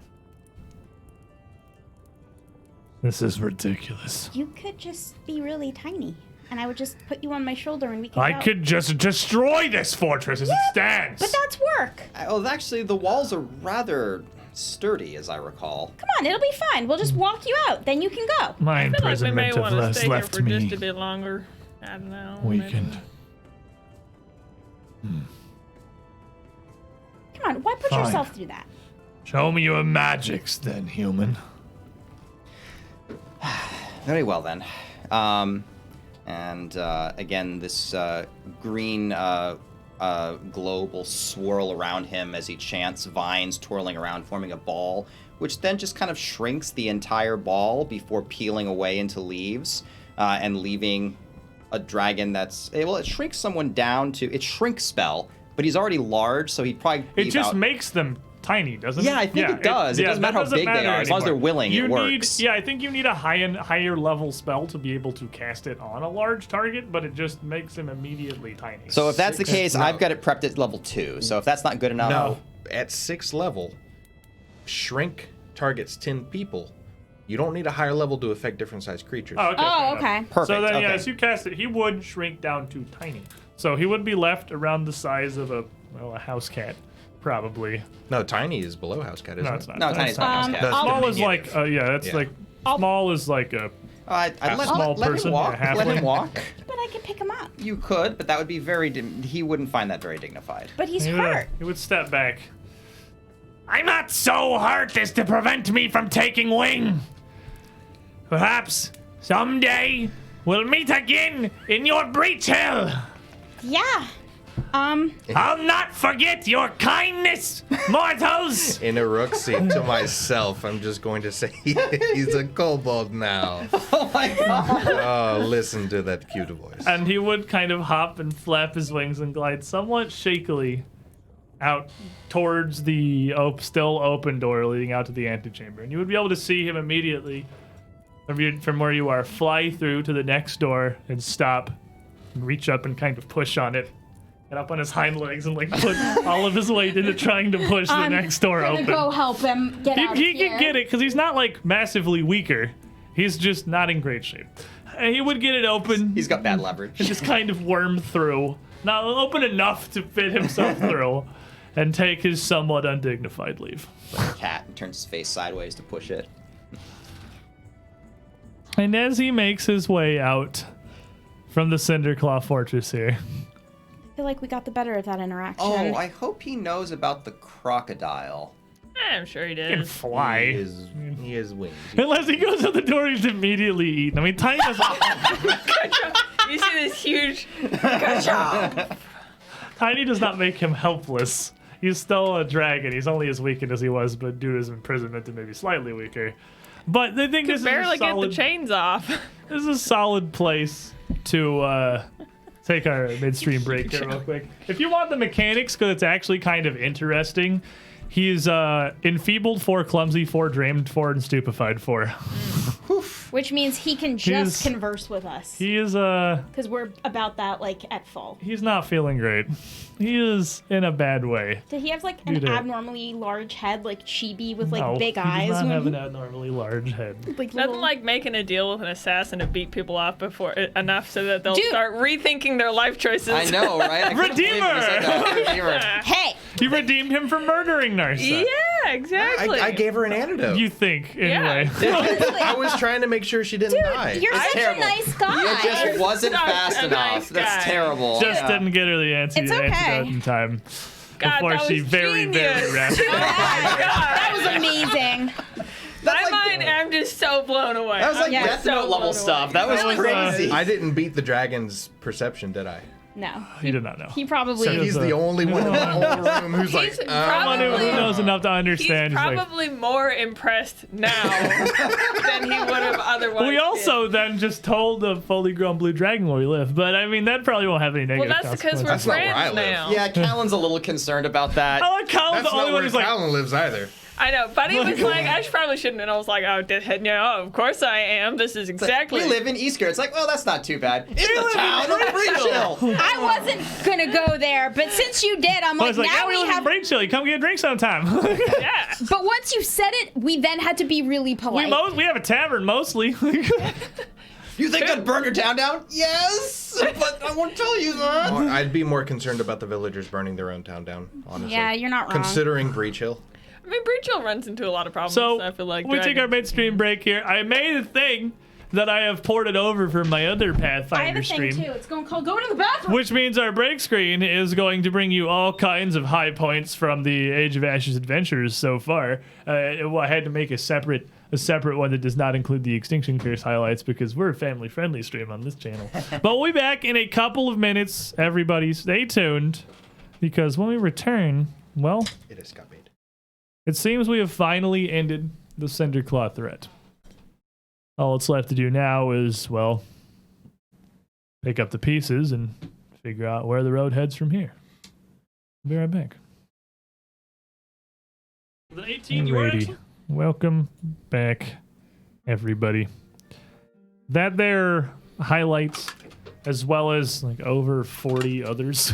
this is ridiculous. You could just be really tiny, and I would just put you on my shoulder and we could I go. could just destroy this fortress as it stands. But that's work. Oh, actually, the walls are rather sturdy, as I recall. Come on, it'll be fine. We'll just walk you out. Then you can go. My I feel like we may imprisonment want to has stay here left for just me a bit longer. I don't know. weakened. Come on, why put Fine. yourself through that? Show me your magics, then, human. Very well, then. Again, this green globe will swirl around him as he chants, vines twirling around, forming a ball, which then just kind of shrinks the entire ball before peeling away into leaves and leaving a dragon that's... Well, it shrinks someone down to... It's shrink spell, but he's already large, so he'd probably be It just about... makes them tiny, doesn't it? Yeah, I think it does. It doesn't matter how big they are. As long as they're willing, it works. I think you need a higher level spell to be able to cast it on a large target, but it just makes him immediately tiny. So if that's the case, No. I've got it prepped at level 2. So if that's not good enough... No, at 6th level, shrink targets 10 people. You don't need a higher level to affect different sized creatures. Oh, okay. Oh, fair enough. okay. Perfect. So then, okay. as you cast it, he would shrink down to tiny. So he would be left around the size of a house cat, probably. No, tiny is below house cat, isn't No, it? it's not. No, tiny's not house cat. That's Small is diminutive. like, that's like, small is like a I'd let small him person, walk. a halfling. Let him walk. But I can pick him up. You could, but that would be very. He wouldn't find that very dignified. But he's hurt. He would step back. I'm not so hurt as to prevent me from taking wing. Perhaps someday we'll meet again in your Breachill. Yeah. I'll not forget your kindness, mortals. In a Rooksy to myself, I'm just going to say he's a kobold now. Oh my god! Oh, listen to that cute voice. And he would kind of hop and flap his wings and glide somewhat shakily out towards the still open door leading out to the antechamber. And you would be able to see him immediately from where you are fly through to the next door and stop and reach up and kind of push on it. Get up on his hind legs and like put all of his weight into trying to push the next door open. Go help him get out of He here. can get it because he's not like massively weaker. He's just not in great shape. And he would get it open. He's got bad leverage. And just kind of worm through. Not open enough to fit himself through. And take his somewhat undignified leave. Like a cat and turns his face sideways to push it. And as he makes his way out from the Cinderclaw Fortress here. I feel like we got the better of that interaction. Oh, I hope he knows about the crocodile. I'm sure he He can did. fly. He has wings. Unless he goes out the door, he's immediately eaten. I mean, Tiny does You see this huge. Good job. Tiny does not make him helpless. He's still a dragon. He's only as weakened as he was, but due to his imprisonment, and maybe slightly weaker. But I think this is Barely a get solid, the chains off. this is a solid place to take our midstream break here real quick. If you want the mechanics, because it's actually kind of interesting, he's enfeebled 4, clumsy 4, drained 4, and stupefied 4. Which means he can just converse with us. He is Because we're about that, like, at full. he's not feeling great. He is in a bad way. Did he have, like, You an did. abnormally large head, like Chibi, with, like, No, big he eyes? does not have when an abnormally large head. like, Nothing little- like making a deal with an assassin to beat people off before enough so that they'll Dude. start rethinking their life choices. I know, right? I couldn't believe you said that. Redeemer. Hey! You redeemed him from murdering Narsa. Yeah, exactly. I gave her an antidote. You think, anyway. I was trying to make sure she didn't die. You're That's such terrible. a nice guy. It just wasn't Such fast a enough. nice That's guy. terrible. Just Yeah. didn't get her the It's okay. antidote in time. God, Before that she was very, very genius. rapidly. That was amazing. My mind, I'm just so blown away. That was like Yeah. Death so Note level blown stuff. away. That was was, crazy. I didn't beat the dragon's perception, did I? No. He did not know. He probably... So he's the only one in the whole room who's like, He's Someone who probably- knows enough to He's understand. He's like, probably more impressed now than he would have otherwise. we also then just told the fully grown blue dragon where we live, but I mean that probably won't have any been. negative Well, that's because we're That's not where I friends live. now. Yeah, Callan's a little concerned about that. I like Colin's That's the only not one where who's like, Callan lives either. I know. Buddy was like, I probably shouldn't. And I was like, oh, of course I am. This is It's like, exactly. we live in Eastgard. It's like, well, that's not too bad. In the town of Breachill. I wasn't gonna go there, but since you did, I'm I like, was like, now yeah, we we live have... in Breachill. You come get a drink sometime. Yeah. But once you said it, we then had to be really polite. we have a tavern mostly. You think I'd burn your town down? Yes, but I won't tell you that. I'd be more concerned about the villagers burning their own town down, honestly. Yeah, you're not wrong. Considering Breachill. I mean, Breachill runs into a lot of problems. So I feel like we take our midstream break here. I made a thing that I have ported over from my other I have Pathfinder a thing stream. too. It's going to go to the bathroom. Which means our break screen is going to bring you all kinds of high points from the Age of Ashes adventures so far. I had to make a separate one that does not include the Extinction Curse highlights because we're a family-friendly stream on this channel. But we'll be back in a couple of minutes. Everybody stay tuned because when we return, well, It is copied. it seems we have finally ended the Cinderclaw threat. All that's left to do now is, well, pick up the pieces and figure out where the road heads from here. Be right back. The 18 Alrighty. Welcome back, everybody. That there highlights, as well as like over 40 others,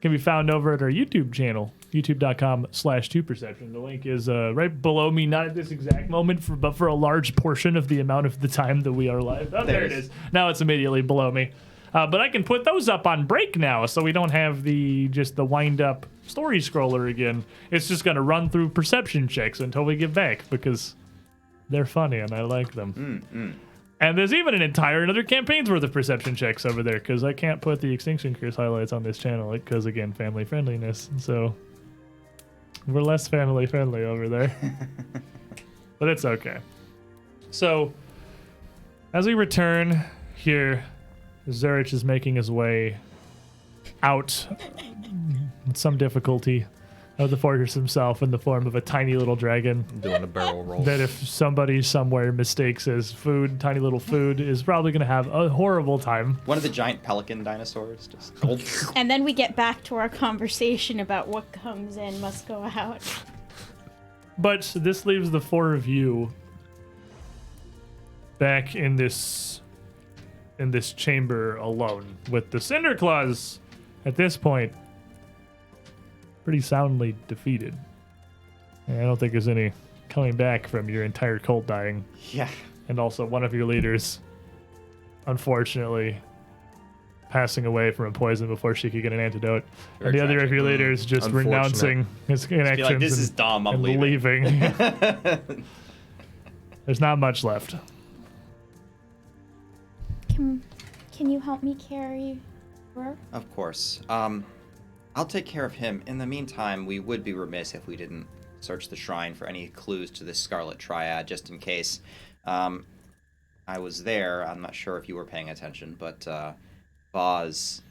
can be found over at our YouTube channel, youtube.com/2perception. The link is right below me, not at this exact moment, but for a large portion of the amount of the time that we are live. Oh, there it is. Now it's immediately below me. But I can put those up on break now, so we don't have just the wind-up story scroller again. It's just going to run through perception checks until we get back, because they're funny and I like them. And there's even an entire another campaign's worth of perception checks over there because I can't put the Extinction Curse highlights on this channel because, again, family friendliness. So we're less family friendly over there. But it's okay. So as we return here, Zurich is making his way out with some difficulty of the fortress himself in the form of a tiny little dragon Doing a barrel roll. that if somebody somewhere mistakes as food, tiny little food, is probably going to have a horrible time. One of the giant pelican dinosaurs. Just And then we get back to our conversation about what comes in must go out. But this leaves the four of you back in this chamber alone with the Cinder Claws at this point pretty soundly defeated. And I don't think there's any coming back from your entire cult dying. yeah. And also one of your leaders, unfortunately, passing away from a poison before she could get an antidote. Very and the other of tragic. your leaders just Unfortunate. renouncing his connections Be like, this is dumb. I'm and leaving. There's not much left. Can you help me carry her? Of course. I'll take care of him. In the meantime, we would be remiss if we didn't search the shrine for any clues to this Scarlet Triad, just in case. I was there. I'm not sure if you were paying attention, but Boz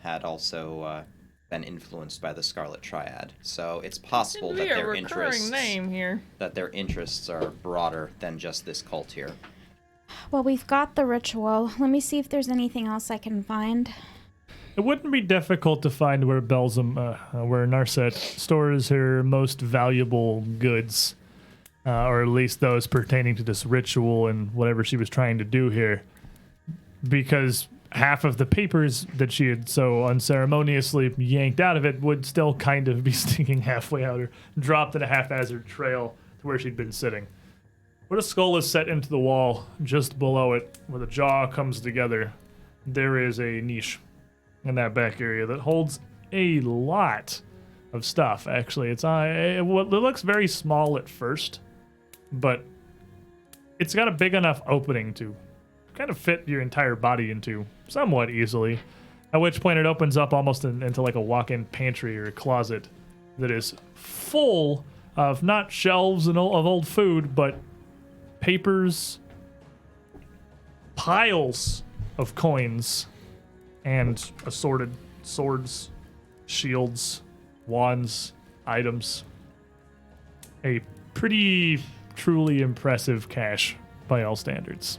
had also been influenced by the Scarlet Triad. So it's possible Seems that to be a their recurring name here. interests are broader than just this cult here. Well, we've got the ritual. Let me see if there's anything else I can find. It wouldn't be difficult to find where where Narset stores her most valuable goods, or at least those pertaining to this ritual and whatever she was trying to do here, because half of the papers that she had so unceremoniously yanked out of it would still kind of be sticking halfway out or dropped in a haphazard trail to where she'd been sitting. Where the skull is set into the wall, just below it, where the jaw comes together, there is a niche in that back area that holds a lot of stuff. Actually, it looks very small at first, but it's got a big enough opening to kind of fit your entire body into somewhat easily. At which point it opens up almost into like a walk-in pantry or a closet that is full of not shelves of old food, but papers, piles of coins, and assorted swords, shields, wands, items. A pretty, truly impressive cache by all standards.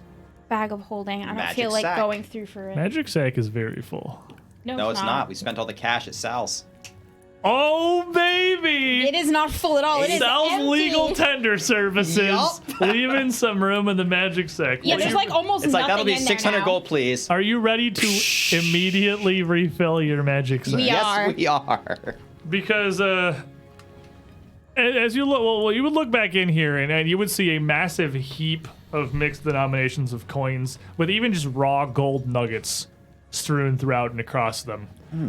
Bag of holding. I don't Magic feel like sack. going through for it. Magic sack is very full. No, it's not. We spent all the cash at Sal's. Oh, baby! It is not full at all. It is Sal's empty. Legal Tender Services. Yup. Leaving some room in the magic sack. Yeah, there's like almost It's nothing like, that'll be in there 600 now. gold, please. Are you ready to immediately refill your magic sack? We are. Yes, we are. Because as you look, well, you would look back in here and you would see a massive heap of mixed denominations of coins with even just raw gold nuggets strewn throughout and across them.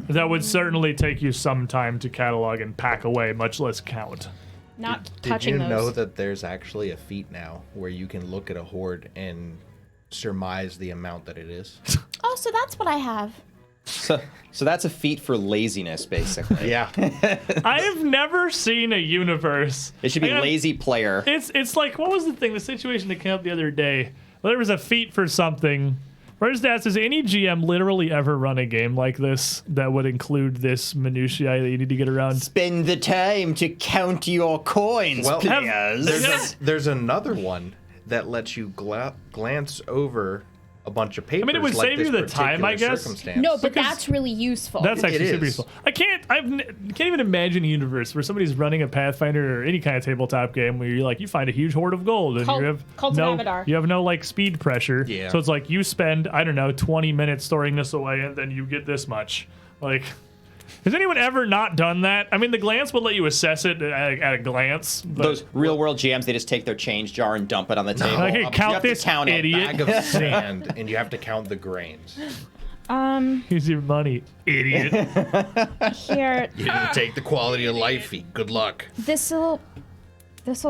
That would certainly take you some time to catalog and pack away, much less count. Not Did touching you those. know that there's actually a feat now where you can look at a hoard and surmise the amount that it is? Oh, so that's what I have. So that's a feat for laziness, basically. Yeah. I have never seen a universe. It should be Like, lazy player. It's like, what was the thing? The situation that came up the other day. Well, there was a feat for something. Where just asked, does any GM literally ever run a game like this that would include this minutiae that you need to get around? Spend the time to count your coins, Well, players. There's another one that lets you glance over a bunch of papers. it would like save this you the time, I particular guess. circumstance. No, but Because that's really useful. That's actually It super is. useful. I can't even imagine a universe where somebody's running a Pathfinder or any kind of tabletop game where you're like, you find a huge hoard of gold and Cult- you have Cult of Abadar. you have no like speed pressure. Yeah. So it's like you spend, I don't know, 20 minutes storing this away and then you get this much. Like, has anyone ever not done that? I mean, the glance will let you assess it at a glance. But Those real world GMs, they just take their change jar and dump it on the table. like, hey, You count have to this, count it. idiot. Bag of sand, and you have to count the grains. Here's your money, idiot. Here, You didn't take the quality of life feat. Good luck. this'll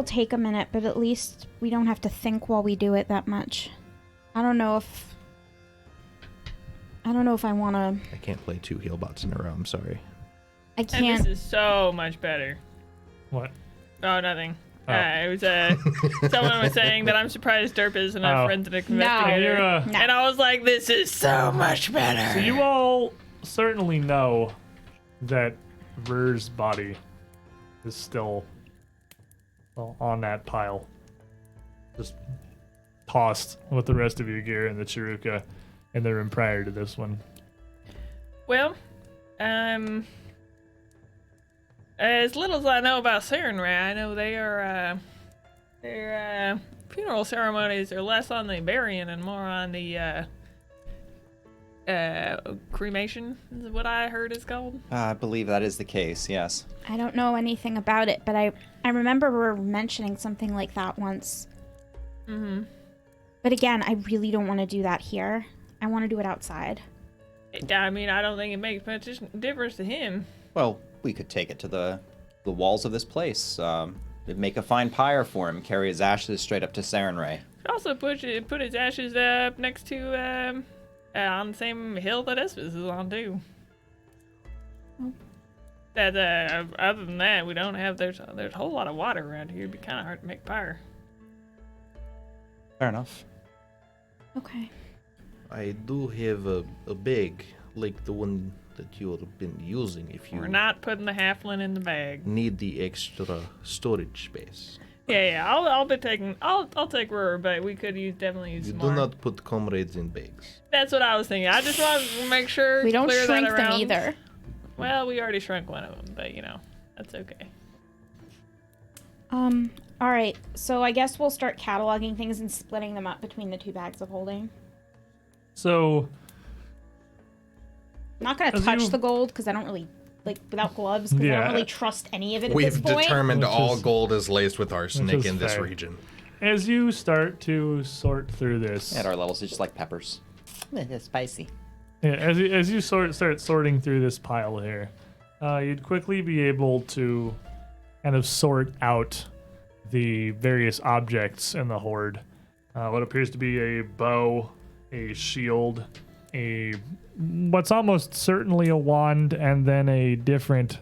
take a minute, but at least we don't have to think while we do it that much. I don't know if I want to. I can't play 2 heal bots in a row. I'm sorry. I And can't. this is so much better. What? Oh, nothing. Oh. It was someone was saying that I'm surprised Derp isn't a Oh. forensic No. investigator. You're, No. And I was like, this is so much better. So you all certainly know that Rur's body is still on that pile. Just tossed with the rest of your gear in the Chiruka in the room prior to this one. Well, as little as I know about Sarenrae, I know they are, their funeral ceremonies are less on the burying and more on the, cremation, is what I heard is called. I believe that is the case, yes. I don't know anything about it, but I remember we were mentioning something like that once. Mm-hmm. But again, I really don't want to do that here. I want to do it outside. I mean, I don't think it makes much difference to him. Well, we could take it to the walls of this place. Make a fine pyre for him, carry his ashes straight up to Sarenrae. Also put his ashes up next to, on the same hill that Espis is on, too. That, other than that, we don't have, there's a whole lot of water around here. It'd be kind of hard to make fire. Fair enough. Okay. I do have a bag like the one that you've been using if you We're not putting the halfling in the bag. need the extra storage space. Yeah, I'll take Roar, but we could definitely use You some do more. not put comrades in bags. That's what I was thinking. I just wanted to make sure We to don't clear shrink that them around. either. Well, we already shrunk one of them, but that's okay. All right. So I guess we'll start cataloging things and splitting them up between the 2 bags of holding. So, I'm not gonna As touch you- the gold because I don't really without gloves because I Yeah. don't really trust any of it at this We've point. determined Which all is- gold is laced with arsenic is in this fair. region. as you start to sort through this, At our levels, it's just like peppers. It's spicy. yeah, as you start sorting through this pile here, you'd quickly be able to kind of sort out the various objects in the hoard. What appears to be a bow, a shield, what's almost certainly a wand, and then a different,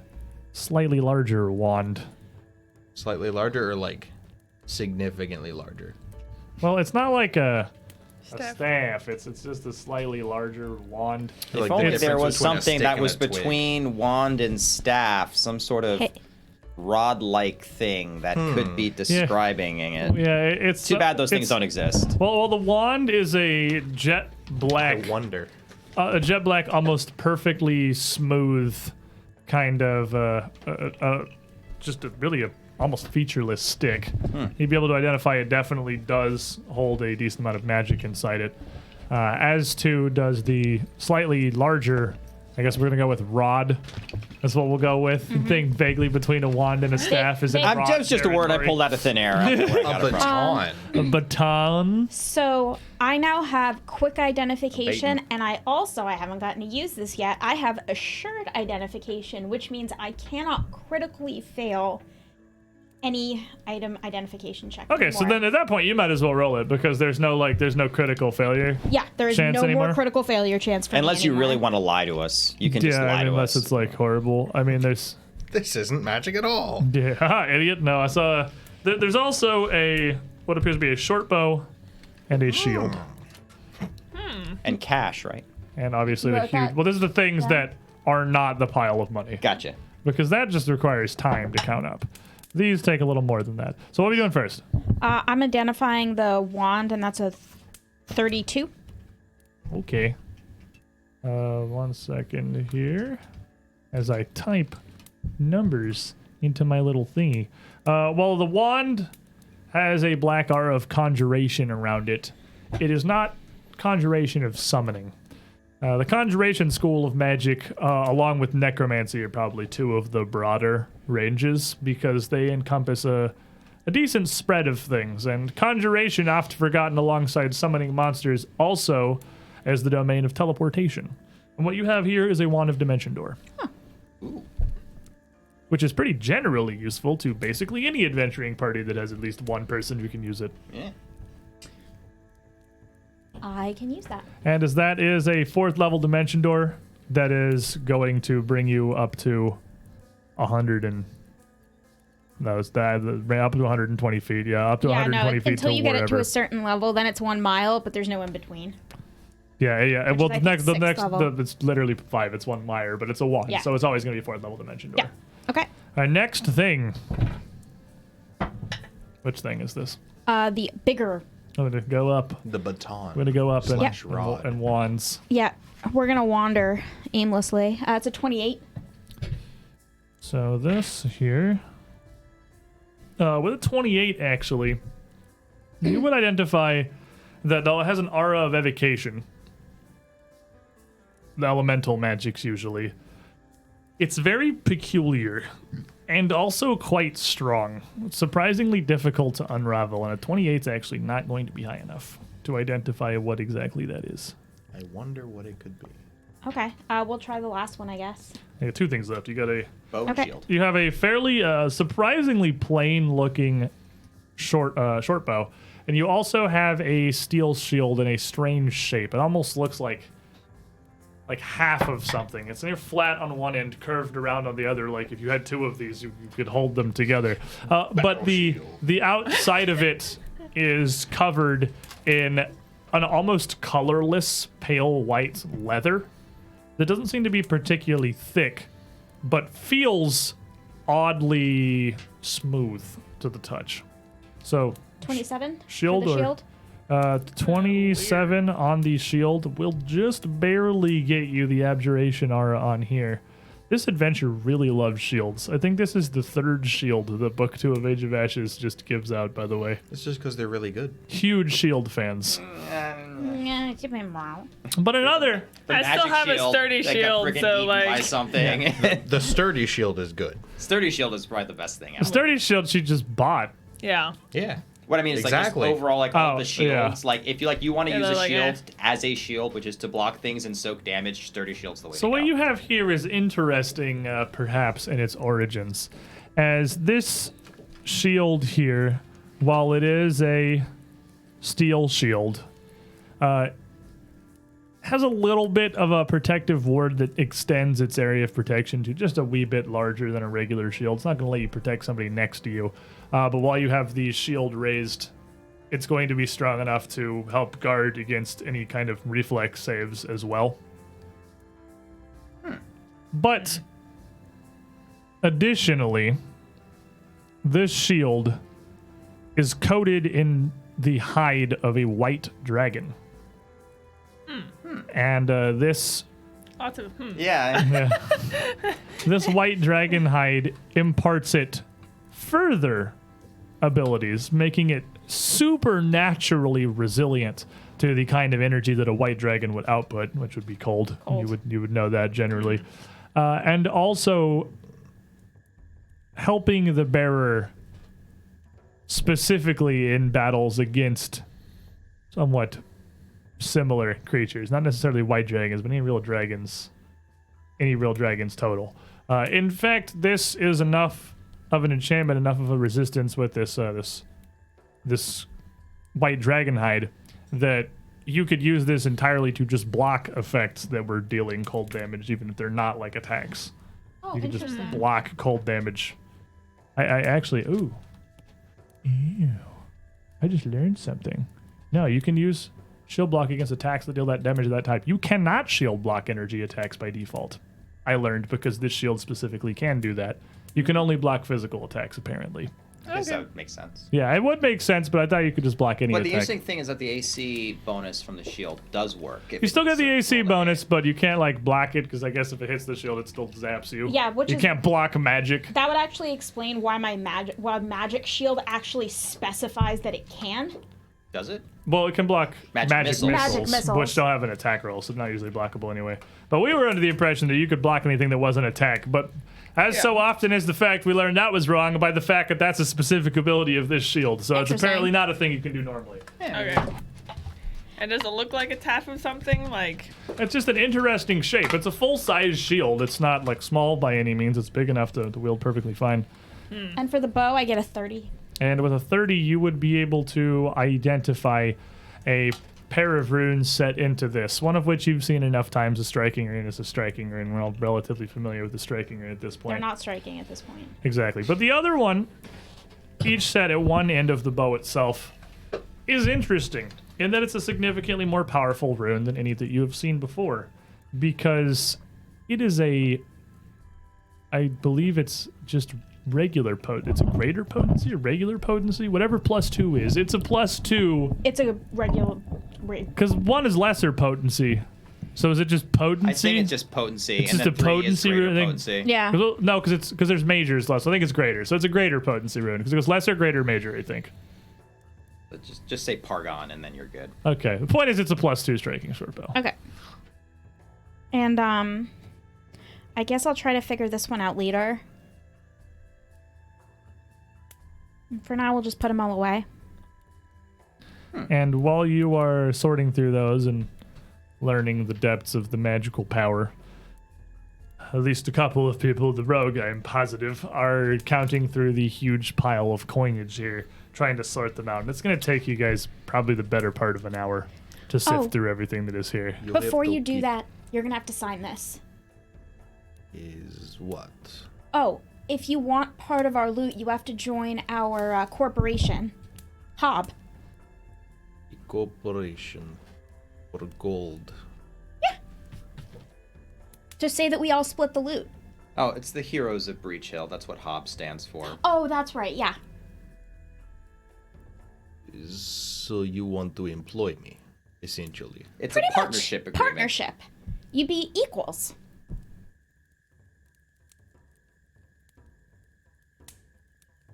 slightly larger wand. Slightly larger or like significantly larger? Well, it's not like a Staff. staff. It's just a slightly larger wand. Feel If like the only there difference was between a something stick that and was a twig. between wand and staff, some sort of Hey. rod-like thing that could be describing it. Yeah, it's Too bad those things it's- don't exist. Well, the wand is a jet black. I wonder. A jet black, almost perfectly smooth, kind of just a almost featureless stick. You'd be able to identify it definitely does hold a decent amount of magic inside it. As to does the slightly larger, I guess we're gonna go with rod. That's what we'll go with. Thing vaguely between a wand and a staff is it I'm rod That was just a word I territory? pulled out of thin air. I don't know where I A got it from. baton. A baton. So I now have quick identification, Baiting. and I haven't gotten to use this yet. I have assured identification, which means I cannot critically fail any item identification check. Okay, so anymore. then at that point you might as well roll it because there's no critical failure. Yeah, there is chance no anymore? more critical failure chance for me Unless you really anymore. want to lie to us. You can just Yeah, lie I mean, to unless us. it's like horrible. I mean, there's This isn't magic at all. yeah, haha, idiot. No, I saw. There's also what appears to be a short bow and a shield, And cash, right? and obviously the Wrote huge. that Well, this is the things that are not the pile of money Gotcha. because that just requires time to count up. These take a little more than that. So what are we doing first? I'm identifying the wand, and that's a 32. Okay. 1 second here, as I type numbers into my little thingy. Well, the wand has a black aura of conjuration around it. It is not conjuration of summoning. The conjuration school of magic, along with necromancy, are probably 2 of the broader ranges because they encompass a decent spread of things. And conjuration, oft forgotten alongside summoning monsters, also as the domain of teleportation. And what you have here is a wand of dimension door. Which is pretty generally useful to basically any adventuring party that has at least one person who can use it. Yeah. I can use that. And as that is a 4th level dimension door, that is going to bring you up to 100 and... No, it's that up to 120 feet. Yeah, up to 120 feet until to you get wherever. it to a certain level, then it's 1 mile, but there's no in between. Yeah. Which Well, is, I the think, next, sixth level. it's literally 5. It's 1 mile, but it's a 1, Yeah. so it's always going to be a 4th level dimension door. Yeah. Okay. Our next thing. Which thing is this? The bigger. I'm going to go up. The baton. I'm going to go up and, Slash rod. and wands. Yeah, we're gonna wander aimlessly. It's a 28. So this here. With a 28, actually, you would identify that it has an aura of evocation. The elemental magics, usually. It's very peculiar and also quite strong. It's surprisingly difficult to unravel, and a 28 is actually not going to be high enough to identify what exactly that is. I wonder what it could be. Okay, we'll try the last one, I guess. You got 2 things left. You got a... Bow and Okay. shield. You have a fairly surprisingly plain-looking short bow, and you also have a steel shield in a strange shape. It almost looks like half of something. It's near flat on one end, curved around on the other. Like if you had 2 of these, you could hold them together. But the outside of it is covered in an almost colorless pale white leather that doesn't seem to be particularly thick, but feels oddly smooth to the touch. So 27 shield for the or- shield. 27 on the shield will just barely get you the abjuration aura on here. This adventure really loves shields. I think this is the 3rd shield that Book 2 of Age of Ashes just gives out, by the way. It's just because they're really good. Huge shield fans. Yeah, it's a bit mild. But another... I still Magic have a shield sturdy that got shield, friggin' so, eaten by like- something. The sturdy shield is good. Sturdy shield is probably the best thing. The sturdy shield she just bought. Yeah. Yeah. What I mean is Exactly. like just overall like all Oh, the shields. yeah. Like if you want to Yeah, use they're a like, shield as a shield, which is to block things and soak damage, sturdy shield's the way So to what go. you have here is interesting, perhaps, in its origins. As this shield here, while it is a steel shield, has a little bit of a protective ward that extends its area of protection to just a wee bit larger than a regular shield. It's not going to let you protect somebody next to you. But while you have the shield raised, it's going to be strong enough to help guard against any kind of reflex saves as well. But additionally, this shield is coated in the hide of a white dragon. And this Lots of Yeah. this white dragon hide imparts it further abilities, making it supernaturally resilient to the kind of energy that a white dragon would output, which would be cold. You would know that generally, and also helping the bearer specifically in battles against somewhat similar creatures, not necessarily white dragons, but any real dragons total. In fact, this is enough of an enchantment, enough of a resistance with this this white dragon hide that you could use this entirely to just block effects that were dealing cold damage, even if they're not like attacks. Oh, You can just interesting. block cold damage. I actually, ooh. Ew. I just learned something. No, you can use shield block against attacks that deal that damage of that type. You cannot shield block energy attacks by default. I learned because this shield specifically can do that. You can only block physical attacks, apparently. I guess that would make sense. Yeah, it would make sense, but I thought you could just block any But the attack. interesting thing is that the AC bonus from the shield does work. if You still it's get the AC surgical bonus, but you can't like block it because I guess if it hits the shield, it still zaps you. Yeah, which you is- can't block magic. That would actually explain why magic shield actually specifies that it can. Does it? Well, it can block Magic magic missiles. Magic missiles. which don't have an attack roll, so not usually blockable anyway. But we were under the impression that you could block anything that wasn't attack. But as so often is the fact, we learned that was wrong by the fact that that's a specific ability of this shield. So it's Interesting. apparently not a thing you can do normally. Okay. And does it look like a tap of something? Like, It's just an interesting shape. It's a full-size shield. It's not like small by any means. It's big enough to wield perfectly fine. And for the bow, I get a 30. And with a 30, you would be able to identify a pair of runes set into this, one of which you've seen enough times. A striking rune is a striking rune. We're all relatively familiar with the striking rune at this point. They're not striking at this point. Exactly. But the other one, each set at one end of the bow itself, is interesting in that it's a significantly more powerful rune than any that you have seen before, because it is I believe it's just regular it's a greater potency or regular potency, whatever +2 is. It's a +2 It's a regular. because 1 is lesser potency. So is it just potency? I think it's just potency. It's and just then a 3 is potency greater thing? potency. Yeah. No, because there's majors less. I think it's greater. So it's a greater potency rune because it goes lesser, greater, major. I think. But just say Pargon and then you're good. Okay. The point is, it's a +2 striking short bow. Okay. And I guess I'll try to figure this one out later. For now, we'll just put them all away. And while you are sorting through those and learning the depths of the magical power, at least a couple of people, the rogue, I'm positive, are counting through the huge pile of coinage here, trying to sort them out. And it's going to take you guys probably the better part of an hour to sift through everything that is here. Before you do that, you're going to have to sign this. Is what? Oh, if you want part of our loot, you have to join our corporation. Hob. Corporation for gold. Just say that we all split the loot. Oh, it's the Heroes of Breachill. That's what HOB stands for. Oh, that's right, yeah. So you want to employ me, essentially? It's Pretty a partnership much. agreement. Partnership. You be equals.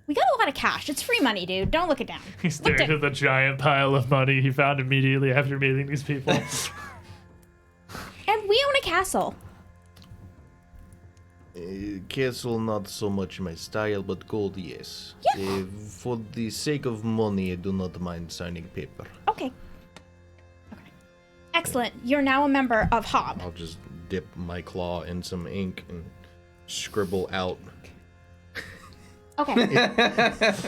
We got a lot of cash. It's free money, dude. Don't look it down. He stared at the giant pile of money he found immediately after meeting these people. And we own a castle. Castle, not so much my style, but gold, yes. Yeah. For the sake of money, I do not mind signing paper. Okay. Excellent. You're now a member of Hob. I'll just dip my claw in some ink and scribble out Okay.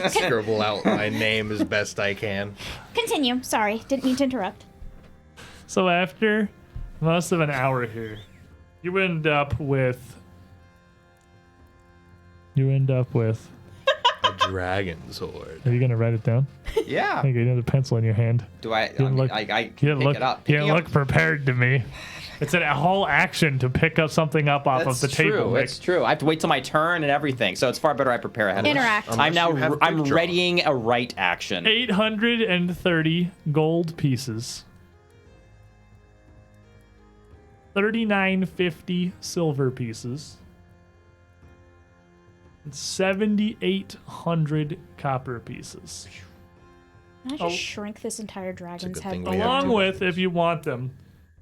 scribble out my name as best I can. Continue. Sorry. Didn't mean to interrupt. So after most of an hour here, you end up with A dragon sword. Are you gonna write it down? Yeah. I think you have a pencil in your hand. Do I? didn't look- I You pick didn't look. it up. You didn't Picking look prepared to me. It's a whole action to pick up something up off That's of the table. true. Nick. It's true. I have to wait till my turn and everything, so it's far better I prepare ahead of time. Interact. I'm now. Unless you have I'm quick draw. readying a right action. 830 gold pieces. 3950 silver pieces. And 7,800 copper pieces. Can I just shrink this entire dragon's good head? thing we below? have Along with, if you want them,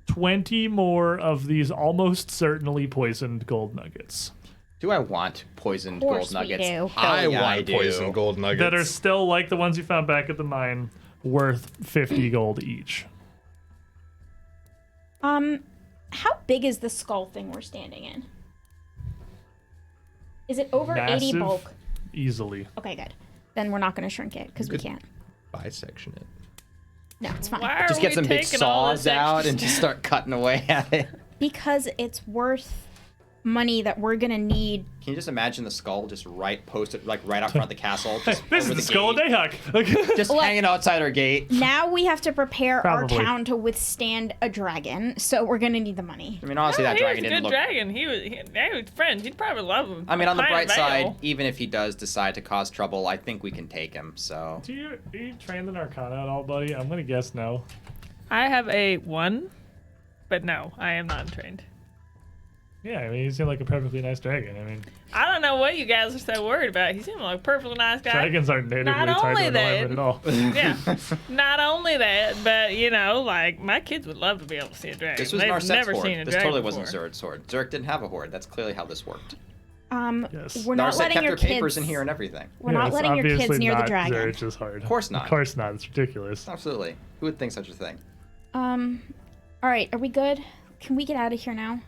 20 more of these almost certainly poisoned gold nuggets Do I want poisoned Of course gold we nuggets? do. Hell I yeah, want do. poison gold nuggets. that are still like the ones you found back at the mine, worth 50 gold each. How big is the skull thing we're standing in? Is it over 80 Massive, bulk? easily. Okay, good. Then we're not going to shrink it because we can't. Bisection it. No, it's fine. Why are Just get we some big taking all saws this out extra and just stuff? start cutting away at it. Because it's worth money that we're going to need. Can you just imagine the skull just posted right out front of the castle? Just This is over the skull of gate, Dayhawk. just Look. hanging outside our gate. Now we have to prepare Probably. our town to withstand a dragon, so we're going to need the money. I mean, honestly, that he was dragon a didn't good look. dragon. He was friends. You'd probably love him. I mean, on the Behind bright veil. side, even if he does decide to cause trouble, I think we can take him. So Do you train the Arcana at all, buddy? I'm gonna guess no. I have a 1, but no, I am not trained. Yeah, I mean, he seemed like a perfectly nice dragon. I mean, I don't know what you guys are so worried about. He seemed like a perfectly nice guy. dragons aren't natively Not tied only to an that- alignment at all. Yeah. Not only that, but like my kids would love to be able to see a dragon. this was They've Narset's never horde. seen a This dragon totally before. wasn't Zerg's horde. Zerg didn't have a horde. That's clearly how this worked. Yes. We're not Narset letting kept your her papers kids. in here and everything. We're Yeah, not it's letting your kids obviously near the not dragon. Zerg's hard. Of course not. Of course not. It's ridiculous. Absolutely. Who would think such a thing? All right, are we good? Can we get out of here now?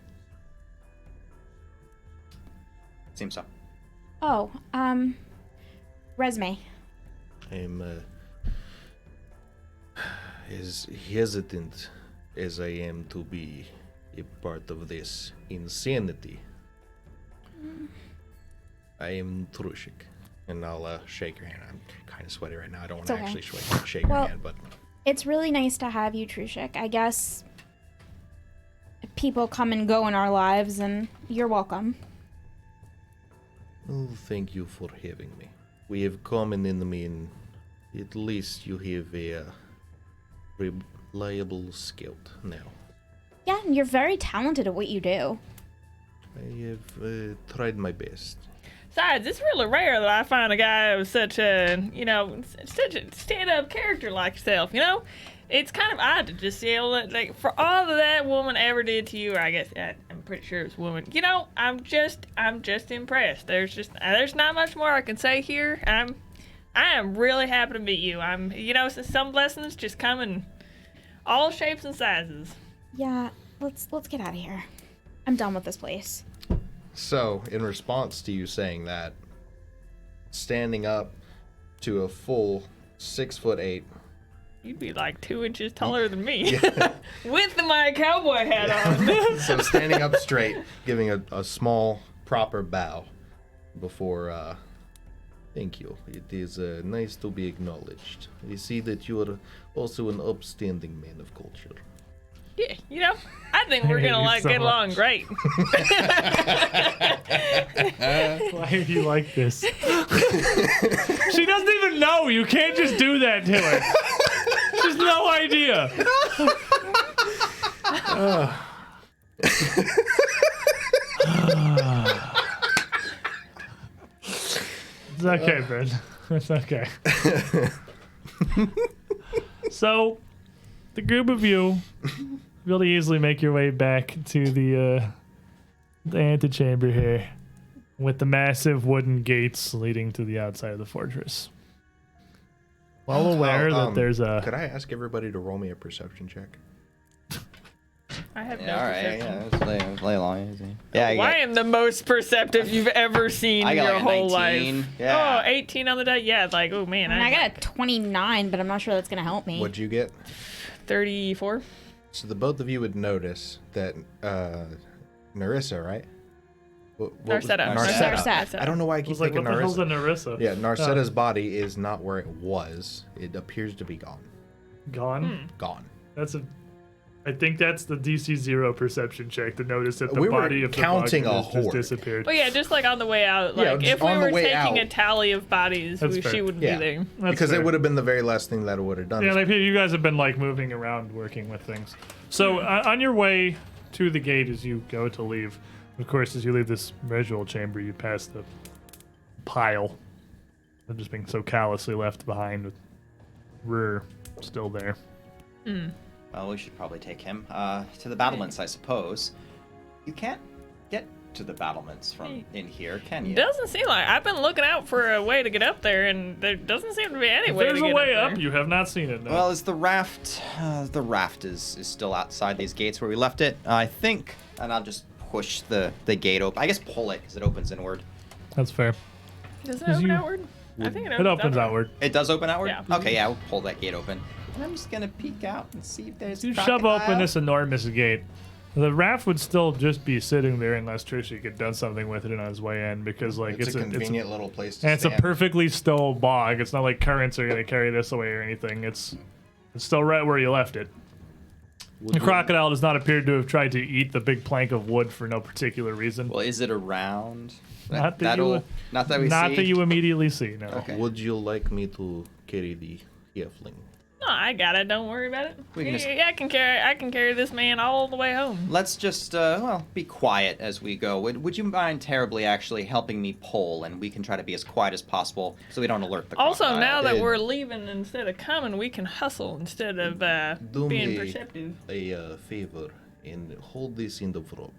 Seems so. Oh, resume. I'm as hesitant as I am to be a part of this insanity, I am Trushik. And I'll shake your hand. I'm kind of sweaty right now. I don't want to okay. actually shake your hand, but It's really nice to have you, Trushik. I guess people come and go in our lives, and you're welcome. oh, thank you for having me. We have common enemy, and at least you have a reliable scout now. Yeah, and you're very talented at what you do. I have tried my best. Besides, it's really rare that I find a guy with such a, such a stand-up character like yourself, It's kind of odd to just see, like, for all that woman ever did to you, or I guess I'm pretty sure it's a woman, I'm just impressed. There's not much more I can say here. I am really happy to meet you. Some lessons just come in all shapes and sizes. Yeah, let's get out of here. I'm done with this place. So, in response to you saying that, standing up to a full 6'8", You'd be like 2 inches taller than me. With my cowboy hat on. so standing up straight, giving a small, proper bow before, thank you. It is nice to be acknowledged. I see that you are also an upstanding man of culture. Yeah, I think we're gonna get along great. Why are you like this? She doesn't even know. You can't just do that to her. She has no idea. It's okay, Ben. It's okay. So, the group of you really easily make your way back to the antechamber here, with the massive wooden gates leading to the outside of the fortress. Well aware that there's a... Could I ask everybody to roll me a perception check? I have no Yeah, all right. perception. Yeah, let's lay along. Yeah, I am the most perceptive you've ever seen I in got your like a whole 19. life. Yeah. Oh, 18 on the die? Yeah, like, oh man. I got a 29, but I'm not sure that's gonna help me. What'd you get? 34. So the both of you would notice that Narissa, right? Narcetta. Narcetta. I don't know why I I keep was like, thinking what the hell's a Narissa. Narissa? Yeah, Narcetta's body is not where it was. It appears to be gone. Gone? Gone. I think that's the DC 0 perception check to notice that the We were body of the counting boggard a has just horde. disappeared. Well, yeah, just like on the way out. Like, just if we on the were way taking out. a tally of bodies, That's fair. she wouldn't Yeah. be there. That's Because fair. it would have been the very last thing that it would have done. Yeah, like you guys have been like moving around, working with things. So on your way to the gate, as you go to leave, of course, as you leave this ritual chamber, you pass the pile of just being so callously left behind, with Rur still there. Well, we should probably take him to the battlements, I suppose. You can't get to the battlements from in here, can you? Doesn't seem like. I've been looking out for a way to get up there, and there doesn't seem to be any If way there's to a get way up up, there. you have not seen it. No. Well, is the raft? The raft is still outside these gates where we left it. I think, and I'll just push the gate open. I guess pull it because it opens inward. That's fair. Does it Is open you- outward? I think It opens outward. It does open outward? Yeah. Okay, yeah, we'll pull that gate open. And I'm just gonna peek out and see if there's You shove open crocodile. this enormous gate. The raft would still just be sitting there unless Trishy had done something with it on his way in, because like it's a convenient little place to and it's a stand. perfectly still bog. It's not like currents are gonna carry this away or anything. It's still right where you left it. The crocodile does not appear to have tried to eat the big plank of wood for no particular reason. Well, is it around? Not that you- Not that we Not see. that you immediately see. No. Okay. Would you like me to carry the halfling? No, I got it. Don't worry about it. We can just- Yeah, I can carry this man all the way home. Let's just, be quiet as we go. Would you mind terribly actually helping me pull, and we can try to be as quiet as possible so we don't alert the Also, crocodile. now that Ed. we're leaving instead of coming, we can hustle instead of Do being me perceptive. a favor and hold this end of rope.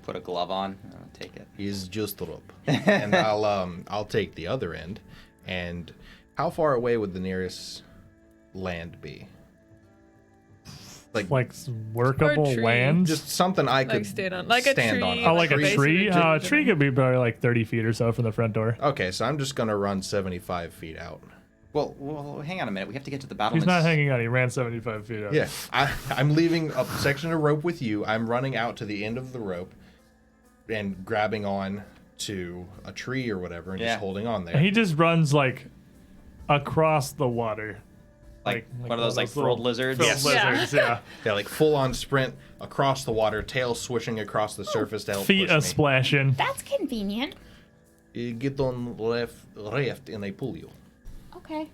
Put a glove on. I'll take it. Is just rope, and I'll take the other end. And how far away would the nearest land be? Like Workable Or tree. land. just something I could Like stand on, like a stand tree. on. Oh, like a base of tree? A tree. tree could be probably like 30 feet or so from the front door. Okay, so I'm just gonna run 75 feet out. Well, hang on a minute. We have to get to the battle. He's not hanging on. He ran 75 feet up. Yeah, I'm leaving a section of rope with you. I'm running out to the end of the rope and grabbing on to a tree or whatever and just holding on there. And he just runs like across the water. Like one of those like frilled lizards. Frilled lizards, yeah. Yeah, like full on sprint across the water, tail swishing across the surface to help Feet push a me. splashing. That's convenient. You get on raft and they pull you. Okay.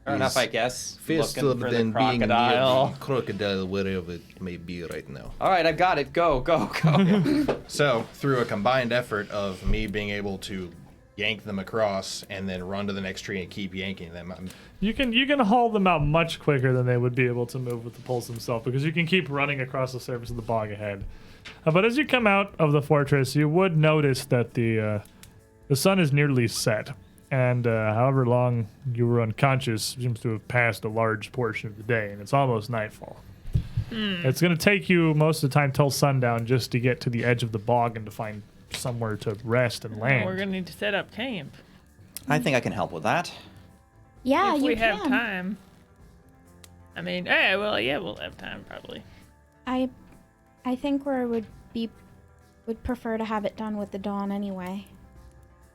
Fair enough, I guess. Faster Looking for the than being near crocodile. the crocodile, wherever it may be right now. All right, I got it. Go. So, through a combined effort of me being able to yank them across and then run to the next tree and keep yanking them, You can haul them out much quicker than they would be able to move with the pulse themselves because you can keep running across the surface of the bog ahead. But as you come out of the fortress, you would notice that the sun is nearly set, and however long you were unconscious seems to have passed a large portion of the day, and it's almost nightfall. It's going to take you most of the time till sundown just to get to the edge of the bog and to find somewhere to rest and land. We're gonna need to set up camp. I think I can help with that. Yeah, if you we can. have time. I mean, we'll have time probably. I think we would prefer to have it done with the dawn anyway.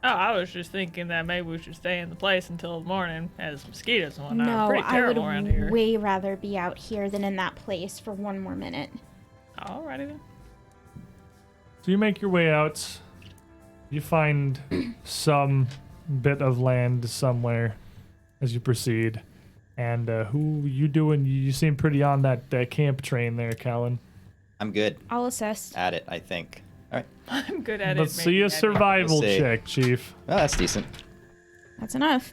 Oh, I was just thinking that maybe we should stay in the place until the morning as mosquitoes and whatnot. No, Pretty I would terrible around here. way rather be out here than in that place for one more minute. Alrighty then. So you make your way out. You find some bit of land somewhere as you proceed. And who you doing? You seem pretty on that camp train there, Callan. I'm good I'll assist. at it, I think. All right. I'm good at it. Let's see maybe. a survival Let's see. check, Chief. Well, that's decent. That's enough.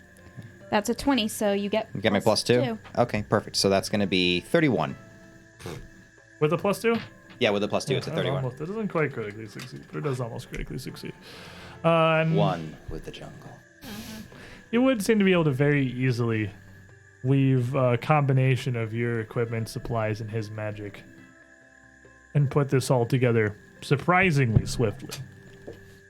That's a 20, so you get You get my plus two? Okay, perfect. So that's going to be 31. With a +2? Yeah, with a plus two, it's a That 31. almost- It doesn't quite critically succeed, but it does almost critically succeed. And One with the jungle. you would seem to be able to very easily weave a combination of your equipment, supplies, and his magic and put this all together surprisingly swiftly,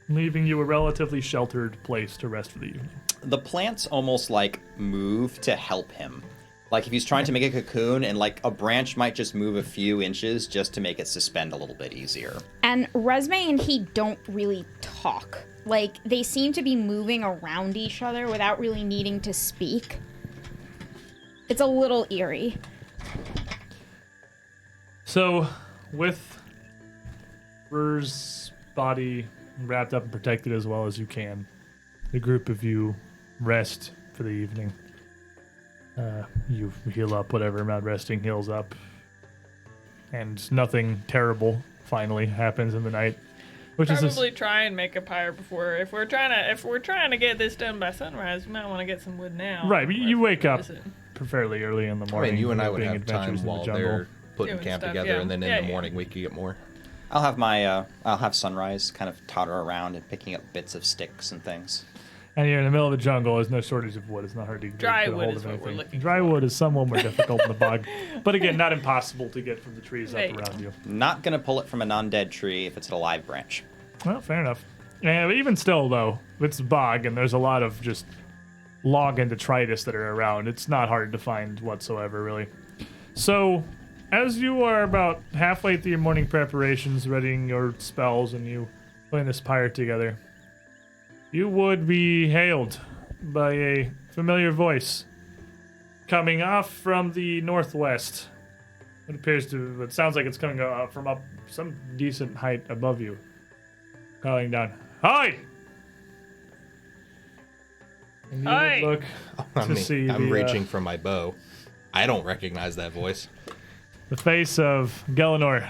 leaving you a relatively sheltered place to rest for the evening. The plants almost like move to help him. Like if he's trying to make a cocoon and like a branch might just move a few inches just to make it suspend a little bit easier. And Resme and he don't really talk. Like, they seem to be moving around each other without really needing to speak. It's a little eerie. So, with Rur's body wrapped up and protected as well as you can, the group of you rest for the evening. You heal up whatever amount resting heals up, and nothing terrible finally happens in the night, which Probably is try and make a pyre before. If we're trying to get this done by sunrise, we might want to get some wood now. right. But you wake up Is it- fairly early in the I morning. mean, you and I would being have time adventurers in the while jungle. they're putting Doing camp stuff, together, yeah. and then in Yeah, the yeah. morning we could get more. I'll have my I'll have sunrise kind of totter around and picking up bits of sticks and things. And you're in the middle of the jungle. There's no shortage of wood. It's not hard to Dry get a wood hold is of what we're anything. looking Dry wood is somewhat more difficult in the bog, but again, not impossible to get from the trees up There you around you. Not gonna pull it from a non-dead tree if it's a live branch. Well, fair enough. Yeah, but even still, though, it's bog and there's a lot of just log and detritus that are around. It's not hard to find whatsoever, really. So, as you are about halfway through your morning preparations, readying your spells, and you putting this pyre together, you would be hailed by a familiar voice coming off from the northwest. It sounds like it's coming from up some decent height above you. Calling down, "Hi!" And you Hi. would look to see I'm the, reaching for my bow. I don't recognize that voice. the face of Gelinor.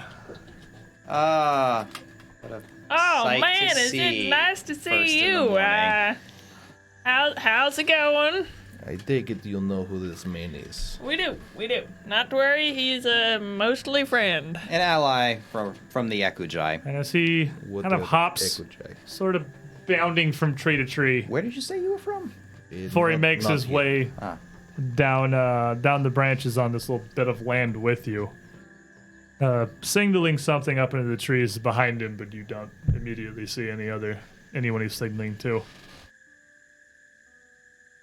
Ah. Oh Sight to man, is see it nice to first in see the you? morning. How's it going? I take it you know who this man is. We do. Not to worry, he's a mostly friend. An ally from the Ekujae. And as he What kind of the hops, Ekujae? sort of bounding from tree to tree, Where did you say you were from? before he makes his way Ah. down the branches on this little bit of land with you, signaling something up into the trees behind him, but you don't immediately see anyone he's signaling to.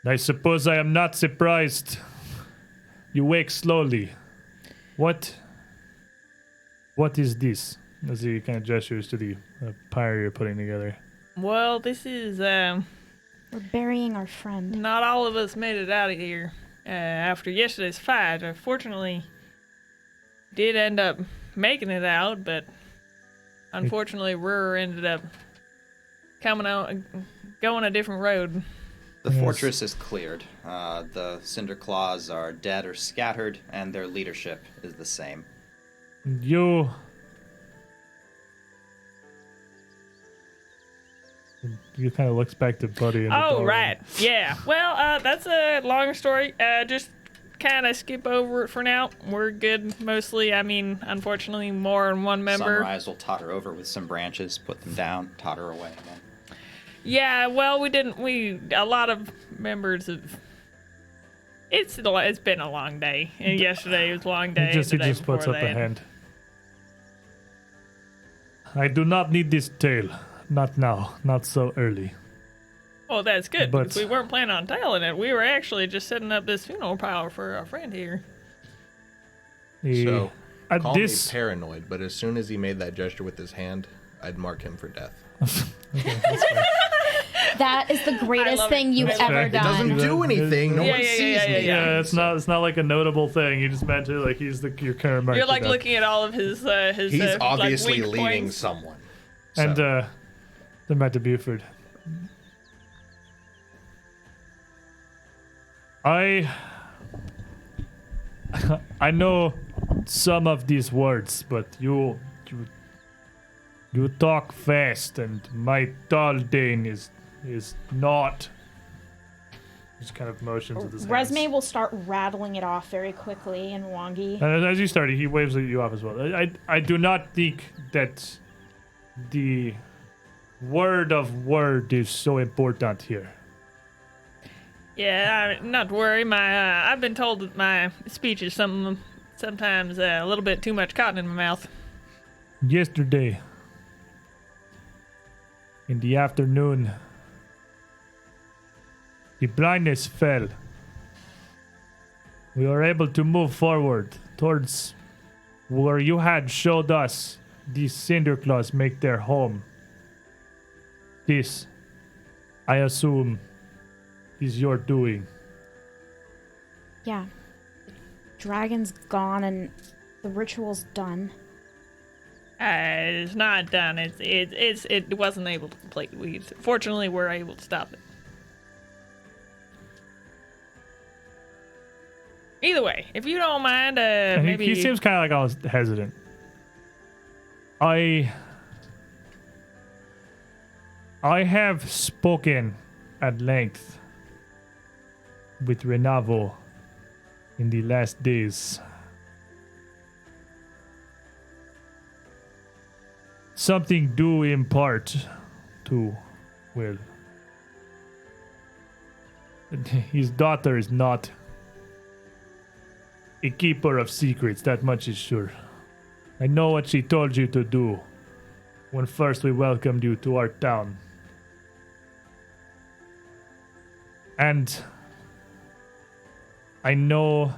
I suppose I am not surprised. You wake slowly. What is this? As he kind of gestures to the pyre you're putting together. Well, this is, We're burying our friend. not all of us made it out of here after yesterday's fight. Fortunately, did end up making it out, but unfortunately, Ruhr ended up coming out, going a different road. The Yes. fortress is cleared. The Cinder Claws are dead or scattered, and their leadership is the same. You kind of looks back to Buddy. In the Oh, doorway. right. Yeah. Well, that's a longer story. Just kind of skip over it for now. We're good mostly. I mean, unfortunately, more than one member. Sunrise will totter over with some branches, put them down, totter away again. Yeah, well, a lot of members of. It's been a long day. And yesterday was a long day. He just the day puts before up a that. hand. I do not need this tale. Not now. Not so early. Oh, that's good. But- Because we weren't planning on telling it. We were actually just setting up this funeral pyre for our friend here. So, At call this, me paranoid, but as soon as he made that gesture with his hand, I'd mark him for death. That is the greatest love thing it. you've That's ever fair. It done. Doesn't do anything. No Yeah, one yeah, sees yeah, me. yeah, it's not like a notable thing. You just meant to like he's your current mark. You're to like death. looking at all of his He's like, obviously weak leading points. someone. And So, then back to Buford. I know some of these words, but you talk fast, and my Daldane is not. Just kind of motions with his hands. Resme will start rattling it off very quickly in Wangi. And as you started, he waves at you off as well. I do not think that the word of word is so important here. Yeah, not to worry. I've been told that my speech is sometimes a little bit too much cotton in my mouth. Yesterday, in the afternoon, the blindness fell. We were able to move forward towards where you had showed us these Cinder Claws make their home. This, I assume, is your doing. Yeah. Dragon's gone and the ritual's done. It's not done. It wasn't able to complete. Fortunately, we're able to stop it. Either way, if you don't mind, And maybe he seems kind of like all hesitant. I have spoken at length with Renavo in the last days. Something do impart to Will. His daughter is not a keeper of secrets, that much is sure. I know what she told you to do when first we welcomed you to our town. And I know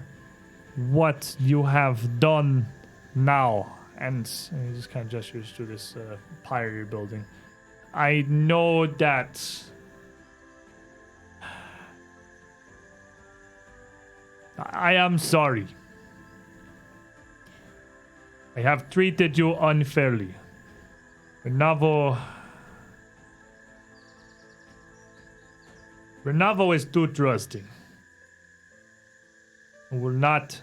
what you have done now. And he just kind of gestures to this pyre you're building. I know that I am sorry. I have treated you unfairly. Renavo is too trusting. We're not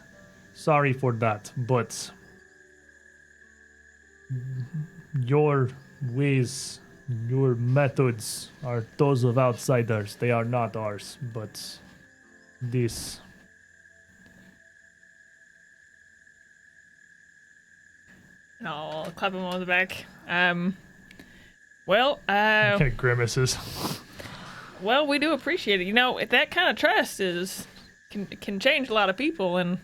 sorry for that, but your ways, your methods are those of outsiders. They are not ours, but this... And I'll clap him on the back. Well, kind of grimaces. well, we do appreciate it. You know, that kind of trust can change a lot of people, and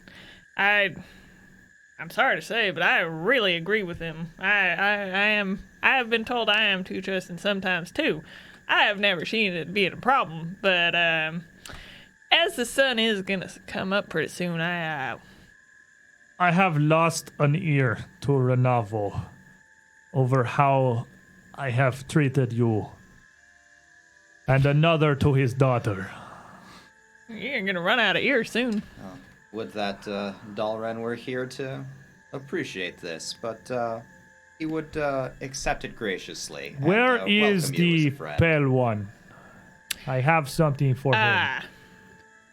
I'm sorry to say, but I really agree with him. I have been told I am too trusting sometimes too. I have never seen it being a problem, but As the sun is gonna come up pretty soon, I have lost an ear to Renavo over how I have treated you, and another to his daughter. you're gonna run out of ears soon. Would that Dalren were here to appreciate this, but he would accept it graciously. and, Where is welcome you as the a friend. pale one? I have something for him.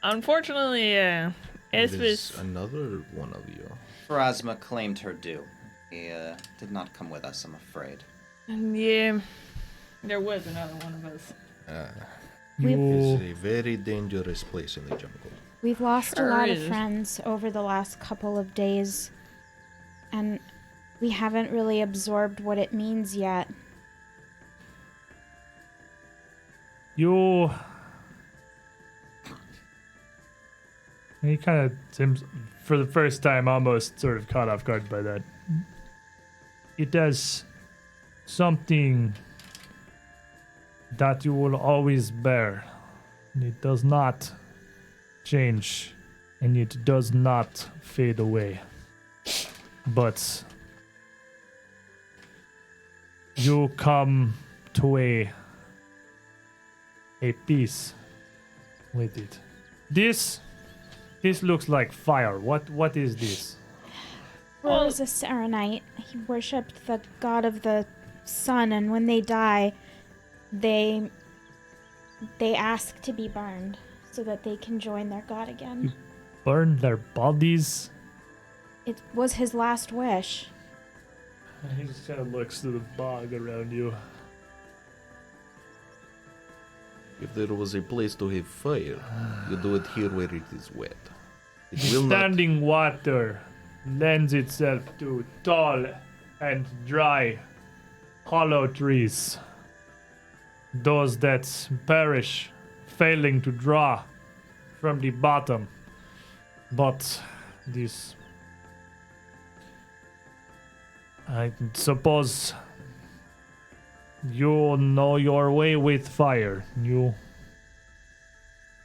Unfortunately, It this is was another one of you. Pharasma claimed her due. He did not come with us, I'm afraid. yeah. There was another one of us. It's a very dangerous place in the jungle. We've lost Sure a lot is. of friends over the last couple of days, and we haven't really absorbed what it means yet. You. He kind of seems, for the first time, almost sort of caught off guard by that. It has something that you will always bear. It does not change, and it does not fade away. But you come to a peace with it. This looks like fire. What is this? Roar is a Serenite. He worshipped the god of the sun, and when they die, they ask to be burned so that they can join their god again. Burn their bodies? It was his last wish. He just kind of looks to the bog around you. If there was a place to have fire, you do it here where it is wet. It will not. Standing water lends itself to tall and dry, hollow trees. Those that perish, failing to draw from the bottom. But this, I suppose, you know your way with fire.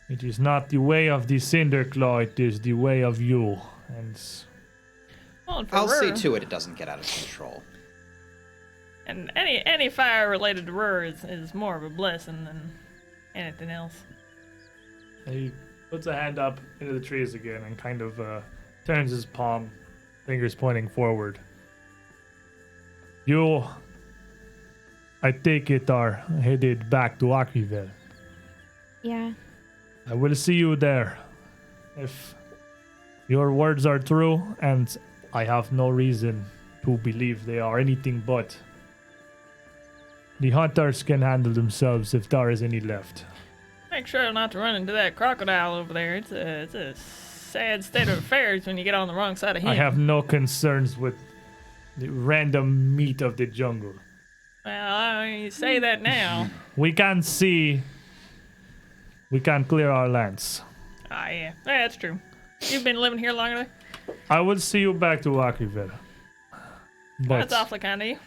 It is not the way of the Cinderclaw, it is the way of you. And Well, and for I'll see Rur- to it doesn't get out of control. And any fire related to Rur is more of a blessing than anything else. he puts a hand up into the trees again and kind of turns his palm, fingers pointing forward. You, I take it, are headed back to Aquiville. Yeah. I will see you there. If your words are true, and I have no reason to believe they are anything but, the hunters can handle themselves if there is any left. Make sure not to run into that crocodile over there. It's a sad state of affairs when you get on the wrong side of him. I have no concerns with the random meat of the jungle. Well, you say that now. We can see. We can clear our lands. Yeah, that's true. You've been living here long enough. I will see you back to Aquiville. That's But awfully kind of you.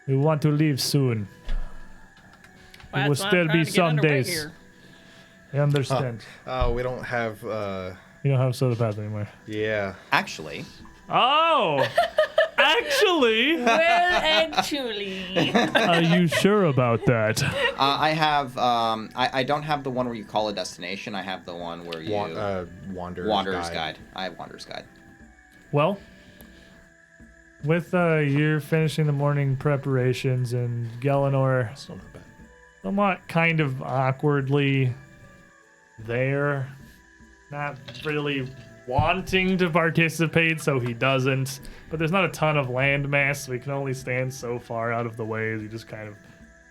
we want to leave soon. Well, It will that's why I'm still trying be to get some underway days. here. I understand. We don't have. You don't have soda path anymore. Yeah. Actually, Oh! Actually! Well, actually. Are you sure about that? I have. I don't have the one where you call a destination. I have the one where you Wanderer's Guide. I have Wanderer's Guide. Well, with you're finishing the morning preparations and Galenor Still not bad. somewhat kind of awkwardly there, not really wanting to participate, so he doesn't. But there's not a ton of land mass, so he can only stand so far out of the way as he just kind of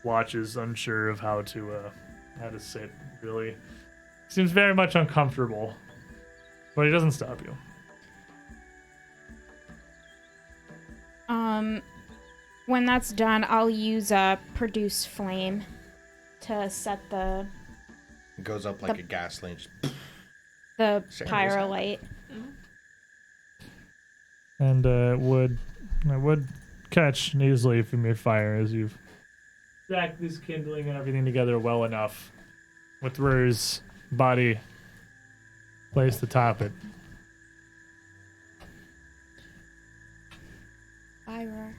watches, unsure of how to sit. Really, seems very much uncomfortable, but he doesn't stop you. When that's done, I'll use a produce flame to set the It goes up like a gasoline. Just Same pyrolite. And it would catch easily from your fire as you've stacked this kindling and everything together well enough with Rur's body place to top it. Ira.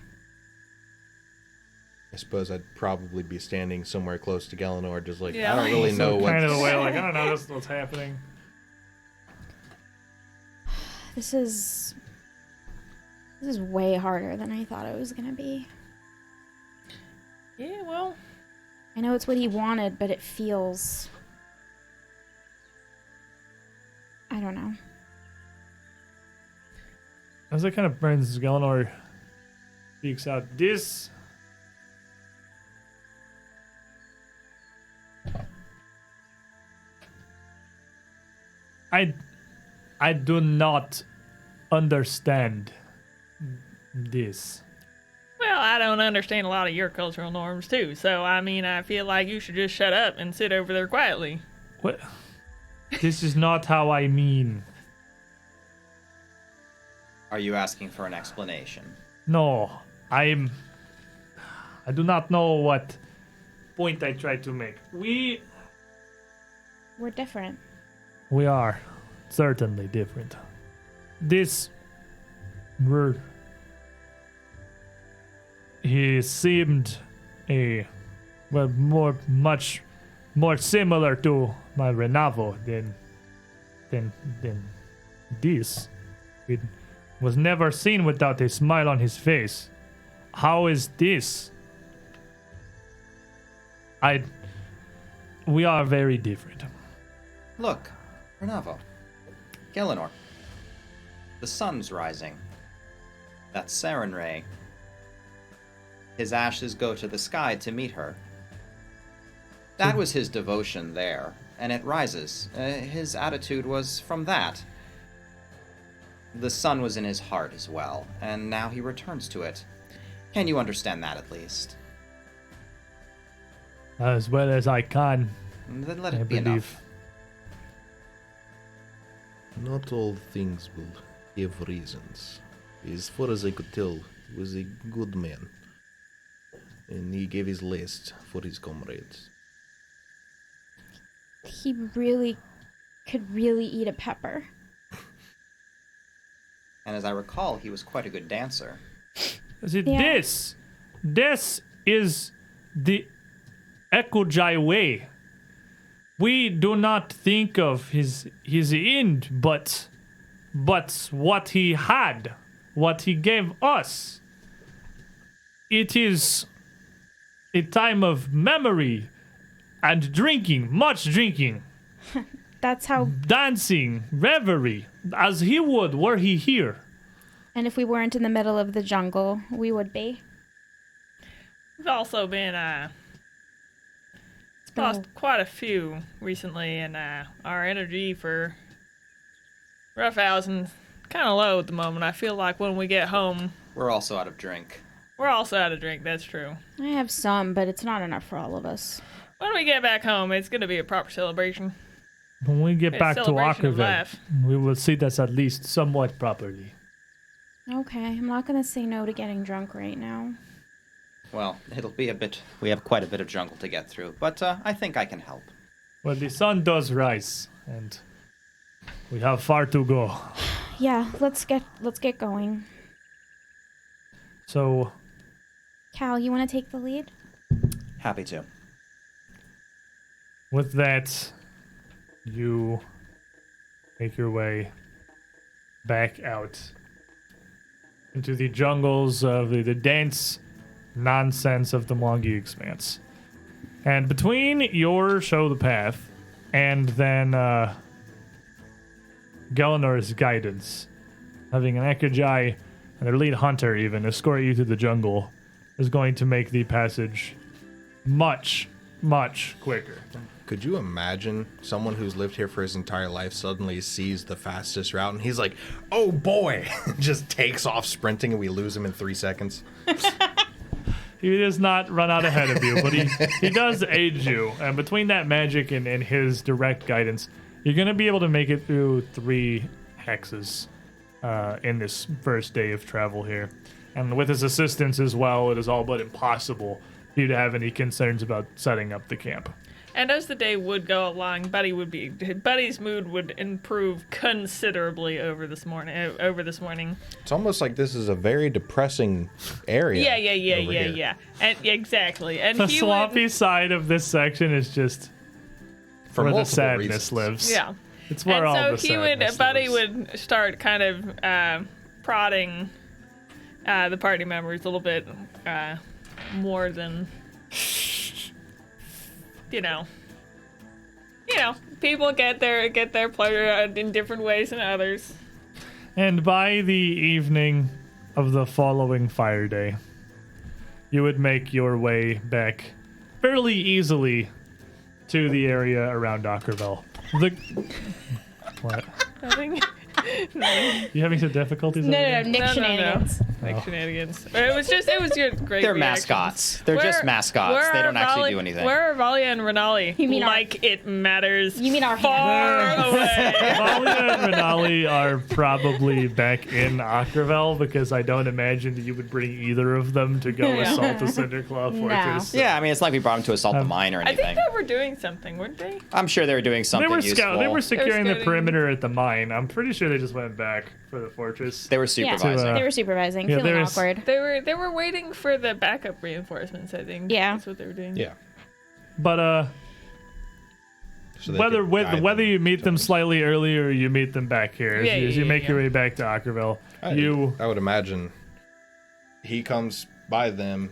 I suppose I'd probably be standing somewhere close to Galenor, just like, Yeah. I don't really know what. Kind of the way, like, I don't know what's happening. This is way harder than I thought it was gonna be. Yeah, well, I know it's what he wanted, but it feels... I don't know. As it kind of burns, Galenor speaks out. This... I do not understand this. well, I don't understand a lot of your cultural norms too. So I mean, I feel like you should just shut up and sit over there quietly. What? This is not how I mean. Are you asking for an explanation? No, I do not know what point I tried to make. We're different. We are certainly different. This word, he seemed much more similar to my Renavo than this. It was never seen without a smile on his face. How is this? We are very different. Look, Renavo. Galenor. The sun's rising. That's Saren Ray. His ashes go to the sky to meet her. That was his devotion there, and it rises. His attitude was from that. The sun was in his heart as well, and now he returns to it. Can you understand that at least? As well as I can, Then let I it be believe. enough. Not all things will give reasons. As far as I could tell, he was a good man. And he gave his last for his comrades. He could really eat a pepper. And as I recall, he was quite a good dancer. See, Yeah. this is the Ekujae way. We do not think of his end, but what he had, what he gave us. It is a time of memory and drinking, much drinking, That's how... dancing, revelry, as he would were he here. And if we weren't in the middle of the jungle, we would be. We've also been lost quite a few recently, and our energy for rough hours and kind of low at the moment. I feel like when we get home, We're also out of drink. we're also out of drink. That's true. I have some, but it's not enough for all of us. When we get back home, it's gonna be a proper celebration. When we get It's back to celebration of Acra, life. we will see this at least somewhat properly. Okay, I'm not gonna say no to getting drunk right now. Well, it'll be a bit... We have quite a bit of jungle to get through, but I think I can help. Well, the sun does rise, and we have far to go. Yeah, let's get going. So, Cal, you want to take the lead? Happy to. with that, you make your way back out into the jungles of the dense nonsense of the Mongi Expanse. And between your show the path and then Gelenor's guidance, having an Ekujae and their lead hunter even escort you to the jungle is going to make the passage much, much quicker. Could you imagine someone who's lived here for his entire life suddenly sees the fastest route and he's like, oh boy, just takes off sprinting and we lose him in 3 seconds? He does not run out ahead of you, but he does aid you. And between that magic and his direct guidance, you're going to be able to make it through 3 hexes in this first day of travel here. And with his assistance as well, it is all but impossible for you to have any concerns about setting up the camp. And as the day would go along, Buddy's mood would improve considerably over this morning. It's almost like this is a very depressing area. Yeah. And exactly. And The he swampy side of this section is just For where the multiple sadness reasons. lives. Yeah. It's where all the sadness Buddy lives. would start kind of prodding the party members a little bit more than people get their pleasure in different ways than others. And by the evening of the following fire day, you would make your way back fairly easily to the area around Acraville. What? Nothing. You having some difficulties? No, over no, there? Nick shenanigans. Like shenanigans. It was your great They're reactions. mascots. They're just Where- mascots. where They are don't actually Raleigh- do anything. Where are Valia and Renali? You mean our- like it matters? You mean our far hands? away? Valia and Renali are probably back in Acraville because I don't imagine that you would bring either of them to go Yeah. assault the Cinderclaw No. Fortress. Yeah, I mean, it's like we brought them to assault the mine or I think anything. they were doing something, weren't they? I'm sure they were doing something They were useful. They were securing the scouting. perimeter at the mine. I'm pretty sure they just went back for the fortress. They were Yeah. supervising. They were supervising, Yeah, feeling there's- awkward. They were waiting for the backup reinforcements. I think. Yeah. That's what they were doing. Yeah. But So they whether could guide whether you meet them to- slightly earlier or you meet them back here, as you make your way back to Acraville, I would imagine he comes by them,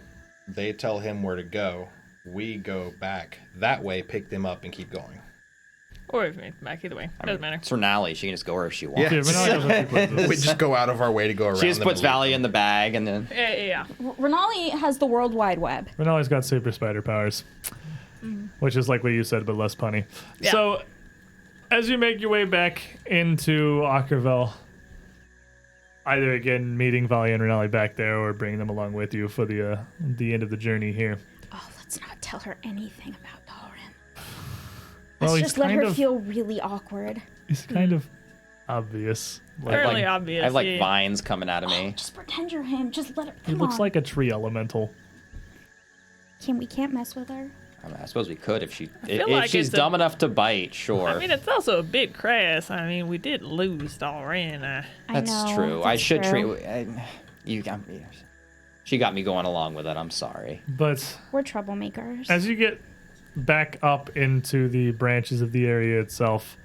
they tell him where to go, we go back that way, pick them up, and keep going. Or if we back either way, doesn't matter. It's Renali. She can just go wherever she wants. Yeah. Yeah, we're not gonna do places. We just go out of our way to go around. She just them puts and leave Valley them. in the bag and then. Yeah. Renali has the World Wide Web. Renali's got super spider powers, which is like what you said, but less punny. Yeah. So, as you make your way back into Acraville, either again meeting Valia and Renali back there, or bringing them along with you for the end of the journey here. Oh, let's not tell her anything about Golarion. Well, Let's he's just let her kind of- feel really awkward. It's kind of obvious. Fairly like- obvious. I have like yeah. vines coming out of me. Just pretend you're him. Just let her. He Come looks on. like a tree elemental. We can't mess with her. I mean, I suppose we could if feel if like she's it's a- dumb enough to bite. Sure. I mean, it's also a bit crass. I mean, we did lose Dalrin. I That's know, true. I that's should true. treat. You got me. She got me going along with it. I'm sorry. But We're troublemakers. as you get back up into the branches of the area itself,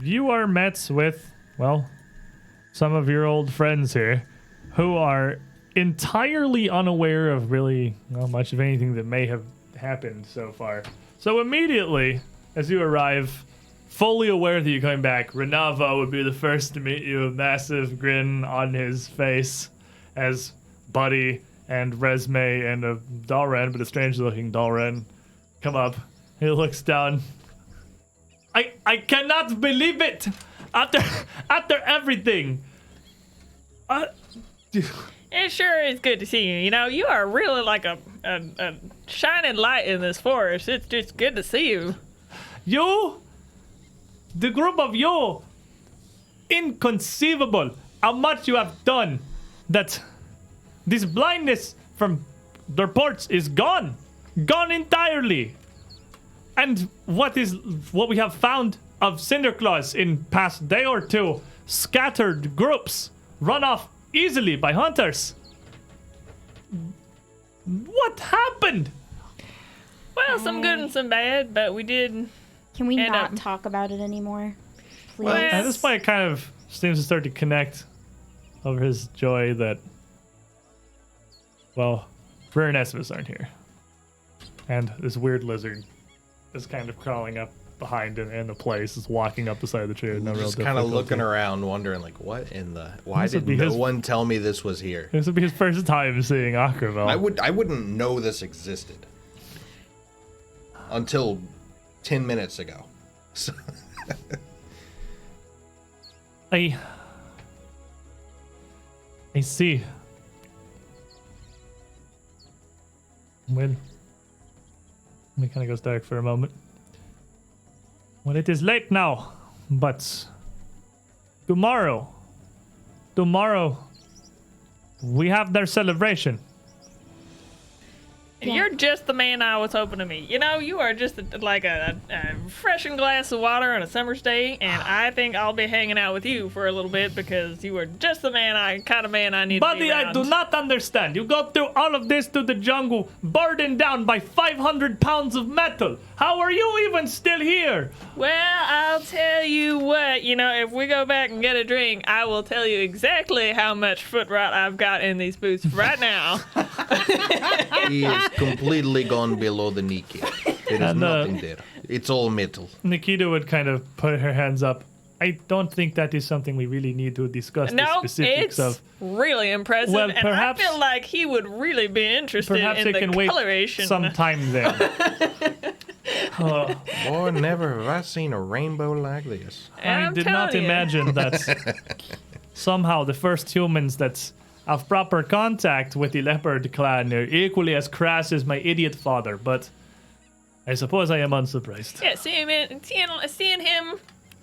you are met with, well, some of your old friends here who are entirely unaware of really much of anything that may have happened so far. So immediately, as you arrive, fully aware that you're coming back, Renavo would be the first to meet you, a massive grin on his face, as Buddy and Resme and a Dalren, but a strange-looking Dalren, come up. He looks down. I cannot believe it! After everything! It sure is good to see you. You know, you are really like a shining light in this forest. It's just good to see you. You, the group of you, inconceivable how much you have done. That this blindness from the ports is gone entirely. And what we have found of Cinderclaws in past day or two, scattered groups, run off easily by hunters. What happened? Well, some good and some bad, but we did. Can we And, not talk about it anymore? Please. Well, At this point, it kind of seems to start to connect over his joy that, well, Rare and Esmus aren't here. And this weird lizard is kind of crawling up behind him in the place, is walking up the side of the tree with no real Just kind of difficulty. looking around, wondering like, what in the? Why This would did be no his- one tell me this was here? This would be his first time seeing Acraville. I wouldn't know this existed until 10 minutes ago. So, I see. Well, it kind of goes dark for a moment. Well, it is late now, but tomorrow, we have their celebration. You're just the man I was hoping to meet. You know, you are just like a refreshing glass of water on a summer's day, and I think I'll be hanging out with you for a little bit because you are just the kind of man I need to be Buddy, I around. do not understand. You go through all of this to the jungle, burdened down by 500 pounds of metal. How are you even still here? Well, I'll tell you what, you know, if we go back and get a drink, I will tell you exactly how much foot rot I've got in these boots right now. He is completely gone below the kneecap. There is And, nothing there. It's all metal. Nikita would kind of put her hands up. I don't think that is something we really need to discuss the No, specifics it's of. really impressive, Well, and perhaps- I feel like he would really be interested Perhaps in they the can wait coloration. some time then. Boy, never have I seen a rainbow like this. And I I'm did not telling you. imagine that somehow the first humans that have proper contact with the leopard clan are equally as crass as my idiot father, but I suppose I am unsurprised. Yeah, seeing him,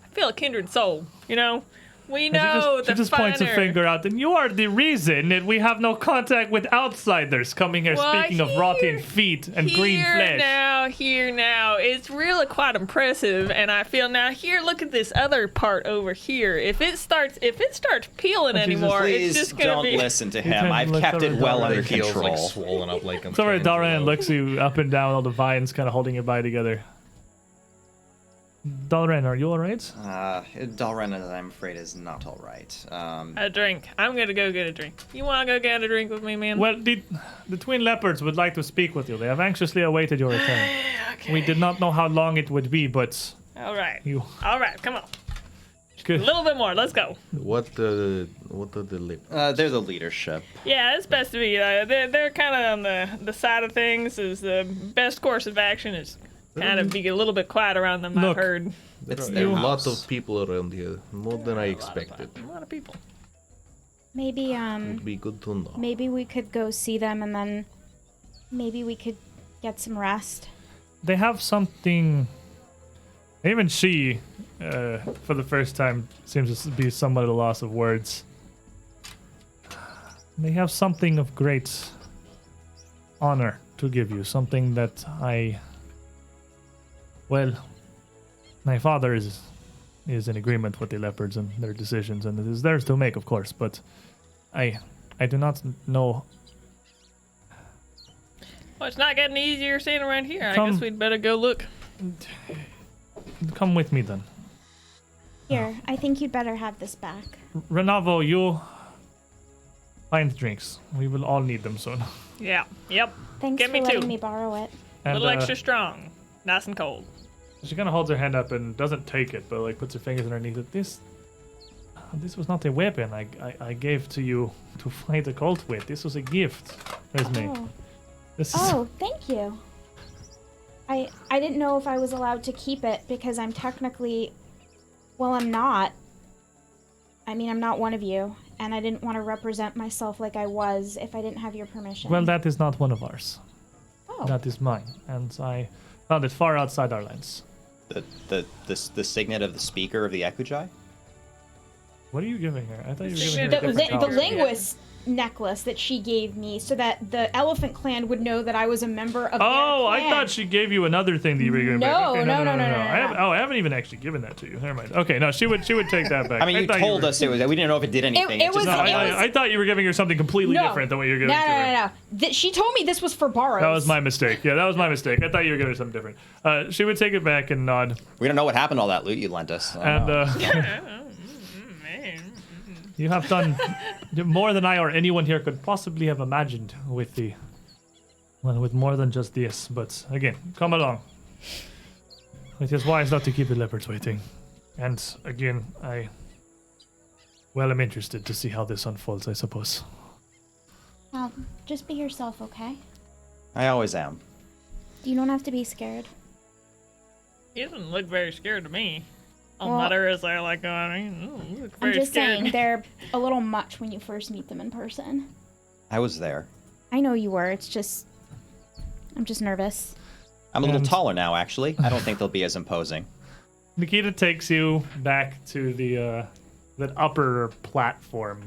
I feel a kindred soul. You know, we And know she just points a finger out, and you are the reason that we have no contact with outsiders coming here Well, speaking of rotten feet and green flesh. Here now, it's really quite impressive, and I feel now here. Look at this other part over here. If it starts peeling anymore, Please it's just gonna don't be. listen to can't him. I've look kept it over well Dalren. under The heel's control. like swollen up like I'm Sorry, Michelangelo. Dalren looks you up and down, all the vines kind of holding your body together. Dalren, are you alright? Dalren, I'm afraid, is not all right. A drink. I'm gonna go get a drink. You wanna go get a drink with me, man? Well, the twin leopards would like to speak with you. They have anxiously awaited your return. Okay. We did not know how long it would be, but All right. you All right. Come on. A could. little bit more. Let's go. What are the lip? they're the leadership. Yeah, it's best to be. They're kind of on the side of things. Is the best course of action is kind of be a little bit quiet around them. Look. I've heard It's There their are a lot house. of people around here, more than I expected. a lot of people. Maybe Would be good to know. maybe we could go see them and then maybe we could get some rest. They have something. Even she, for the first time, seems to be somewhat at a loss of words. They have something of great honor to give you. Something that well, my father is in agreement with the leopards and their decisions, and it is theirs to make, of course. But I do not know. Well, it's not getting easier staying around here. I Come. guess we'd better go look. Come with me then. Here, I think you'd better have this back. Renavo, you find drinks. We will all need them soon. Yeah. Yep. Thanks Get for me letting too. me borrow it. A And, little extra strong. Nice and cold. She kind of holds her hand up and doesn't take it, but like puts her fingers underneath it. This was not a weapon I gave to you to fight a cult with. This was a gift, Esme. Oh. This is Oh, thank you. I didn't know if I was allowed to keep it because I'm technically, well, I'm not. I mean, I'm not one of you, and I didn't want to represent myself like I was if I didn't have your permission. well, that is not one of ours. Oh. That is mine, and I found it far outside our lands. The signet of the speaker of the Ekujae? What are you giving her? I thought you were giving her The- a different the color. linguist necklace that she gave me so that the elephant clan would know that I was a member of Oh, their I clan. thought she gave you another thing that you were giving No, back. Okay, no. I haven't even actually given that to you. Never mind. Okay, no, she would take that back. I mean, you thought told were- us it was. We didn't know if it did anything. it just was- No, not it was- I thought you were giving her something completely No. different than what you're giving No, to her. no. She told me this was for borrows. That was my mistake. Yeah, that was my mistake. I thought you were giving her something different. She would take it back and nod. We don't know what happened to all that loot you lent us. And you have done more than I or anyone here could possibly have imagined with with more than just this. But again, come along. It is wise not to keep the leopards waiting. And again, I'm interested to see how this unfolds, I suppose. Well, just be yourself, okay? I always am. You don't have to be scared. He doesn't look very scared to me. I'll Well- mutter as I like going. You look I'm very just scared. saying, they're a little much when you first meet them in person. I was there. I know you were. It's just, I'm just nervous. I'm a little And- taller now, actually. I don't think they'll be as imposing. Nikita takes you back to the that upper platform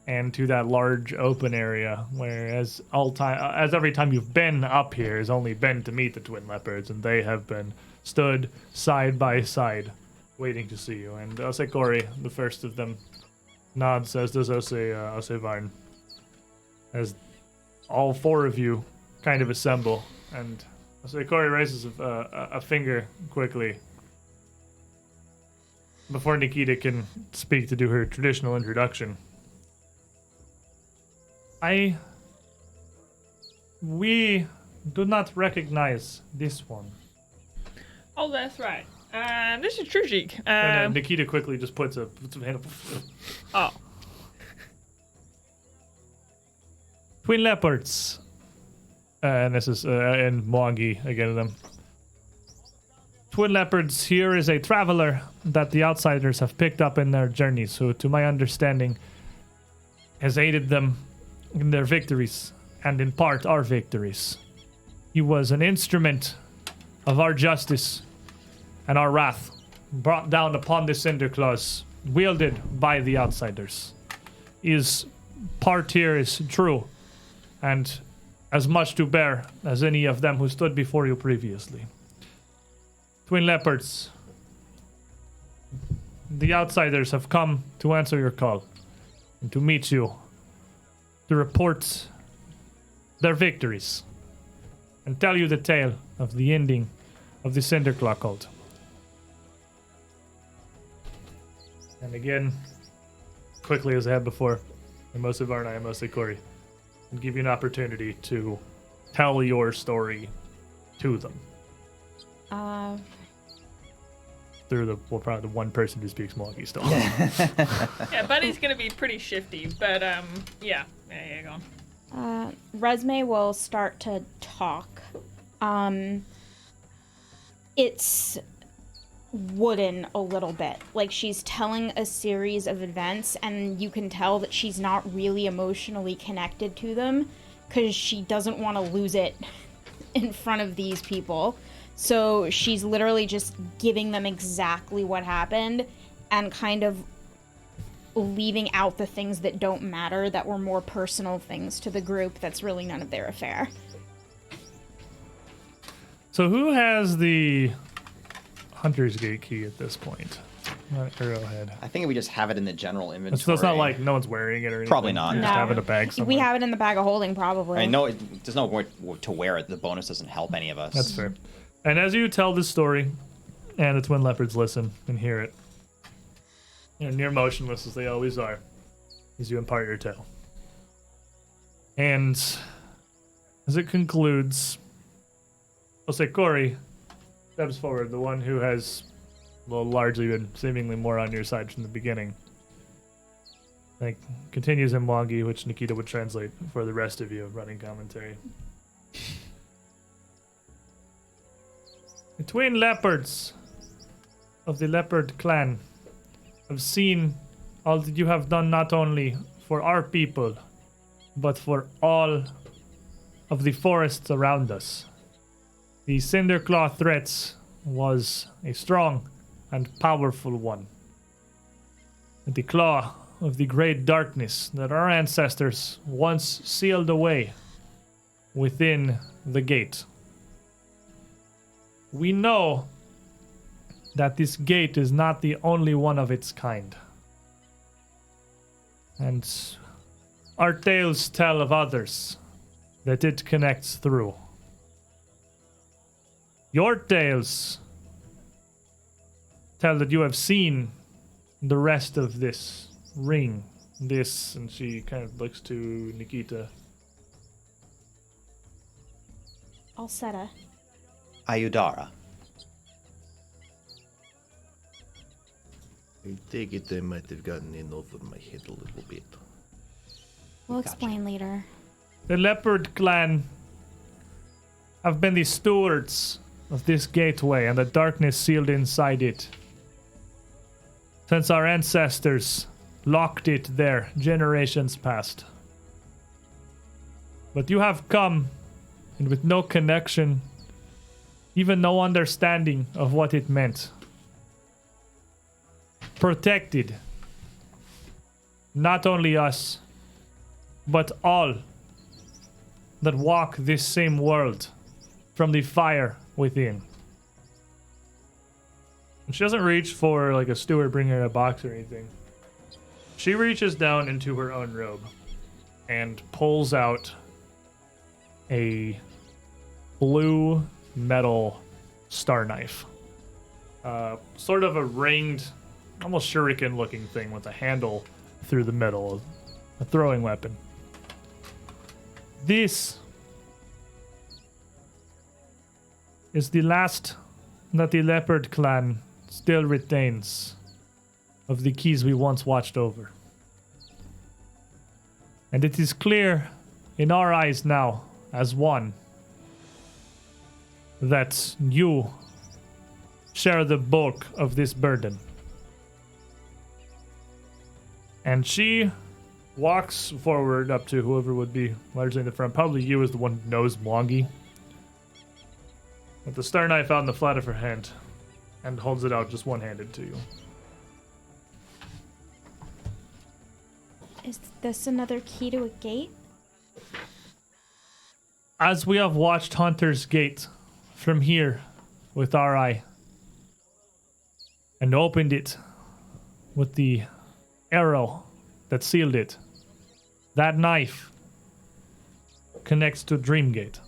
and to that large open area, whereas as every time you've been up here has only been to meet the twin leopards, and they have been stood side by side, waiting to see you. And Osekori, the first of them, nods, as does Osevarn, as all four of you kind of assemble, and Osekori raises a finger quickly before Nikita can speak to do her traditional introduction. We do not recognize this one. Oh, that's right. This is Trujik. And Nikita quickly just puts a hand up. Oh. Twin leopards. And this is and Mwangi again to them. Twin leopards, here is a traveler that the outsiders have picked up in their journeys, who, to my understanding, has aided them in their victories, and in part our victories. He was an instrument of our justice and our wrath, brought down upon the Cinder Claws, wielded by the outsiders. His part here is true, and as much to bear as any of them who stood before you previously. Twin leopards, the outsiders have come to answer your call, and to meet you, to report their victories, and tell you the tale of the ending of the Cinderclaw cult. And again, quickly as I had before, and most of Varna and mostly Corey, and give you an opportunity to tell your story to them. Through probably the one person who speaks Mwangi still. Yeah, Buddy's gonna be pretty shifty, but yeah, go on. Resme will start to talk. It's wooden a little bit. Like, she's telling a series of events, and you can tell that she's not really emotionally connected to them, because she doesn't want to lose it in front of these people. So she's literally just giving them exactly what happened, and kind of leaving out the things that don't matter, that were more personal things to the group that's really none of their affair. So who has the Hunter's Gate key at this point? Not Arrowhead. I think we just have it in the general inventory. So it's not like no one's wearing it or anything. Probably not. You just have it in a bag somewhere. We have it in the bag of holding, probably. I know there's no way to wear it. The bonus doesn't help any of us. That's fair. And as you tell this story, and the twin leopards listen and hear it, and near motionless as they always are, as you impart your tale. And as it concludes, I'll say Corey steps forward, the one who has, well, largely been seemingly more on your side from the beginning. Like, continues in Mwangi, which Nikita would translate for the rest of you, running commentary. The twin leopards of the leopard clan have seen all that you have done, not only for our people, but for all of the forests around us. The Cinderclaw threat was a strong and powerful one. The claw of the great darkness that our ancestors once sealed away within the gate. We know that this gate is not the only one of its kind. And our tales tell of others that it connects through. Your tales tell that you have seen the rest of this ring. This, and she kind of looks to Nikita. Alceta. Ayudara. I take it I might have gotten in over my head a little bit. We'll explain later. The Leopard clan have been the stewards of this gateway and the darkness sealed inside it since our ancestors locked it there generations past. But you have come, and with no connection, even no understanding of what it meant. Protected not only us, but all that walk this same world from the fire within. And she doesn't reach for like a steward bringing her a box or anything. She reaches down into her own robe and pulls out a blue metal star knife. Sort of a ringed, almost shuriken looking thing with a handle through the middle, a throwing weapon. This is the last that the Leopard clan still retains of the keys we once watched over. And it is clear in our eyes now, as one, that you share the bulk of this burden. And she walks forward up to whoever would be largely in the front. Probably you as the one who knows Mwangi. With the star knife out in the flat of her hand and holds it out just one-handed to you. Is this another key to a gate? As we have watched Hunter's Gate from here with our eye and opened it with the arrow that sealed it, that knife connects to Dreamgate.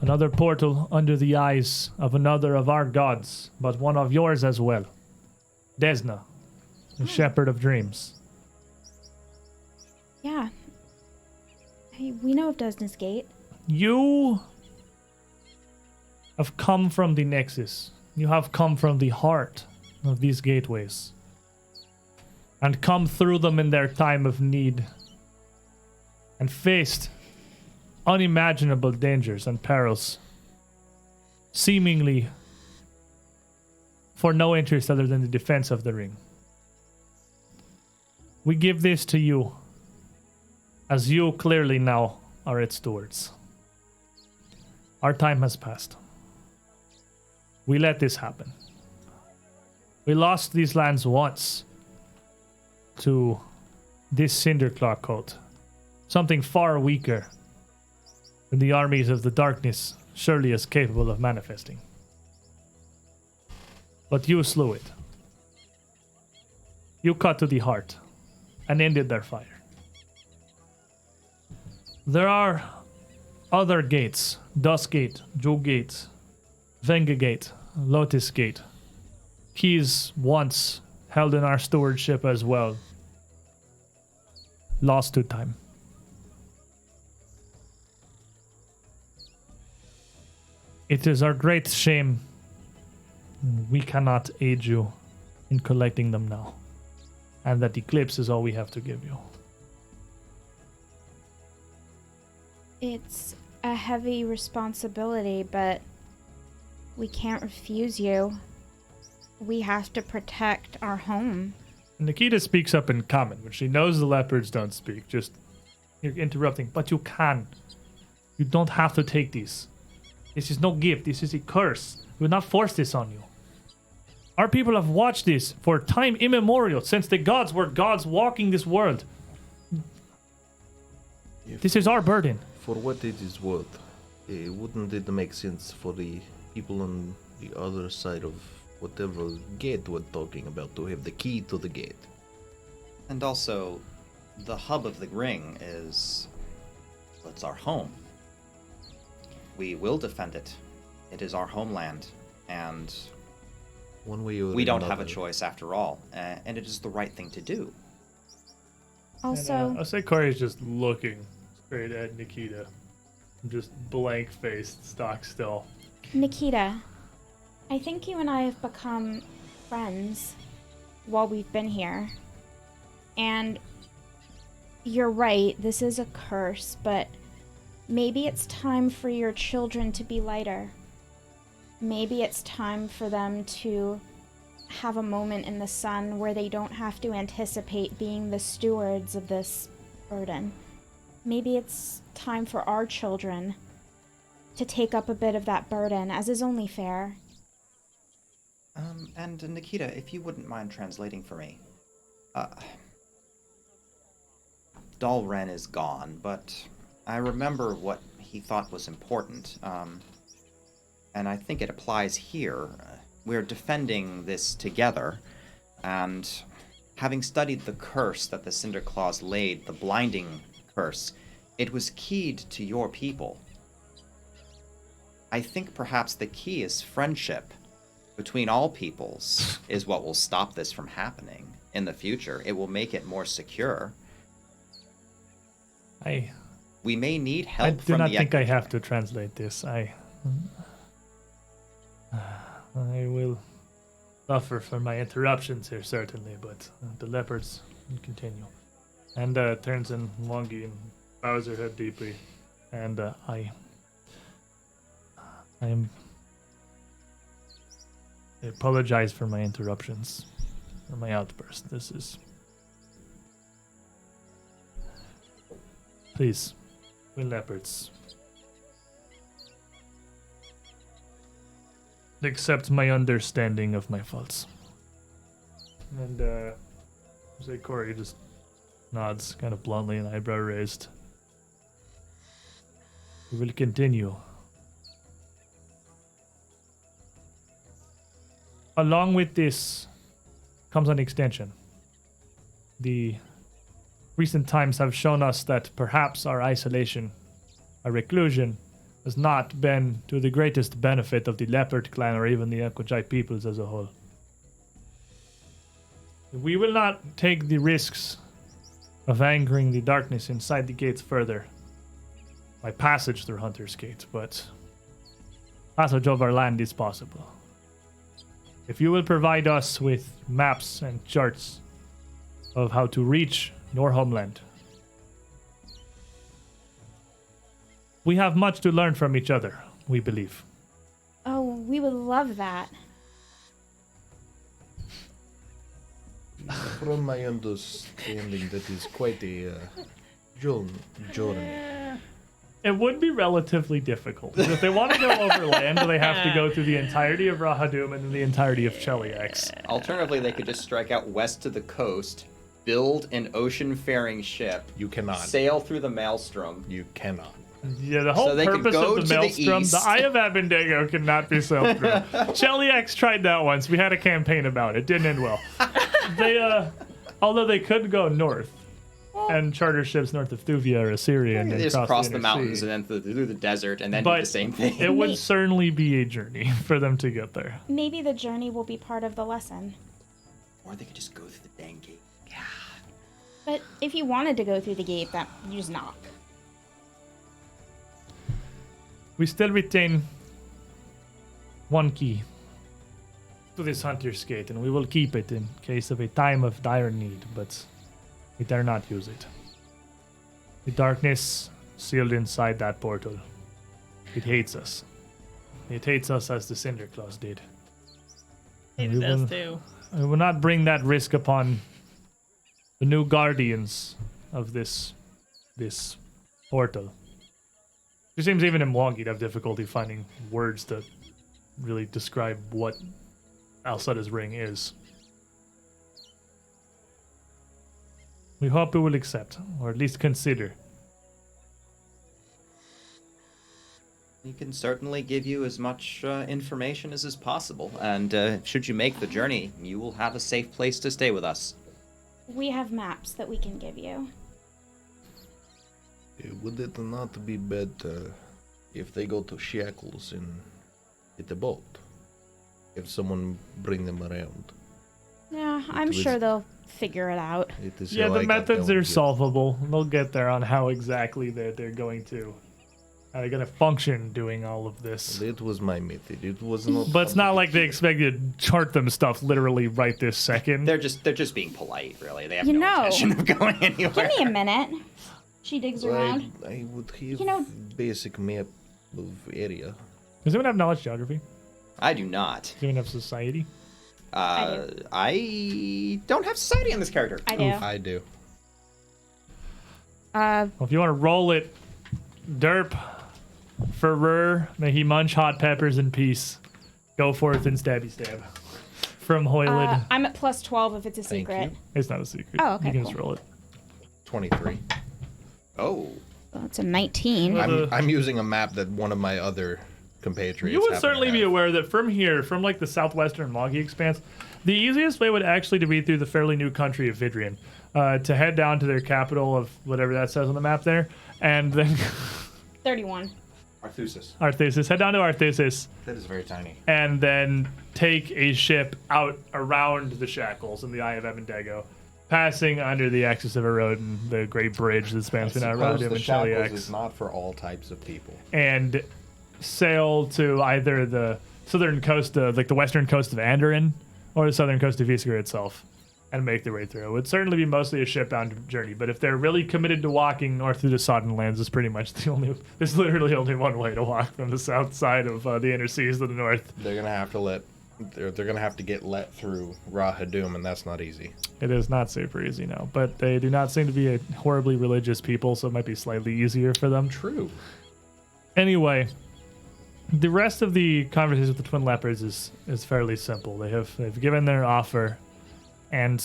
Another portal under the eyes of another of our gods, but one of yours as well. Desna, the Shepherd of Dreams. Yeah. Hey, we know of Desna's Gate. You have come from the Nexus. You have come from the heart of these gateways. And come through them in their time of need. And faced unimaginable dangers and perils. Seemingly for no interest other than the defense of the ring. We give this to you, as you clearly now are its stewards. Our time has passed. We let this happen. We lost these lands once to this Cinderclaw cult. Something far weaker than the armies of the darkness surely is capable of manifesting. But you slew it. You cut to the heart and ended their fire. There are other gates: Dusk Gate, Jewel Gate, Venga Gate, Lotus Gate. Keys once held in our stewardship as well. Lost to time. It is our great shame we cannot aid you in collecting them now, and that Eclipse is all we have to give you. It's a heavy responsibility, but we can't refuse you. We have to protect our home. Nikita speaks up in common, but she knows the leopards don't speak. Just, you're interrupting. But you can. You don't have to take these. This is no gift. This is a curse. We will not force this on you. Our people have watched this for time immemorial, since the gods were gods walking this world. This is our burden. For what it is worth, wouldn't it make sense for the people on the other side of whatever gate we're talking about to have the key to the gate? And also, the hub of the ring is... well, it's our home. We will defend it. It is our homeland, and One way or we don't have a another. choice after all, and it is the right thing to do. Also, And, I'll say Corey's just looking straight at Nikita. Just blank-faced, stock still. Nikita, I think you and I have become friends while we've been here. And you're right, this is a curse, but maybe it's time for your children to be lighter. Maybe it's time for them to have a moment in the sun where they don't have to anticipate being the stewards of this burden. Maybe it's time for our children to take up a bit of that burden, as is only fair. And Nikita, if you wouldn't mind translating for me. Dalren is gone, but I remember what he thought was important. And I think it applies here. We're defending this together, and having studied the curse that the Cinder Claws laid, the blinding curse, it was keyed to your people. I think perhaps the key is friendship between all peoples is what will stop this from happening in the future. It will make it more secure. We may need help I from the... do not think I have to translate this. I will suffer for my interruptions here, certainly, but the leopards will continue. And turns in Wongi and bows her head deeply. And I apologize for my interruptions, for my outburst. This is... Please, we leopards, accept my understanding of my faults. And Jose Corey just nods kind of bluntly, an eyebrow raised. We will continue. Along with this comes an extension. The recent times have shown us that perhaps our isolation, our reclusion, has not been to the greatest benefit of the Leopard clan or even the Ekujae peoples as a whole. We will not take the risks of angering the darkness inside the gates further by passage through Hunter's Gate, but passage over land is possible. If you will provide us with maps and charts of how to reach your homeland, we have much to learn from each other, we believe. Oh, we would love that. From my understanding, that is quite a journey. It would be relatively difficult. If they want to go overland, they have to go through the entirety of Rahadum and then the entirety of Cheliax. Alternatively, they could just strike out west to the coast, build an ocean-faring ship. You cannot. Sail through the Maelstrom. You cannot. Yeah, the whole So they could purpose go of to the the Maelstrom, the east. Eye of Abendego cannot be sailed through. Cheliax tried that once. We had a campaign about it. Didn't end well. They, although they could go north and charter ships north of Thuvia or Assyria and They then just cross the inner mountains sea. and then through the desert and then do But the same thing. it would certainly be a journey for them to get there. Maybe the journey will be part of the lesson. Or they could just go through the dang gate. But if you wanted to go through the gate, that you just knock. We still retain one key to this Hunter's Gate, and we will keep it in case of a time of dire need, but we dare not use it. The darkness sealed inside that portal. It hates us. It hates us as the Cinder Claws did. It We does will- too. I will not bring that risk upon the new guardians of this portal. It seems even in Wongi to have difficulty finding words to really describe what Alcetta's ring is. We hope it will accept, or at least consider. We can certainly give you as much information as is possible, and should you make the journey, you will have a safe place to stay with us. We have maps that we can give you. Would it not be better if they go to Shackles and hit the boat? If someone bring them around? Yeah, I'm was- sure they'll figure it out. It is Yeah, the like I methods don't are get- solvable. They'll get there on how exactly they're going to function doing all of this. It was my method. It was not. But it's not like they expect you to chart them stuff literally right this second. They're just being polite, really. They have You no know. intention of going anywhere. Give me a minute. She digs around. I would have You know- basic map of area. Does anyone have knowledge geography? I do not. Does anyone have society? I don't have society on this character. I do. I do. Well, if you want to roll it, derp, Ferrer, may he munch hot peppers in peace. Go forth and stabby stab. From Hoylid. I'm at plus 12 if it's a Thank secret. you. It's not a secret. Oh, okay, You can just cool. roll it. 23. Oh. Well, it's a 19. I'm using a map that one of my other compatriots. You would happen to certainly be have. aware that from here, from like the southwestern Logi expanse, the easiest way would actually to be through the fairly new country of Vidrian, to head down to their capital of whatever that says on the map there, and then 31. Arthusis. Head down to Arthusis, That is very tiny. and then take a ship out around the shackles in the Eye of Ebendago, passing under the axis of Erodin, the great bridge that spans between Erodin the and shackles Sheliax, is not for all types of people. and sail to either the southern coast of, like the western coast of Andoran, or the southern coast of Iskra itself, and make their way through. It would certainly be mostly a ship-bound journey, but if they're really committed to walking north through the Sodden Lands, it's pretty much there's literally only one way to walk from the south side of the inner seas to the north. They're gonna have to get let through Rahadum, and that's not easy. It is not super easy, no, but they do not seem to be a horribly religious people, so it might be slightly easier for them. True. Anyway, the rest of the conversation with the Twin Leopards is fairly simple. They've given their offer, and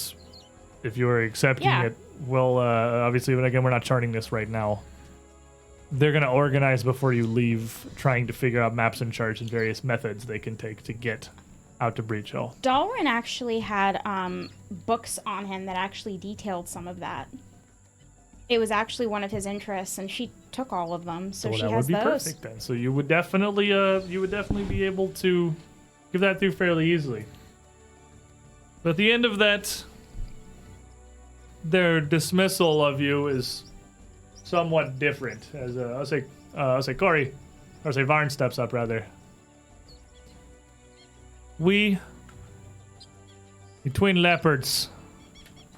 if you are accepting Yeah. it, well, obviously, but again, we're not charting this right now. They're going to organize before you leave, trying to figure out maps and charts and various methods they can take to get out to Breachill. Dalrin actually had books on him that actually detailed some of that. It was actually one of his interests, and she took all of them, so Well, she that has would be those. perfect then. So you would definitely be able to give that through fairly easily. But at the end of that, their dismissal of you is somewhat different. As I'll say Corey, or say Varn steps up rather. We, the Twin Leopards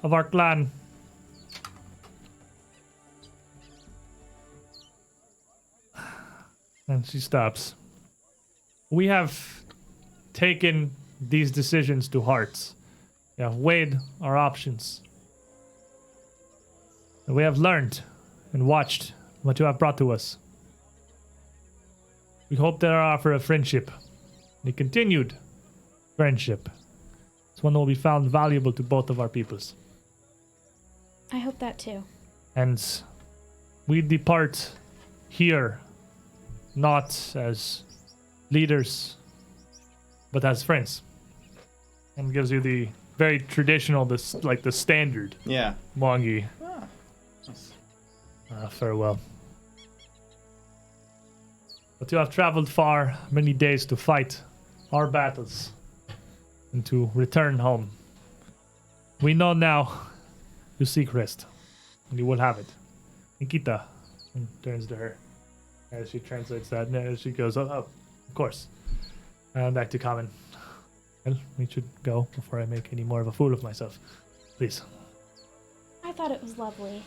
of our clan, and she stops. We have taken these decisions to heart. We have weighed our options. And we have learned and watched what you have brought to us. We hope that our offer of friendship, the continued friendship, is one that will be found valuable to both of our peoples. I hope that too. And we depart here not as leaders, but as friends. And gives you the very traditional, the standard Yeah. Mongi Ah. farewell. But you have traveled far, many days to fight our battles and to return home. We know now you seek rest, and you will have it. Nikita, and turns to her as she translates that, and as she goes, oh, of course. Back to common. Well, we should go before I make any more of a fool of myself. Please. I thought it was lovely.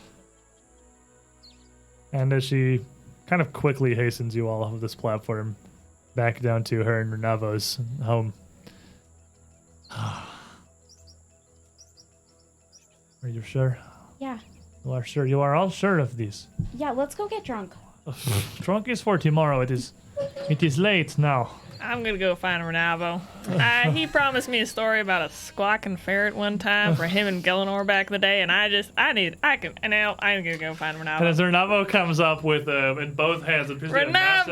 And as she kind of quickly hastens you all off of this platform back down to her and Renavo's home. Are you sure? Yeah. You are sure? You are all sure of this? Yeah, let's go get drunk. Drunk is for tomorrow. It is late now. I'm gonna go find Renavo. He promised me a story about a squawking ferret one time for him and Gelinor back in the day, and I'm gonna go find And as Renavo. Renavo comes up with in both hands, a massive,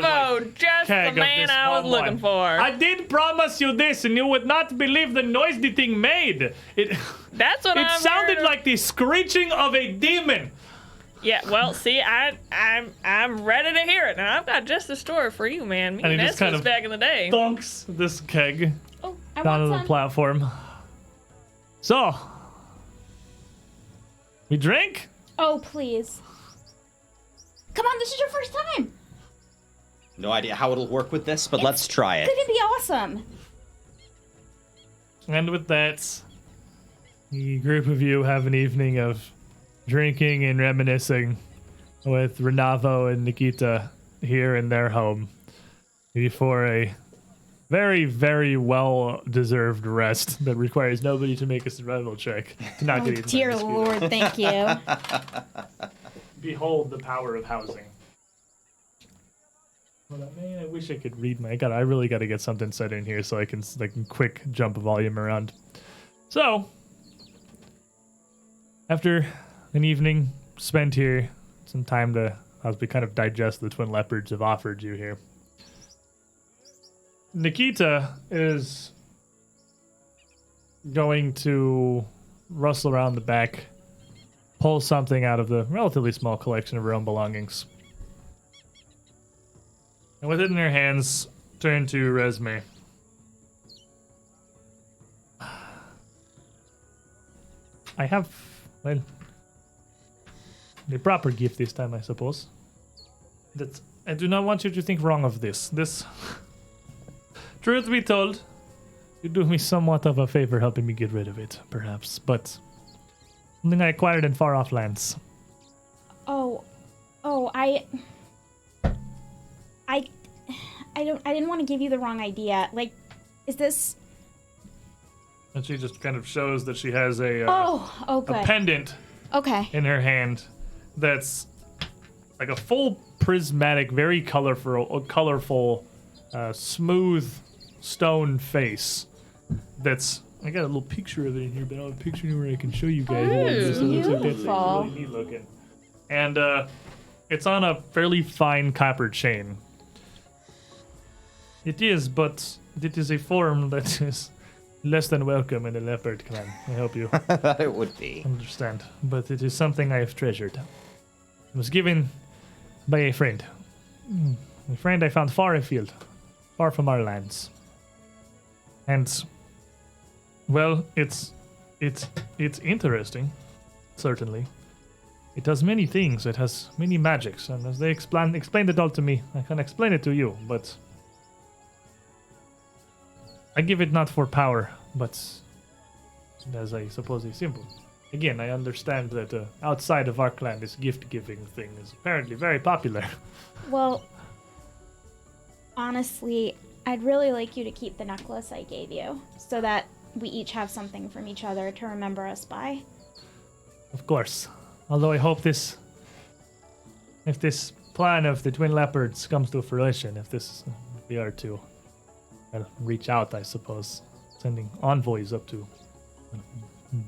Renavo, just keg the of man this I was palm looking wine. for. I did promise you this, and you would not believe the noise the thing made. It That's what it I'm sounded hearing. like the screeching of a demon. Yeah, well, see, I'm ready to hear it, and I've got just the story for you, man. Me And and he this just kind was of back in the day. Thunks this keg Oh, I down to want the some. platform. So, we drink? Oh, please. Come on, this is your first time. No idea how it'll work with this, but let's try it. It's gonna be awesome. And with that, the group of you have an evening of drinking and reminiscing with Renavo and Nikita here in their home before a very, very well-deserved rest that requires nobody to make a survival check to not get eaten by a Dear mosquito. Lord, thank you. Behold the power of housing. Well, man, I wish I could read my. I really got to get something set in here so I can quick jump volume around. So, after an evening spent here, some time to, as we kind of digest the twin leopards have offered you here. Nikita is going to rustle around the back, pull something out of the relatively small collection of her own belongings. And with it in her hands, turn to Resme. I have, well, the proper gift this time, I suppose. That I do not want you to think wrong of this. This, truth be told, you do me somewhat of a favor helping me get rid of it, perhaps. But something I acquired in far-off lands. I didn't want to give you the wrong idea. Like, is this? And she just kind of shows that she has a a good. pendant Okay. in her hand that's like a full prismatic, very colorful, smooth stone face. That's, I got a little picture of it in here, but I don't have a picture where I can show you guys. It looks like that's beautiful. really neat looking. And it's on a fairly fine copper chain. It is, but it is a form that is less than welcome in the leopard clan. I hope you That it would be. understand. But it is something I have treasured. It was given by a friend. A friend I found far afield, far from our lands. And, well, it's interesting, certainly. It does many things. It has many magics, and as they explained it all to me, I can explain it to you, but I give it not for power, but as I suppose a symbol. Again, I understand that outside of our clan, this gift-giving thing is apparently very popular. Well, honestly, I'd really like you to keep the necklace I gave you, so that we each have something from each other to remember us by. Of course. Although I hope if this plan of the twin leopards comes to fruition, if we are to reach out, I suppose, sending envoys up to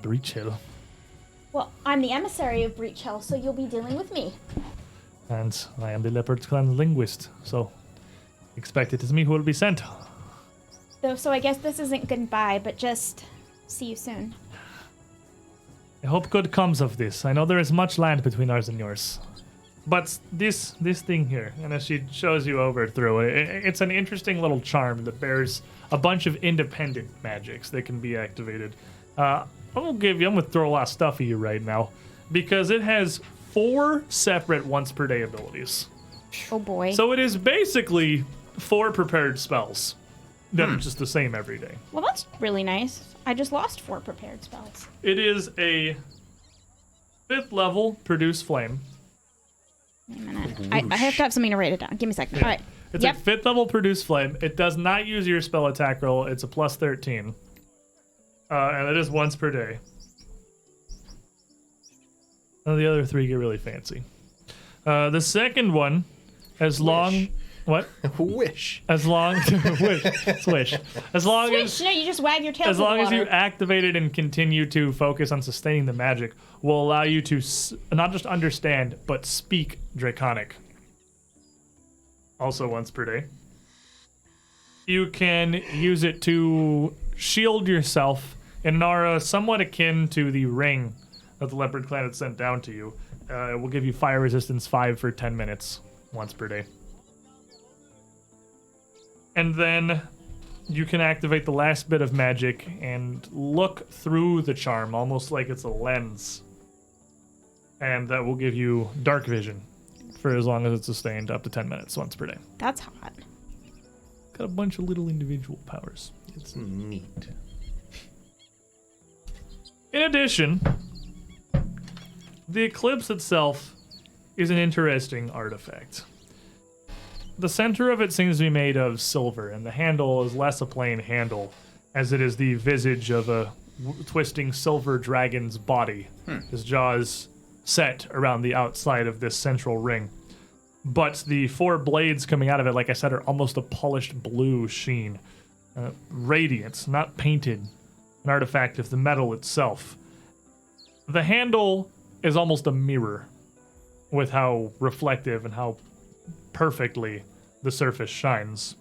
Breachill. Well, I'm the emissary of Breachill, so you'll be dealing with me. And I am the leopard clan linguist, so expect it is me who will be sent. So I guess this isn't goodbye, but just see you soon. I hope good comes of this. I know there is much land between ours and yours. But this thing here, and as she shows you over through it, it's an interesting little charm that bears a bunch of independent magics that can be activated. I'm gonna throw a lot of stuff at you right now, because it has 4 separate once per day abilities. Oh boy. So it is basically 4 prepared spells that are just the same every day. Well, that's really nice. I just lost 4 prepared spells. It is a 5th level produce flame. Wait a minute. I have to have something to write it down. Give me a second. Yeah. All right. It's a 5th level produce flame. It does not use your spell attack roll. It's a plus 13. And it is once per day. And the other 3 get really fancy. The second one, as long... What? Wish. As long... wish. Swish. As long as... Swish! No, you just wag your tail. As long as you activate it and continue to focus on sustaining the magic, will allow you to not just understand, but speak Draconic. Also once per day. You can use it to shield yourself in an aura somewhat akin to the ring that the Leopard Clan had sent down to you. It will give you fire resistance 5 for 10 minutes once per day. And then you can activate the last bit of magic and look through the charm, almost like it's a lens. And that will give you dark vision for as long as it's sustained, up to 10 minutes once per day. That's hot. Got a bunch of little individual powers. It's neat. In addition, the eclipse itself is an interesting artifact. The center of it seems to be made of silver, and the handle is less a plain handle, as it is the visage of a twisting silver dragon's body. His jaws set around the outside of this central ring. But the 4 blades coming out of it, like I said, are almost a polished blue sheen. Radiant, not painted. An artifact of the metal itself. The handle is almost a mirror. with how reflective and how perfectly the surface shines.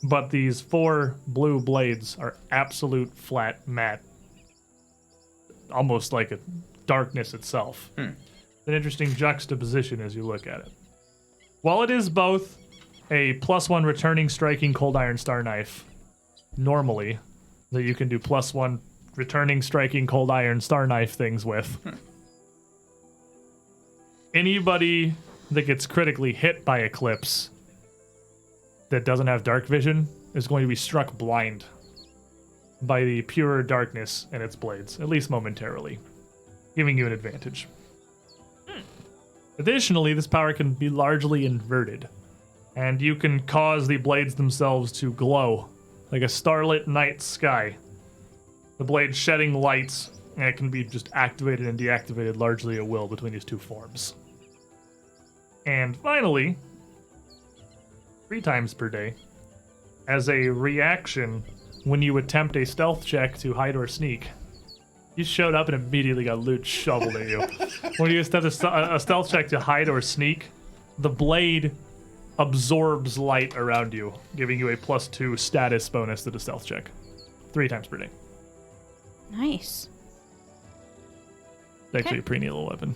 But these 4 blue blades are absolute flat matte, almost like a darkness itself. An interesting juxtaposition as you look at it. While it is both a +1 returning striking cold iron star knife, normally, that you can do +1 returning striking cold iron star knife things with, anybody that gets critically hit by Eclipse that doesn't have dark vision is going to be struck blind by the pure darkness in its blades, at least momentarily, giving you an advantage. Additionally, this power can be largely inverted, and you can cause the blades themselves to glow like a starlit night sky. The blade shedding lights, and it can be just activated and deactivated largely at will between these 2 forms. And finally, 3 times per day, as a reaction when you attempt a stealth check to hide or sneak. You showed up and immediately got loot shoveled at you. When you attempt a stealth check to hide or sneak, the blade absorbs light around you, giving you a +2 status bonus to the stealth check. 3 times per day. Nice. It's actually a pretty neat little weapon.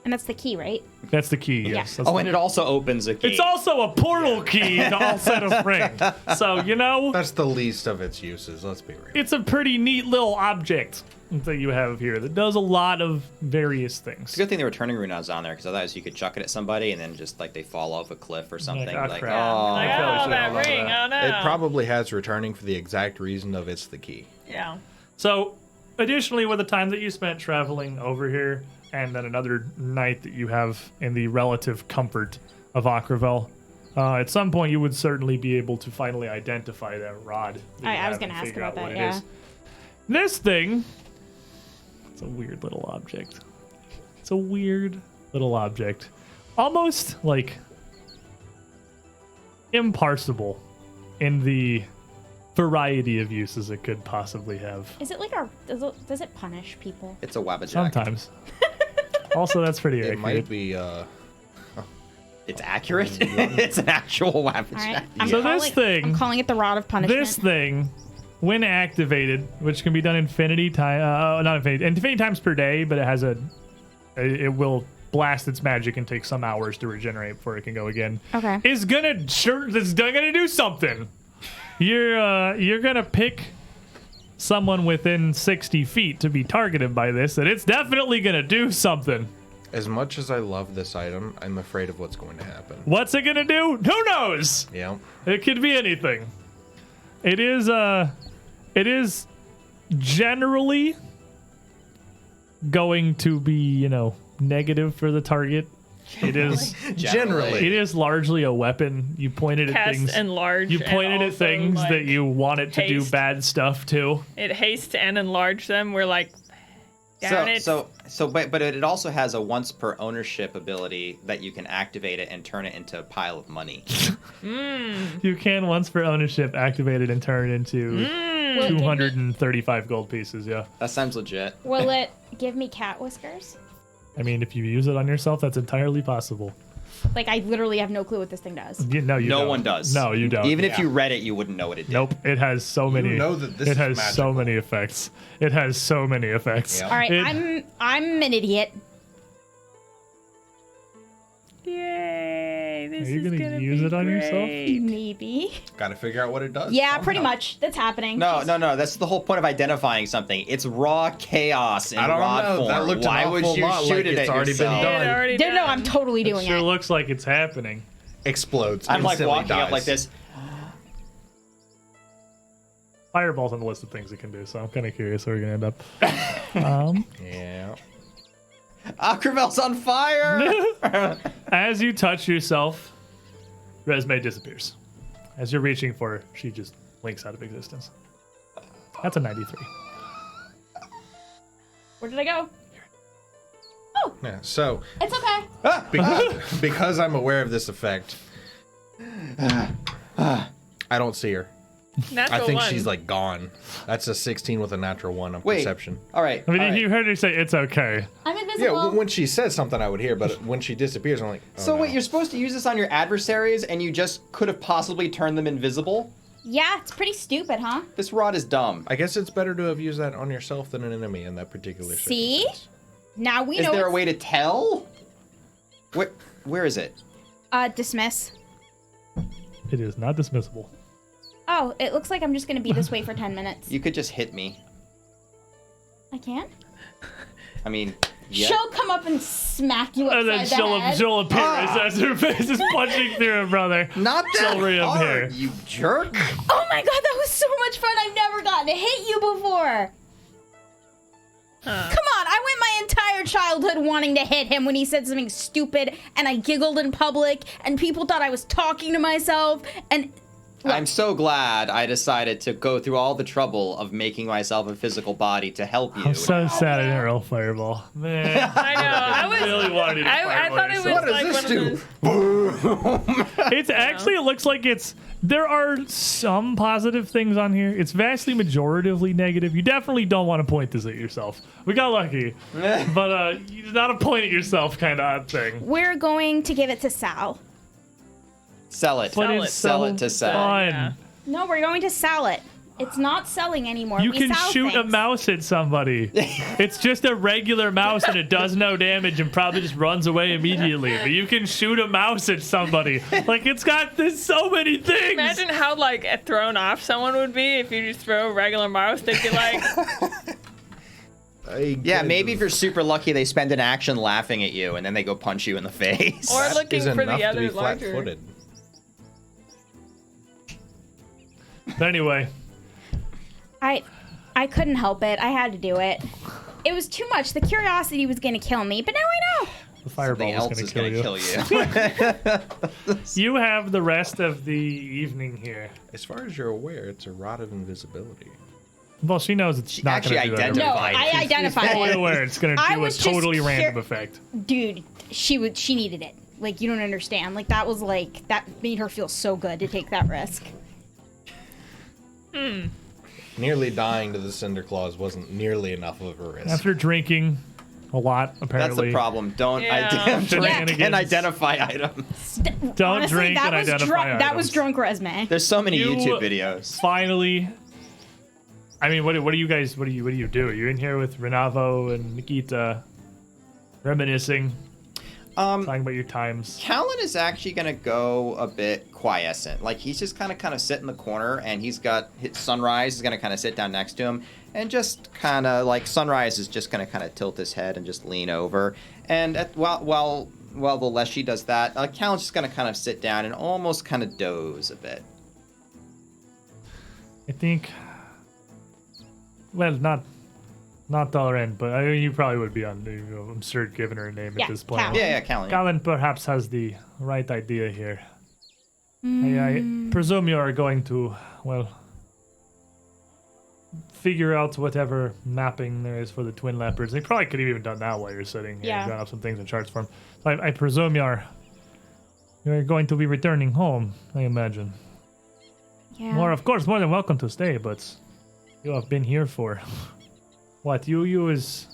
And that's the key, right? That's the key, Yeah. yes. That's Oh, and it also opens a gate. It's also a portal key to Alcetta's ring. So, That's the least of its uses, let's be real. it's a pretty neat little object that you have here that does a lot of various things. It's a good thing the returning rune was on there, because otherwise you could chuck it at somebody and then just like they fall off a cliff or something. oh, Like, crap. oh, Like, probably oh, should've that held on to ring. that. Oh, no. It probably has returning for the exact reason of it's the key. Yeah. So, additionally, with the time that you spent traveling over here, and then another night that you have in the relative comfort of Acravel, at some point you would certainly be able to finally identify that rod. that you I was have gonna and ask figure about out what that, it yeah. is. This thing, it's a weird little object. It's a weird little object. Almost like imparsable in the variety of uses it could possibly have. Is it like does it punish people? it's a wabbajack. Sometimes. Also, that's pretty It accurate. might be, It's accurate. It's an actual wabbajack. All right. So this thing- I'm calling it the rod of punishment. This thing, when activated, which can be done infinity times per day, but it will blast its magic and take some hours to regenerate before it can go again. Okay. It's gonna do something. You're gonna pick someone within 60 feet to be targeted by this, and it's definitely gonna do something. as much as I love this item, I'm afraid of what's going to happen. What's it gonna do? Who knows? Yeah. It could be anything. It is generally going to be, negative for the target. It is Generally. it is largely a weapon. You pointed at Cast things. enlarge. You and pointed at also, things like, that you want it to do haste. bad stuff to. It haste and enlarge them. We're like, darn it. But it also has a once per ownership ability that you can activate it and turn it into a pile of money. You can once for ownership activate it and turn it into Will it give me- 235 gold pieces. Yeah. That sounds legit. Will it give me cat whiskers? I mean, if you use it on yourself, that's entirely possible. Like, I literally have no clue what this thing does. No, you No don't. one does. No, you don't. Even if you read it, you wouldn't know what it did. Nope. It has so many. know that this it is has so magical. many effects. It has so many effects. Yeah. All right, It- I'm an idiot. Yay! This Are you is gonna gonna use be it on yourself? great. Maybe. Got to figure out what it does. Yeah, somehow. pretty much. That's happening. No. That's the whole point of identifying something. It's raw chaos in I don't rod know. form. That looked Why an would awful you lot shoot like it it's at already been yourself? done. It already No, I'm done. totally doing Sure it. looks like it's happening. Explodes. I'm like instantly walking up dies. like this. Fireball's on the list of things it can do, so I'm kind of curious where we're gonna end up. Yeah. Acravel's on fire! As you touch yourself, Resme disappears. As you're reaching for her, she just blinks out of existence. That's a 93. Where did I go? Yeah. So It's okay. because I'm aware of this effect, I don't see her. Natural I think one. she's like gone. That's a 16 with a natural 1 on Wait. perception. All right. I mean, all right. you heard her say it's okay. I'm Yeah, invisible. when she says something, I would hear, but when she disappears, I'm like, oh, So no. wait, you're supposed to use this on your adversaries, and you just could have possibly turned them invisible? Yeah, it's pretty stupid, huh? This rod is dumb. I guess it's better to have used that on yourself than an enemy in that particular See? circumstance. Now we Is know. there a it's- way to tell? Where is it? Dismiss. It is not dismissible. Oh, it looks like I'm just gonna be this way for 10 minutes. You could just hit me. I can? I mean, yeah. She'll come up and smack you And then upside the head. she'll appear as her face is punching through her brother. Not that She'll reappear. hard, you jerk. Oh my god, that was so much fun. I've never gotten to hit you before. Come on, I went my entire childhood wanting to hit him when he said something stupid, and I giggled in public, and people thought I was talking to myself, and I'm so glad I decided to go through all the trouble of making myself a physical body to help you. I'm so sad I didn't roll fireball. Man, I know. I was. really wanted to I thought it was What does like this one do? of those. It's actually, it looks like there are some positive things on here. It's vastly majoritively negative. You definitely don't want to point this at yourself. We got lucky. But it's not a point at yourself kind of thing. we're going to give it to Sal. Sell it. But it's Sell so it to Sal. fun. Yeah. No, we're going to sell it. It's not selling anymore. You We can sell shoot a things. mouse at somebody. It's just a regular mouse and it does no damage and probably just runs away immediately. But you can shoot a mouse at somebody. Like, it's got so many things. Imagine how like thrown off someone would be if you just throw a regular mouse. They'd be like, Yeah, maybe if you're super lucky, they spend an action laughing at you, and then they go punch you in the face. or That looking is for enough the to be other larger. flat-footed. But anyway, I couldn't help it. I had to do it. It was too much. The curiosity was going to kill me, but now I know. the fireball Something is else going is to going kill to you. kill you. You have the rest of the evening here. As far as you're aware, it's a rod of invisibility. Well, she knows it's not actually going to do that. No, identified it. I identified Fully it. aware it's going to I do a was just totally random cur- effect. Dude, she needed it. Like, you don't understand. Like, that made her feel so good to take that risk. Nearly dying to the Cinder Claws wasn't nearly enough of a risk. After drinking a lot, apparently. That's the problem. Don't Yeah. drink and identify items. Don't Honestly, drink that and was identify That was items. drunk resume. There's so many You- YouTube videos. Finally, I mean, what do you guys? What do you do? Are you in here with Renavo and Nikita, reminiscing, talking about your times? Callan is actually gonna go a bit quiescent. Like he's just kind of sit in the corner, and he's got Sunrise is gonna kind of sit down next to him, and just kind of like Sunrise is just gonna kind of tilt his head and just lean over. And while the Leshy does that, Callan's just gonna kind of sit down and almost kind of doze a bit. I think. Well, not Dalren, but I mean, you probably would be on. I'm sure giving her a name Yeah, at this point. Cal. Yeah, Callan. Callan perhaps has the right idea here. I presume you are going to, well, figure out whatever mapping there is for the twin leopards. They probably could have even done that while you're sitting here, Yeah. drawn up some things in charts form. So I presume you're going to be returning home, I imagine. Yeah. Or, of course, more than welcome to stay, but you have been here for what? You use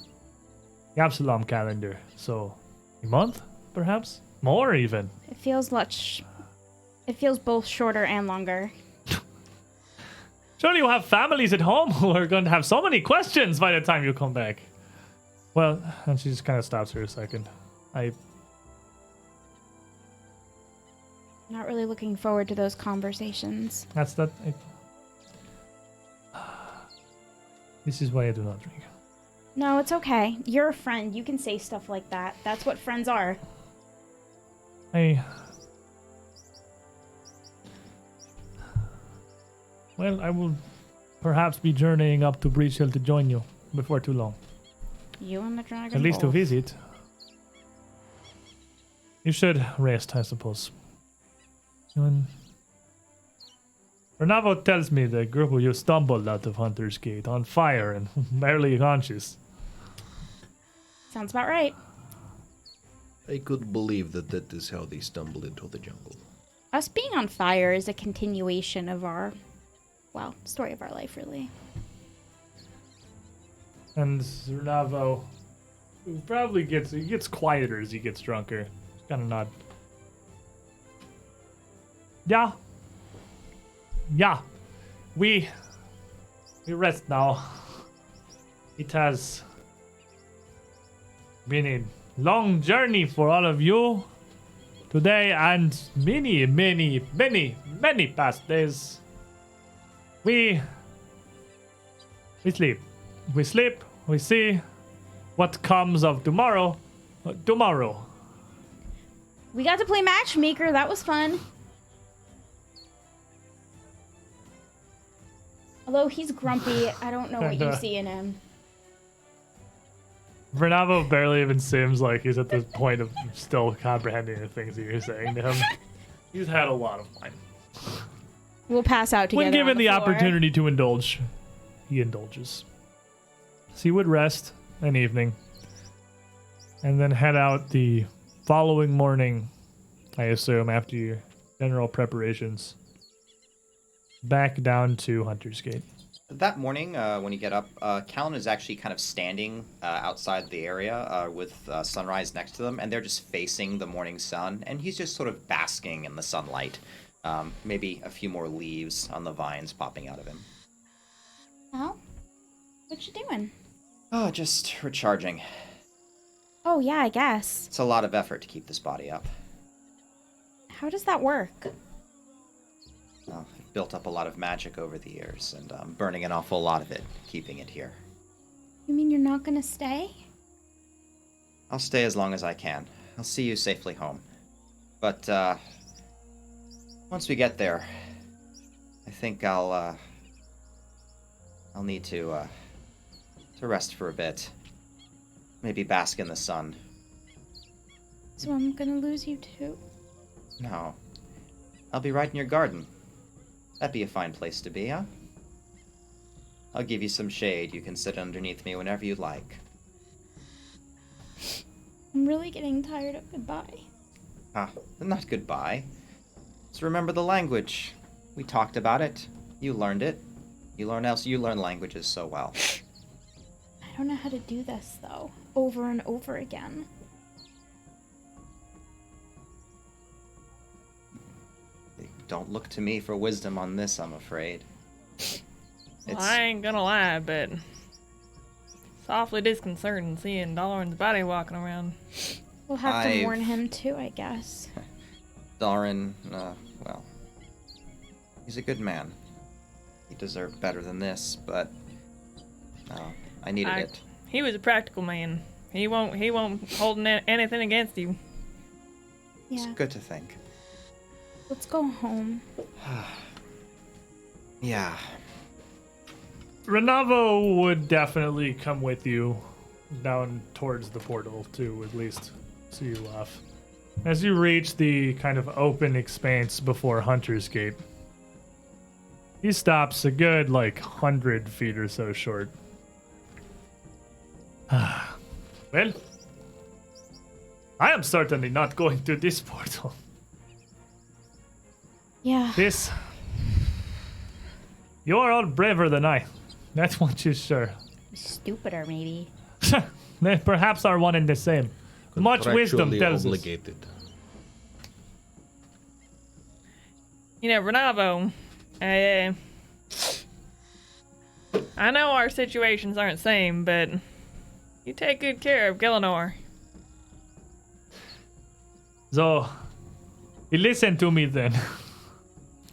the Absalom calendar, so a month, perhaps? More, even. It feels both shorter and longer. Surely you have families at home who are going to have so many questions by the time you come back. Well, and she just kind of stops for a second. Not really looking forward to those conversations. This is why I do not drink. No, it's okay. You're a friend. You can say stuff like that. That's what friends are. Well, I will perhaps be journeying up to Breachill to join you before too long. You and the dragon. At least to both. visit. You should rest, I suppose. Renavo tells me the group of you stumbled out of Hunter's Gate on fire and barely conscious. Sounds about right. I could believe that is how they stumbled into the jungle. Us being on fire is a continuation of our story of our life, really. And Renavo probably gets quieter as he gets drunker. Kind of nod. Yeah. Yeah. We rest now. It has been a long journey for all of you today and many, many, many, many past days. We sleep. We sleep. We see what comes of tomorrow. Tomorrow. We got to play matchmaker. That was fun. Although he's grumpy, I don't know what you see in him. Renavo barely even seems like he's at the point of still comprehending the things that you're saying to him. He's had a lot of wine. We'll pass out together. When given on the floor. opportunity to indulge, he indulges. So he would rest an evening and then head out the following morning, I assume, after your general preparations, back down to Hunter's Gate. That morning, when you get up, Callan is actually kind of standing outside the area with sunrise next to them, and they're just facing the morning sun, and he's just sort of basking in the sunlight. Maybe a few more leaves on the vines popping out of him. Oh? What you doing? Oh, just recharging. Oh, yeah, I guess. It's a lot of effort to keep this body up. How does that work? Well, I've built up a lot of magic over the years, and I'm burning an awful lot of it, keeping it here. You mean you're not gonna stay? I'll stay as long as I can. I'll see you safely home. But, once we get there, I think I'll need to rest for a bit. Maybe bask in the sun. So I'm gonna lose you too? No. I'll be right in your garden. That'd be a fine place to be, huh? I'll give you some shade. You can sit underneath me whenever you like. I'm really getting tired of goodbye. Not goodbye. Just remember the language. We talked about it. You learned it. You learn languages so well. I don't know how to do this, though. Over and over again. Don't look to me for wisdom on this, I'm afraid. Well, I ain't gonna lie, but it's awfully disconcerting seeing Dollarion's body walking around. We'll have to warn him too, I guess. Dalrin, well, he's a good man. He deserved better than this, but I needed it. He was a practical man. He won't hold anything against you. Yeah. It's good to think. Let's go home. Yeah. Renavo would definitely come with you down towards the portal to at least see you off. As you reach the kind of open expanse before Hunter's Gate, he stops a good 100 feet or so short. Well, I am certainly not going through this portal. Yeah. You're all braver than I. That's what is sure. Stupider, maybe. They perhaps are one and the same. Much wisdom Contractually tells us. obligated. You know, Renavo, I know our situations aren't the same, but you take good care of Gillinor. So, you listen to me then.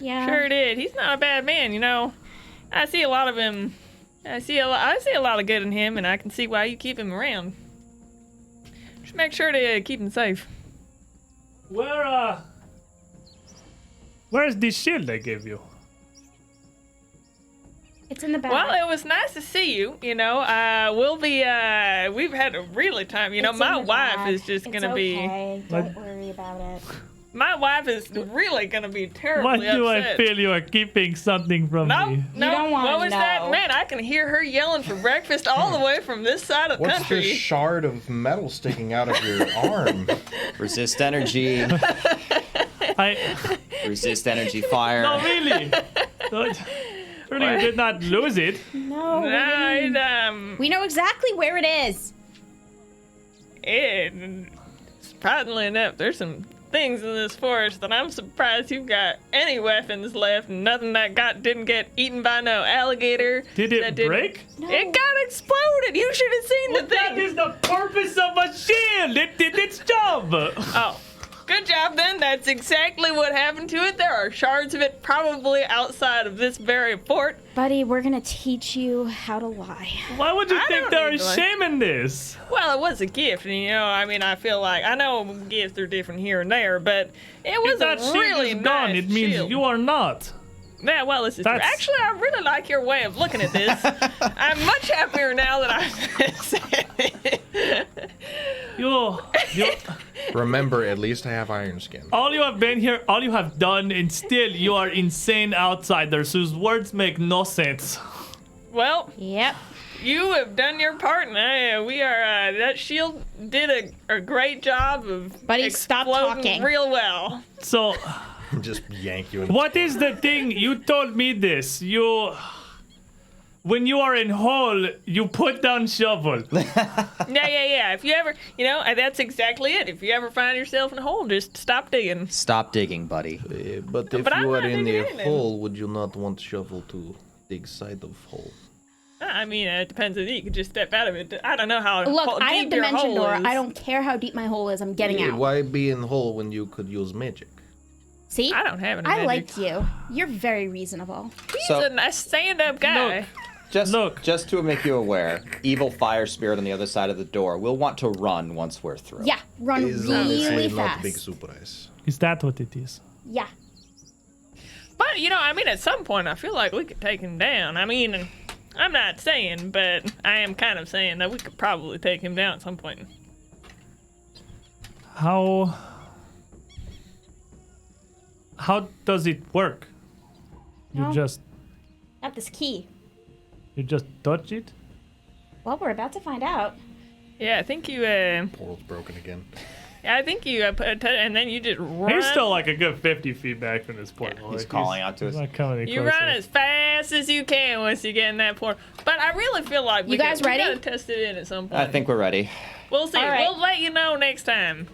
Yeah. Sure did. He's not a bad man, you know. I see a lot of him. I see a lot of good in him, and I can see why you keep him around. Just make sure to keep him safe. Where's the shield I gave you? It's in the back. Well, it was nice to see you. You know, we've had a really time. You know, It's my in the wife bag. is just It's gonna be. okay. Don't worry about it. My wife is really gonna be terribly Why upset. do I feel you are keeping something from No, me? no. don't wanna What was that? know. Man, I can hear her yelling for breakfast all the way from this side of the What's country. this shard of metal sticking out of your arm? Resist energy. I Resist energy fire. no really. Surely you did not lose it. No. We We know exactly where it is. surprisingly enough, there's some things in this forest that I'm surprised you've got any weapons left. Nothing that didn't get eaten by no alligator. Did it break? No. It got exploded. You should have seen the That thing. is the purpose of a shield. It did its job. Oh, good job then. That's exactly what happened to it. There are shards of it probably outside of this very fort. Buddy, we're gonna teach you how to lie. Why would you I think don't there need is to. shame in this? Well, it was a gift, and I feel like I know gifts are different here and there, but it If was that a shield really is gone, nice it means shield. you are not. Yeah, well, this is true. That's- Actually, I really like your way of looking at this. I'm much happier now that I've said it. You, Remember, at least I have iron skin. all you have been here, all you have done, and still you are insane outsiders whose words make no sense. Well, Yep. you have done your part, and we are. That shield did a great job of Buddy, stop exploding talking. real well. So, Just yank you in. what is the thing? You told me this. When you are in hole, you put down shovel. Yeah. If you ever, that's exactly it. If you ever find yourself in a hole, just stop digging. Stop digging, buddy. But if But I'm you are not in digging the anything. hole, would you not want shovel to dig side of hole? I mean, it depends on you. You could just step out of it. I don't know how Look, deep I have your dimension hole door. is. I don't care how deep my hole is. I'm getting out. Why be in hole when you could use magic? See? I don't have any I magic. like you. You're very reasonable. He's So- a nice stand-up guy. Look. Just, Look. to make you aware, evil fire spirit on the other side of the door will want to run once we're through. Yeah, run Is really honestly not big fast. surprise. Is that what it is? Yeah. But, at some point, I feel like we could take him down. I mean, I'm not saying, but I am kind of saying that we could probably take him down at some point. How does it work? You No. just Got this key. touch it? Well, we're about to find out. Yeah, I think you, Portal's broken again. put and then you just run. He's still like a good 50 feet back from this portal. He's Like, calling out to he's us. not coming any You closer. run as fast as you can once you get in that port. But I really feel like we You guys ready? gotta test it in at some point. I think we're ready. We'll see. All right. We'll let you know next time.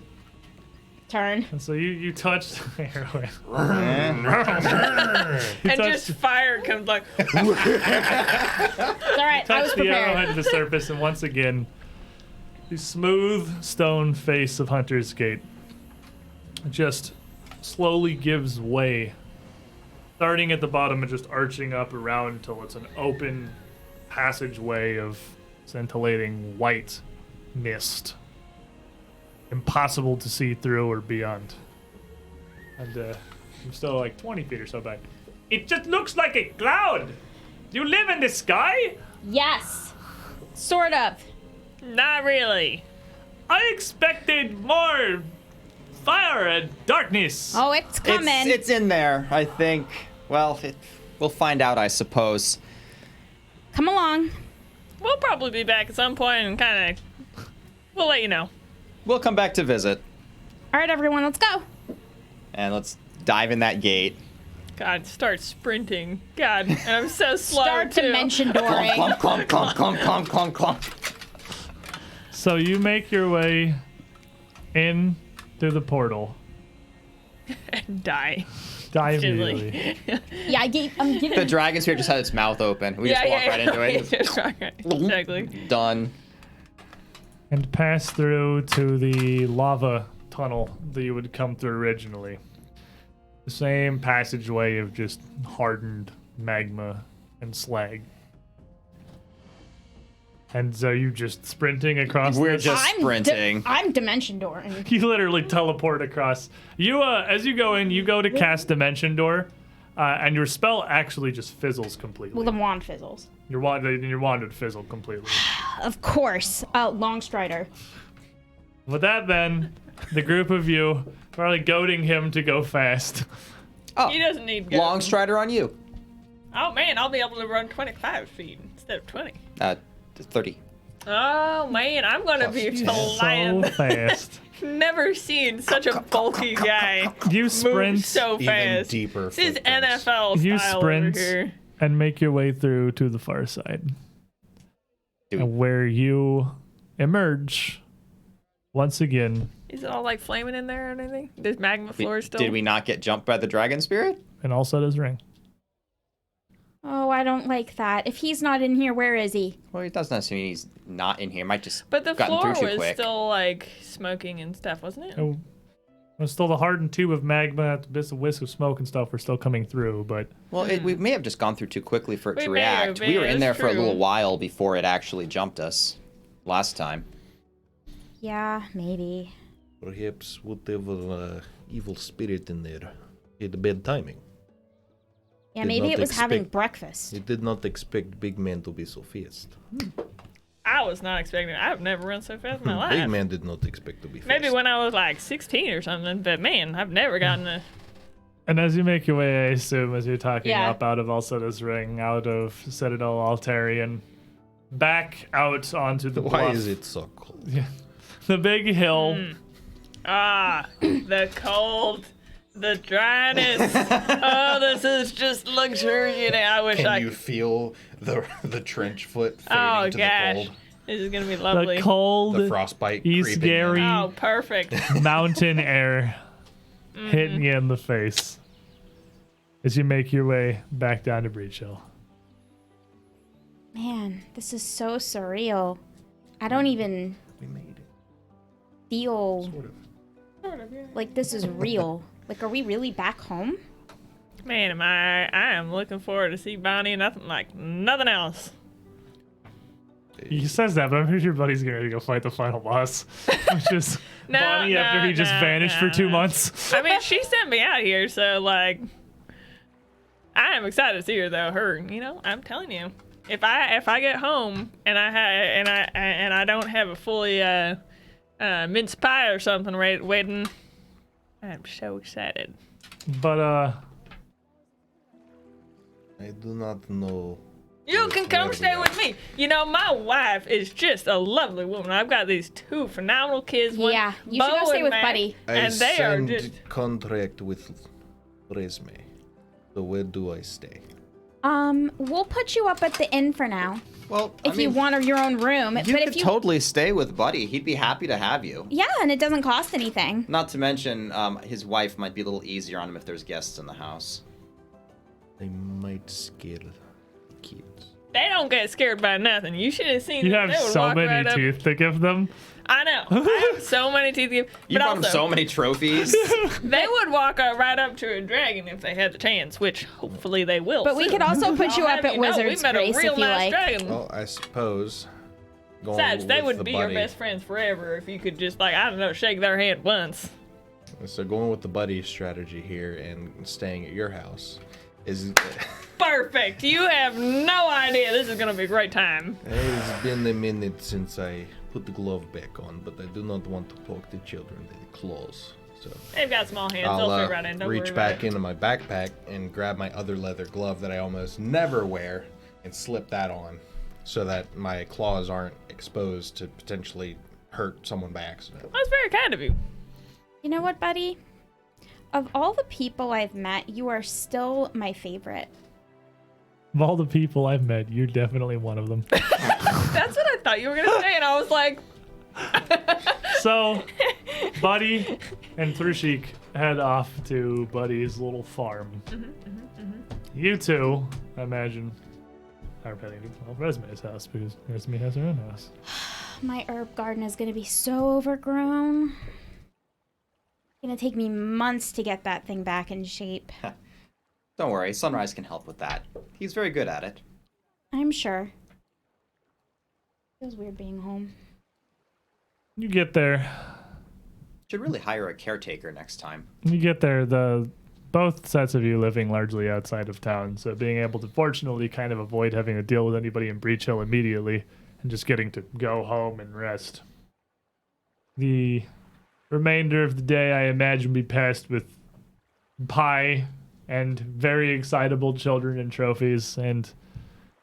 Turn. And so you touch the heroin. You And touch, just fire comes like. It's all right. I touch was the arrowhead prepared. to the surface, and once again, the smooth stone face of Hunter's Gate just slowly gives way, starting at the bottom and just arching up around until it's an open passageway of scintillating white mist, impossible to see through or beyond. And I'm still like 20 feet or so back. It just looks like a cloud. You live in the sky? Yes. Sort of. Not really. I expected more fire and darkness. Oh, it's coming. It's in there, I think. Well, we'll find out, I suppose. Come along. We'll probably be back at some point and kind of. We'll let you know. We'll come back to visit, All right, everyone, let's go. and let's dive in that gate. God, start sprinting. God, and I'm so slow Start too. dimension dooring. Clunk, clunk, clunk, clunk, clunk, clunk, clunk. So you make your way in through the portal. Die. Die Instantly. immediately. Yeah, I'm The giving. dragon sphere just had its mouth open. We just walk right into it. Just walk right- exactly. Done. And pass through to the lava tunnel that you would come through originally. The same passageway of just hardened magma and slag. And so you just sprinting across We're this- just sprinting. I'm dimension dooring. You literally teleport across. You, as you go in, you go to cast Dimension Door, and your spell actually just fizzles completely. Well, the wand fizzles. Your wand would fizzle completely. Of course. Long strider. With that, then, the group of you probably goading him to go fast. Oh, He doesn't need go. long strider on you. Oh man, I'll be able to run 25 feet instead of 20. 30. Oh man, I'm gonna be So flying. fast. Never seen such a bulky guy You move sprint. so Even fast. deeper This is footprints. NFL You style sprint. over here. and make your way through to the far side. Where you emerge once again. Is it all like flaming in there or anything? There's magma floor still? Did we not get jumped by the dragon spirit? And also his ring. Oh, I don't like that. If he's not in here, where is he? Well, it doesn't necessarily mean he's not in here. Might just But the gotten floor through too was quick. still like smoking and stuff, wasn't it? Oh, there's still the hardened tube of magma, bits of wisp of smoke and stuff were still coming through, but Well, we may have just gone through too quickly for it We to may have react. been, We were in there that's for a true. little while before it actually jumped us last time. Yeah, maybe. Perhaps whatever evil spirit in there had bad timing. Yeah, Did maybe not it was having expect- breakfast. It did not expect big man to be so fast. I was not expecting it. I've never run so fast in my life. Big man did not expect to be fast. Maybe when I was like 16 or something, but man, I've never gotten a. and as you make your way, I assume, as you're talking Yeah. up out of Alcetta's ring, out of Citadel Altarian, back out onto the Why bluff. is it so cold? Yeah. The big hill. The cold, the dryness. Oh, this is just luxuriant. I wish I Can you could. feel the trench foot fading Oh, to gosh. the cold? This is going to be lovely. The cold The frostbite East creeping Gary in. Oh, perfect. mountain air hitting you in the face as you make your way back down to Breachill. Man, this is so surreal. I don't even We made it. feel Sort of. like this is real. Like, are we really back home? Man, I am looking forward to see Bonnie and nothing else. He says that, but I'm pretty sure Buddy's getting ready to go fight the final boss, which is No, Bonnie after he just vanished for 2 months. I mean, she sent me out here, so like, I am excited to see her though. I'm telling you, if I get home and I don't have a fully mince pie or something waiting, I'm so excited. But I do not know. You can come Where stay we with me. My wife is just a lovely woman. I've got these 2 phenomenal kids. One, Yeah, you should go Bo stay and with Mac, Buddy. And they are signed just. contract with Resme. So where do I stay? We'll put you up at the inn for now. Well, If you want your own room. you but could if you totally stay with Buddy. He'd be happy to have you. Yeah, and it doesn't cost anything. Not to mention, his wife might be a little easier on him if there's guests in the house. I might scare the kids. They don't get scared by nothing. You should have seen you them. have They would so walk many right up. teeth to give them. I know. I have so many teeth. You But bought him also, so many trophies. they would walk right up to a dragon if they had the chance, which hopefully they will. But we soon. could also put you I'll up have at know, Wizard's we met Grace a real if you nice like. dragon. Well, I suppose. Going Besides, they with would the be your buddy- best friends forever if you could just, I don't know, shake their hand once. So going with the buddy strategy here and staying at your house is. Perfect. You have no idea. This is going to be a great time. It's been a minute since I put the glove back on, but I do not want to poke the children in the claws. So They've got small hands. I'll They'll fit right in. Don't reach worry back about it. into my backpack and grab my other leather glove that I almost never wear and slip that on so that my claws aren't exposed to potentially hurt someone by accident. That's very kind of you. You know what, Buddy? Of all the people I've met, you are still my favorite. Of all the people I've met, you're definitely one of them. That's what I thought you were going to say, and I was like, So, Buddy and Thrushik head off to Buddy's little farm. You two, I imagine, are heading to Resme's house because Resme has her own house. My herb garden is going to be so overgrown. It's going to take me months to get that thing back in shape. Don't worry, Sunrise can help with that. He's very good at it. I'm sure. Feels weird being home. You get there. Should really hire a caretaker next time. The both sets of you living largely outside of town, so being able to fortunately kind of avoid having to deal with anybody in Breachill immediately and just getting to go home and rest. The remainder of the day, I imagine, will be passed with pie and very excitable children and trophies and,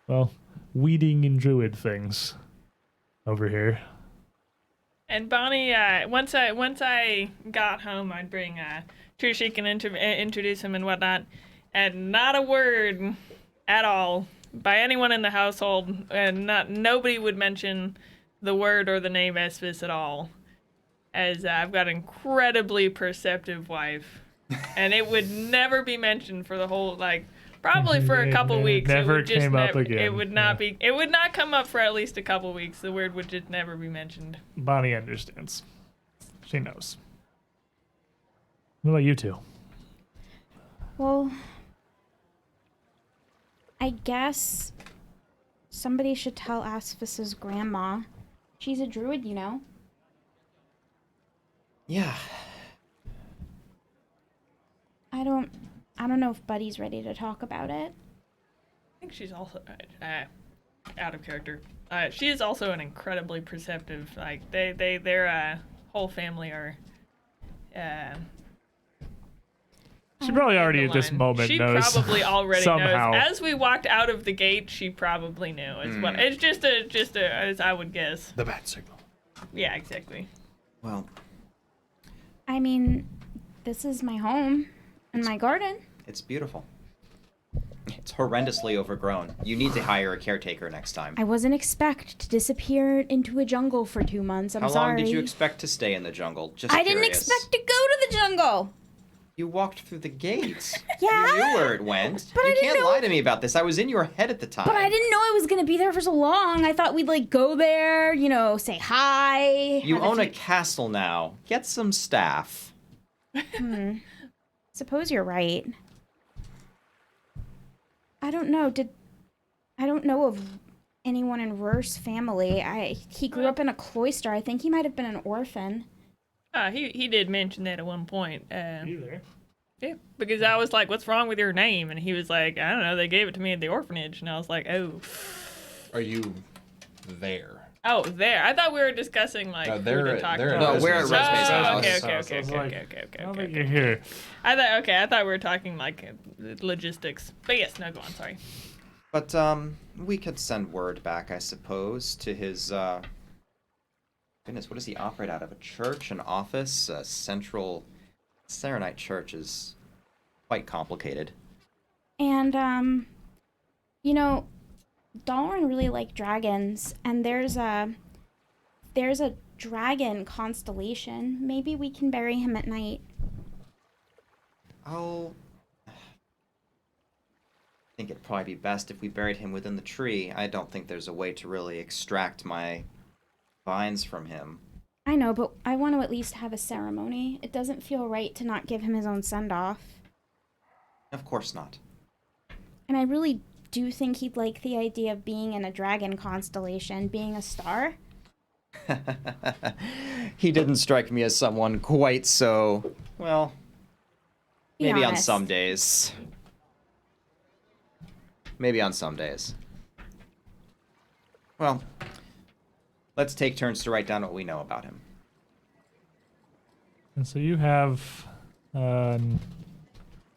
well, weeding and druid things over here. and Bonnie, once I got home, I'd bring Trishik and introduce him and whatnot, and not a word at all by anyone in the household, and nobody would mention the word or the name Espis at all, as I've got an incredibly perceptive wife, and it would never be mentioned for the whole, like, probably for a couple weeks. Never it would just came up again. It would not be. It would not come up for at least a couple weeks. The word would just never be mentioned. Bonnie understands. She knows. What about you two? Well, I guess somebody should tell Asphis's grandma. She's a druid, you know. Yeah. I don't know if Buddy's ready to talk about it. I think she's also out of character. She is also an incredibly perceptive. Like their whole family are. She probably already at this moment she knows. probably already somehow. knows. As we walked out of the gate, she probably knew as well. It's just a as I would guess. The bat signal. Yeah, exactly. Well, I mean, this is my home and my garden. it's beautiful. It's horrendously overgrown. You need to hire a caretaker next time. I wasn't expect to disappear into a jungle for 2 months. I'm How sorry. long did you expect to stay in the jungle? Just I didn't curious. expect to go to the jungle. You walked through the gates. Yeah? You knew where it went. But you I didn't can't know- lie to me about this. I was in your head at the time. But I didn't know I was gonna be there for so long. I thought we'd like go there, you know, say hi. You have own a few- castle now. Get some staff. Suppose you're right. I don't know. I don't know of anyone in Rur's family. He grew up in a cloister. I think he might have been an orphan. He did mention that at one point. You there? Yeah, because I was like, "What's wrong with your name?" And he was like, "I don't know. They gave it to me at the orphanage." And I was like, "Oh, Are you there? oh, there." I thought we were discussing like No, who they're- to talk they're to. in No, we're at business. Resme's Oh, house. okay, So okay, it's okay, like, okay, okay, okay, I don't okay, think okay. you're here. I thought we were talking like logistics. But yes, no, go on. Sorry. But we could send word back, I suppose, to his goodness, what does he operate out of? A church, an office, a central Serenite church is quite complicated. And you know, Golarion really liked dragons, and there's a dragon constellation. Maybe we can bury him at night. I think it'd probably be best if we buried him within the tree. I don't think there's a way to really extract my vines from him. I know, but I want to at least have a ceremony. It doesn't feel right to not give him his own send-off. Of course not. And I really do think he'd like the idea of being in a dragon constellation, being a star. He didn't strike me as someone quite so, well, Be maybe on honest. some days. Maybe on some days. Well, let's take turns to write down what we know about him. And so you have an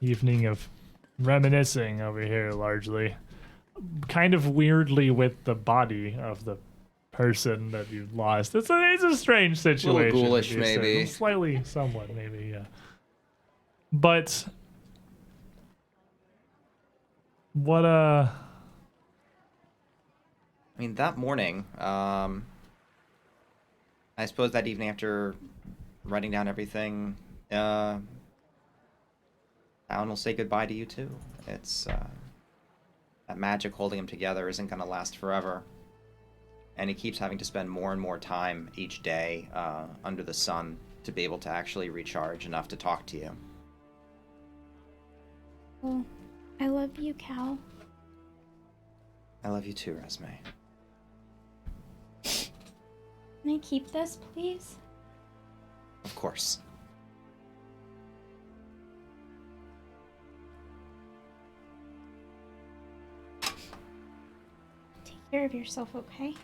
evening of reminiscing over here, largely. Kind of weirdly with the body of the person that you lost. It's a strange situation. ghoulish, to be certain. maybe. Slightly, somewhat, maybe, yeah. But what I mean, that morning, I suppose that evening after writing down everything, Alan will say goodbye to you too. It's, that magic holding him together isn't going to last forever. And he keeps having to spend more and more time each day under the sun to be able to actually recharge enough to talk to you. Well, I love you, Cal. I love you too, Resme. Can I keep this, please? Of course. Take care of yourself, okay?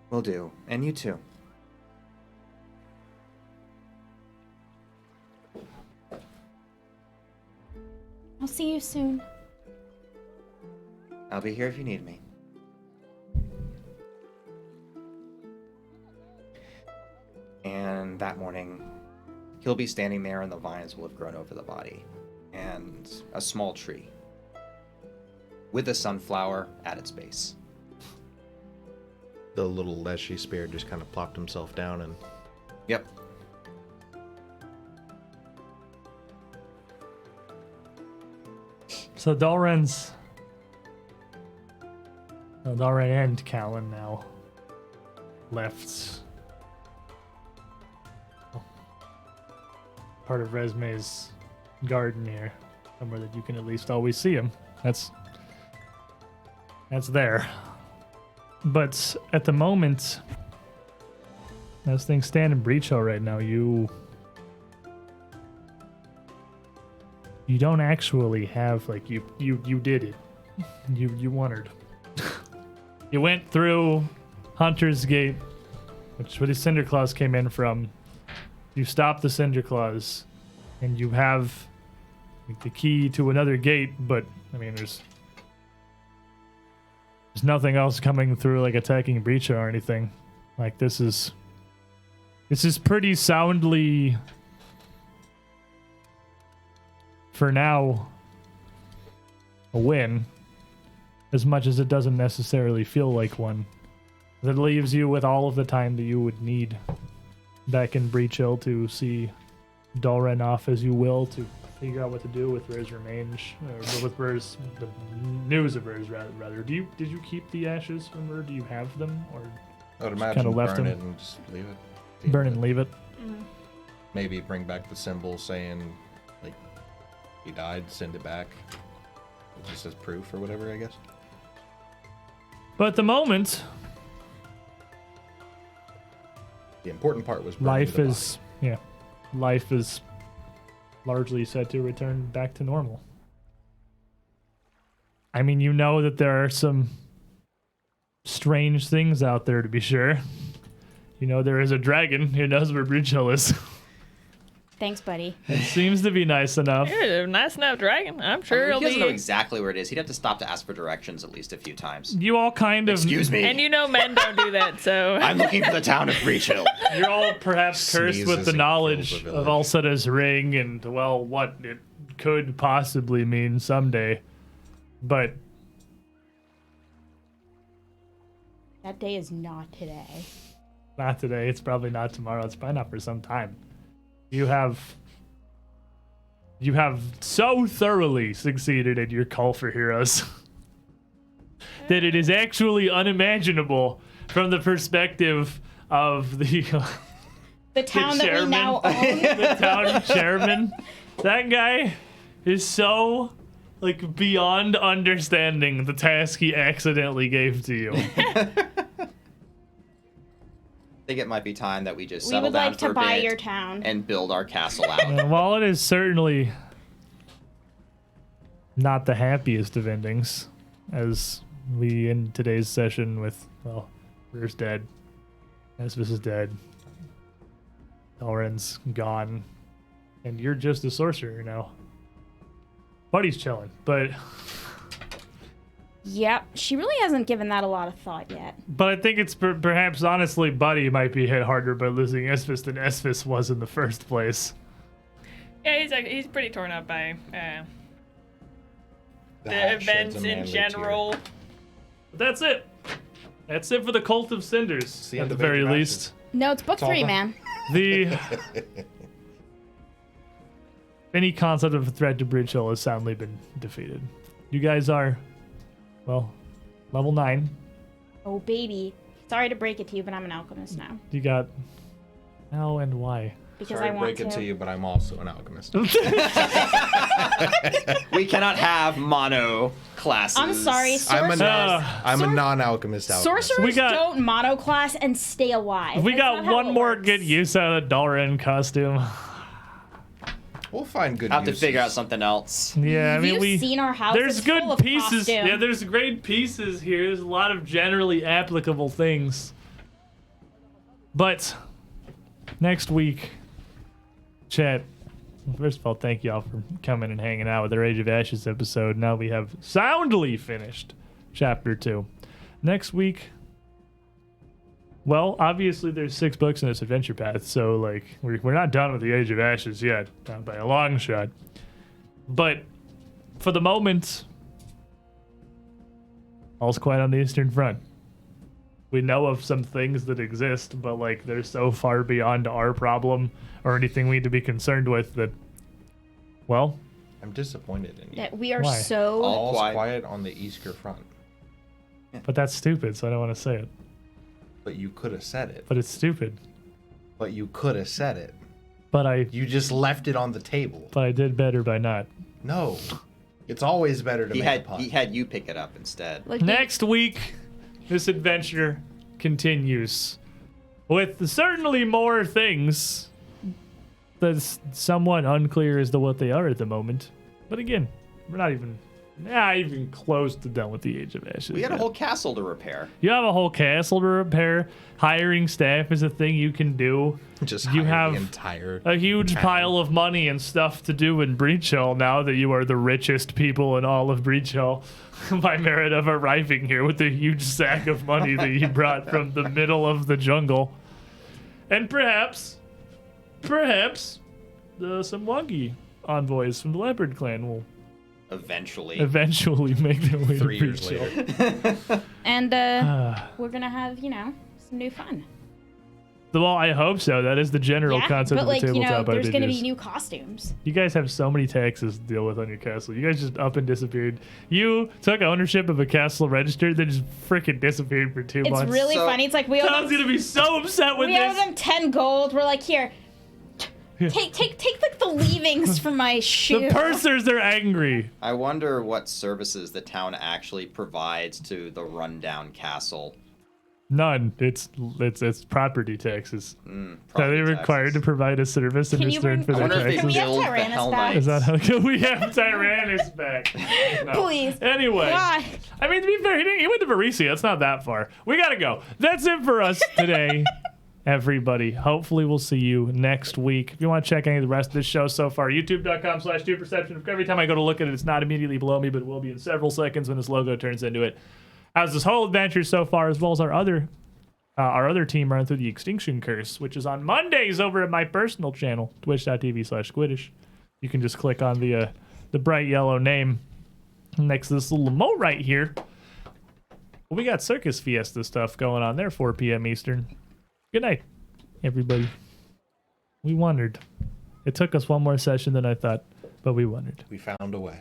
Will do. And you too. I'll see you soon. I'll be here if you need me. And that morning, he'll be standing there and the vines will have grown over the body. And and a small tree with a sunflower at its base. The little Leshy spirit just kind of plopped himself down and... Yep. So Dalren and Callan now left part of Resme's garden here, somewhere that you can at least always see him. That's there. But at the moment, as things stand in Breachill right now, you don't actually have, like, you did it. You wondered. You went through Hunter's Gate, which is where the Cinder Claws came in from. You stopped the Cinder Claws, and you have like, the key to another gate, but, I mean, there's nothing else coming through, like, attacking Breachill or anything. Like, this is pretty soundly, for now, a win, as much as it doesn't necessarily feel like one. That leaves you with all of the time that you would need back in Breachill to see Dalren off as you will, to figure out what to do with R's remains, or with R's, the news of R's rather. Did you keep the ashes from her? Do you have them, or I would imagine kinda left burn him- it and just leave it. burn and leave it? Maybe bring back the symbol saying, like, he died, send it back. Just as proof or whatever, I guess. But at the moment, The important part was burning life the is life is largely set to return back to normal. I mean, you know that there are some strange things out there, to be sure. You know there is a dragon who knows where Breachill is. Thanks, buddy. It seems to be nice enough. You're a nice enough dragon. I'm sure He it'll doesn't know be. exactly where it is. He'd have to stop to ask for directions at least a few times. You all kind of Excuse me. And you know men don't do that, so. I'm looking for the town of Breachill. You're all perhaps cursed Sneezes with the and knowledge kills the of village. Alcetta's ring and, well, what it could possibly mean someday. But That day is not today. not today. It's probably not tomorrow. It's probably not for some time. You have so thoroughly succeeded in your call for heroes that it is actually unimaginable from the perspective of the The town that we chairman. now own. the town chairman. That guy is so like beyond understanding the task he accidentally gave to you. I think it might be time that we just We settle would down like for to a buy bit your town. and build our castle out. And while it is certainly not the happiest of endings, as we end today's session with, well, Rear's dead, Esvis is dead, Dalren's gone, and you're just a sorcerer now. Buddy's chilling, but Yep, she really hasn't given that a lot of thought yet. I think it's perhaps honestly Buddy might be hit harder by losing Esvis than Esvis was in the first place. Yeah, he's pretty torn up by the hat sheds events a in manly general. But that's it. That's it for the Cult of Cinders, the at end the of very Age of least. No, it's book all 3, done. man. The any concept of a threat to Breachill has soundly been defeated. You guys are, well, level 9. Oh, baby. Sorry to break it to you, but I'm an alchemist now. You got how and why? Because Sorry I to want break to. it to you, but I'm also an alchemist. We cannot have mono classes. I'm sorry, I'm a, sorcerers. I'm a Sor- non-alchemist alchemist. Sorcerers We got- don't monoclass and stay alive. We That's got not how one it more works. good use out of the Dalren costume. We'll find good I'll have to uses. figure out something else. Yeah, I Have mean you seen our house? there's It's good full of pieces. costume. Yeah, there's great pieces here. There's a lot of generally applicable things. But next week, chat. Well, first of all, thank y'all for coming and hanging out with our Age of Ashes episode. Now we have soundly finished chapter 2. Next week, well, obviously there's 6 books in this adventure path, so like we're not done with the Age of Ashes yet, not by a long shot. But for the moment, all's quiet on the Eastern Front. We know of some things that exist, but like they're so far beyond our problem or anything we need to be concerned with that, well, I'm disappointed in you. That we are Why? so. All's quiet. quiet on the Easter front. but that's stupid, so I don't want to say it. But you could have said it. But it's stupid. But you could have said it. But I You just left it on the table. did better by not. No. It's always better to He make a had pun. he had you pick it up instead. Like, Next week, this adventure continues with certainly more things that's somewhat unclear as to what they are at the moment. But again, we're not even close to done with the Age of Ashes. We had a yet. whole castle to repair. You have a whole castle to repair. Hiring staff is a thing you can do. Just you hire have the entire a huge town. pile of money and stuff to do in Breachill now that you are the richest people in all of Breachill by merit of arriving here with a huge sack of money that you brought from the middle of the jungle. And perhaps some Wongi envoys from the Leopard Clan will Eventually. eventually make their way 3 to years Breachill. later. and we're gonna have some new fun. Well, I hope so. That is the general Yeah, concept but of the like tabletop there's gonna ideas. be new costumes. You guys have so many taxes to deal with on your castle. You guys just up and disappeared. You took ownership of a castle registered that just freaking disappeared for 2 It's months. really So- funny. It's like we owe Tom's them, gonna be so upset with we owe this. them 10 gold. We're like, here, take like the leavings from my shoe. The pursers are angry. I wonder what services the town actually provides to the rundown castle. None. It's property taxes. Are they Property required to taxes. provide a service in Can you return bring- for I their wonder if they Can we taxes? have build the Tyrannus Hell back? Knights. Is that how can we have Tyrannus back? No. Please. Anyway. God. I mean, to be fair, he went to Varisia. It's not that far. We gotta go. That's it for us today, everybody. Hopefully, we'll see you next week. If you want to check any of the rest of this show so far, youtube.com/dudeperception. Every time I go to look at it, it's not immediately below me, but it will be in several seconds when this logo turns into it. How's this whole adventure so far, as well as our other team run through the Extinction Curse, which is on Mondays over at my personal channel, twitch.tv/squiddish. You can just click on the bright yellow name next to this little emote right here. Well, we got Circus Fiesta stuff going on there, 4 p.m. Eastern. Good night, everybody. We wondered. It took us one more session than I thought, but we wondered. We found a way.